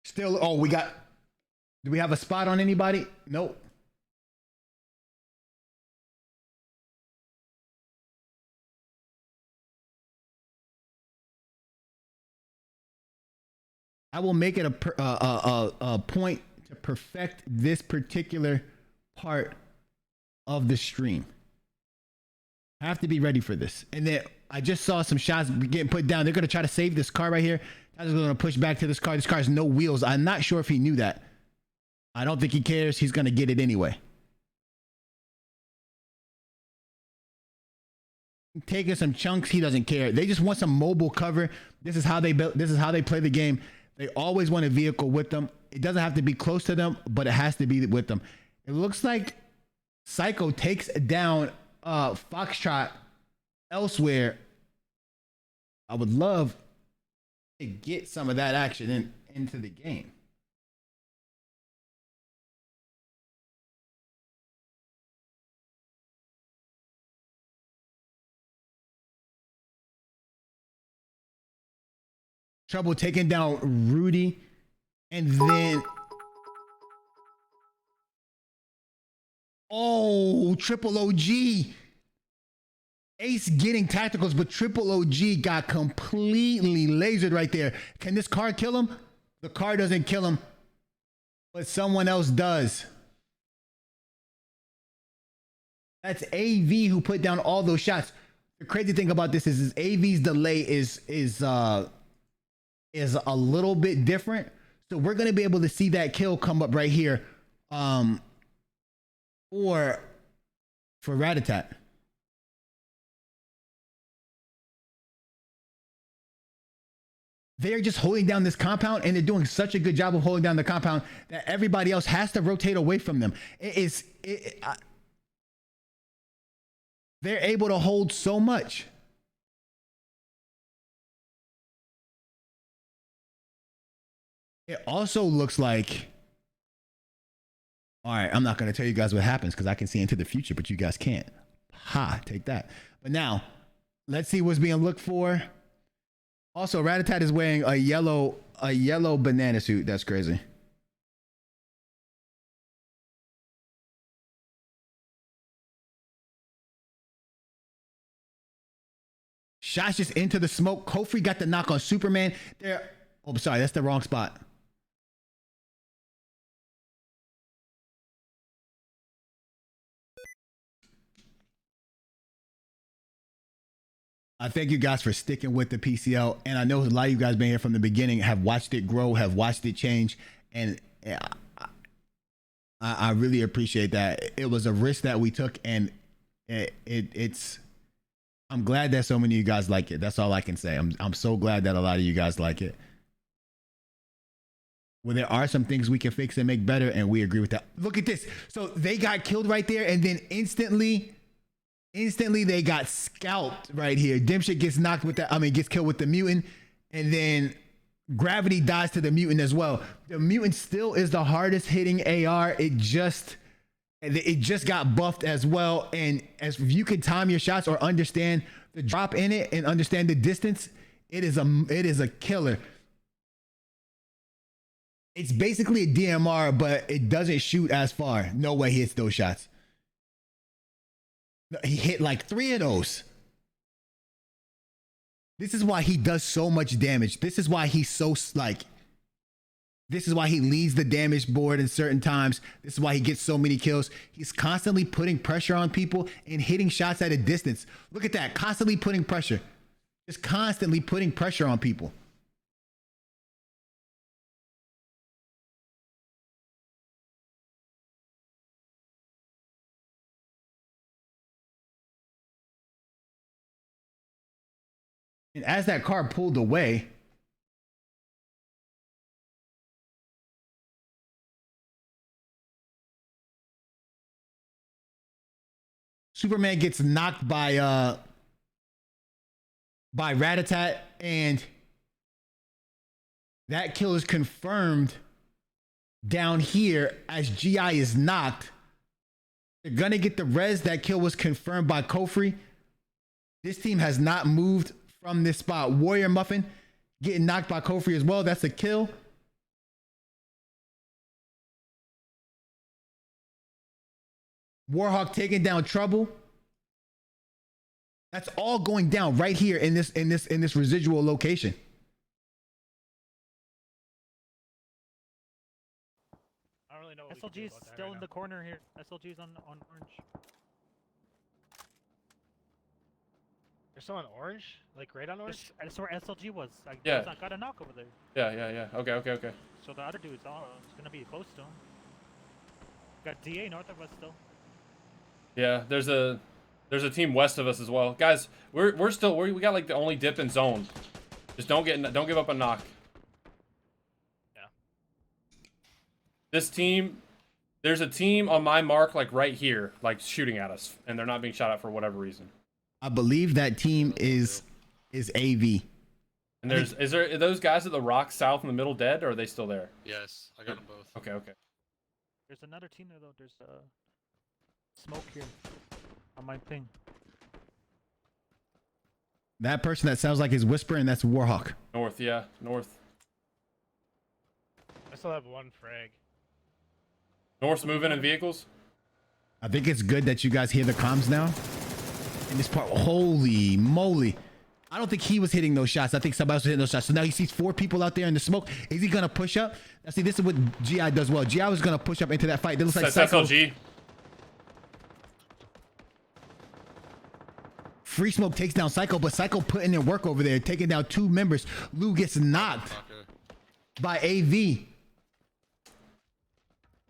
Still, oh, do we have a spot on anybody? Nope. I will make it a point to perfect this particular part of the stream. I have to be ready for this. And then I just saw some shots getting put down. They're going to try to save this car right here. I'm going to push back to this car. This car has no wheels. I'm not sure if he knew that. I don't think he cares. He's going to get it anyway. Taking some chunks. He doesn't care. They just want some mobile cover. This is how they play the game. They always want a vehicle with them. It doesn't have to be close to them, but it has to be with them. It looks like Psycho takes down Foxtrot elsewhere. I would love to get some of that action into the game. Trouble taking down Rudy, and then Triple OG. Ace getting tacticals, but Triple OG got completely lasered right there. Can this car kill him? The car doesn't kill him, but someone else does. That's AV who put down all those shots. The crazy thing about this is AV's delay is a little bit different. So we're going to be able to see that kill come up right here for Ratatat. They're just holding down this compound, and they're doing such a good job of holding down the compound that everybody else has to rotate away from them. They're able to hold so much. It also looks like, all right, I'm not going to tell you guys what happens because I can see into the future, but you guys can't. Ha, take that. But now, let's see what's being looked for. Also, Ratatat is wearing a yellow banana suit. That's crazy. Shots just into the smoke. Kofi got the knock on Superman. There. Oh, sorry, that's the wrong spot. I thank you guys for sticking with the PCL, and I know a lot of you guys been here from the beginning, have watched it grow, have watched it change, and I really appreciate that. It was a risk that we took, and it's. I'm glad that so many of you guys like it. That's all I can say. I'm so glad that a lot of you guys like it. Well, there are some things we can fix and make better, and we agree with that. Look at this. So they got killed right there, and then instantly they got scalped right here. Dimshit gets knocked with that. Gets killed with the mutant, and then Gravity dies to the mutant as well. The mutant still is the hardest hitting AR. It just got buffed as well. And as if you can time your shots or understand the drop in it and understand the distance, it is a killer. It's basically a DMR, but it doesn't shoot as far. No way he hits those shots. He hit like 3 of those. This is why he does so much damage. This is why he's so this is why he leads the damage board in certain times. This is why he gets so many kills. He's constantly putting pressure on people and hitting shots at a distance. Look at that. Constantly putting pressure. Just constantly putting pressure on people. And as that car pulled away, Superman gets knocked by Ratatat, and that kill is confirmed down here as GI is knocked. They're gonna get the res. That kill was confirmed by Kofri. This team has not moved from this spot. Warrior Muffin getting knocked by Kofri as well. That's a kill. Warhawk taking down Trouble. That's all going down right here in this residual location. I don't really know what SLG's still in the corner here. SLG's on orange. They're still on orange? Like right on orange? That's where SLG was. Yeah. Got a knock over there. Yeah. Okay. So the other dude's gonna be close to him. Got DA north of us still. Yeah, there's a team west of us as well, guys. We got like the only dip in zone. Just don't give up a knock. Yeah. This team, there's a team on my mark like right here, like shooting at us, and they're not being shot at for whatever reason. I believe that team is AV. And are those guys at the rock south in the middle dead, or are they still there? Yes, I got them both. Okay. There's another team there though. There's smoke here on my ping. That person that sounds like is whispering, that's Warhawk. North, yeah, north. I still have one frag. North's moving in vehicles. I think it's good that you guys hear the comms now. In this part, holy moly. I don't think he was hitting those shots. I think somebody else was hitting those shots. So now he sees 4 people out there in the smoke. Is he gonna push up? Now see, this is what GI does well. GI was gonna push up into that fight. It looks like That's SLG. Free Smoke takes down Psycho, but Psycho putting in work over there, taking down 2 members. Lou gets knocked by AV.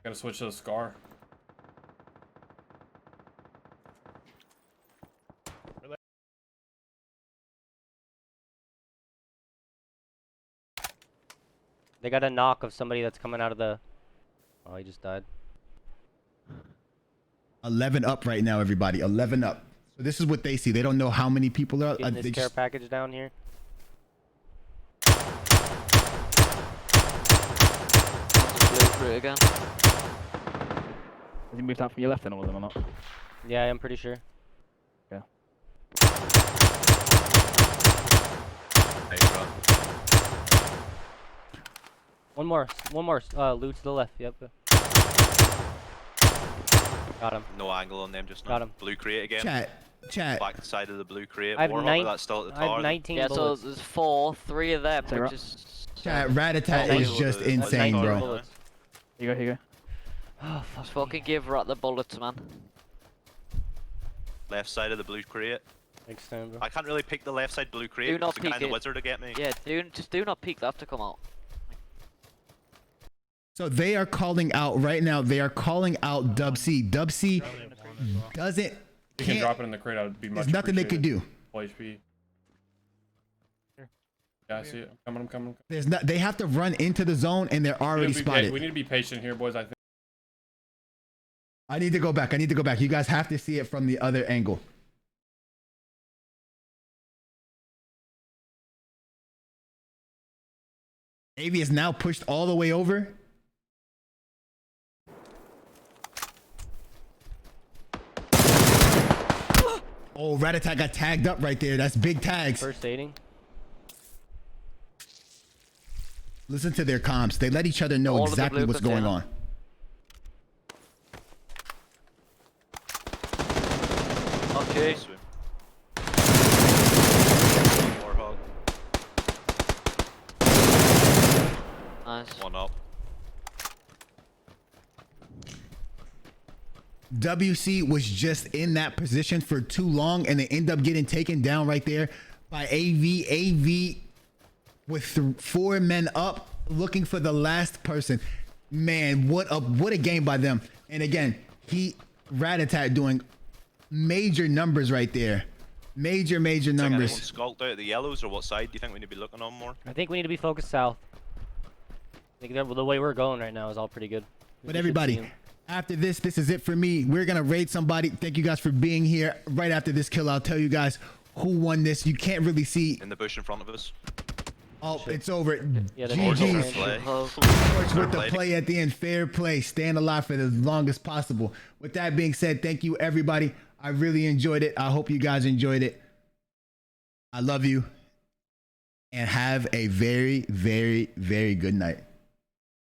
Gotta switch to the Scar. They got a knock of somebody that's coming out of the... Oh, he just died. 11 up right now, everybody. 11 up. So this is what they see. They don't know how many people are. Getting this care package down here. Blue again. Has he moved out from your left then, all of them or not? Yeah, I'm pretty sure. Yeah. There you go. One more. Loot to the left. Yep. Got him. No angle on them just now. Got him. Blue crate again. Chat. Back side of the blue crate. I have That's still at the tower. 19 Yeah, bullets. so there's 4, 3 of them. Zero. Chat, Ratatat is just insane, bro. Here you go. Oh, just fucking give Rat the bullets, man. Left side of the blue crate. Thanks, Sam, bro. I can't really pick the left side blue crate. Do not because the guy peek in the it. wizard to get me. Yeah, just do not peek that to come out. So they are calling out right now. They are calling out Dub C. Dub C doesn't. You can drop it in the crate. I'd be much. There's nothing they could do. Full HP. Yeah, I see it. I'm coming. There's not. They have to run into the zone, and they're already spotted. We need to be patient here, boys. I think. I need to go back. You guys have to see it from the other angle. AV is now pushed all the way over. Oh, Ratatat got tagged up right there. That's big tags. First aiding. Listen to their comms. They let each other know All of the exactly blue what's going on. Okay. Warhog. Nice. One up. WC was just in that position for too long, and they end up getting taken down right there by AV. AV with 4 men up, looking for the last person. Man, what a game by them. And again, Ratatat doing major numbers right there. Major Think anyone numbers. skulked out of the yellows, or what side do you think we need to be looking on more? I think we need to be focused south. I think that the way we're going right now is all pretty good. We But should everybody, see 'em. after this is it for me. We're gonna raid somebody. Thank you guys for being here. Right after this kill, I'll tell you guys who won this. You can't really see. In the bush in front of us. Oh, it's over. Yeah, the GG's. Play. Sports with the play. play at the end. Fair play. Staying alive for the longest possible. With that being said, thank you everybody. I really enjoyed it. I hope you guys enjoyed it. I love you. And have a very, very, very good night.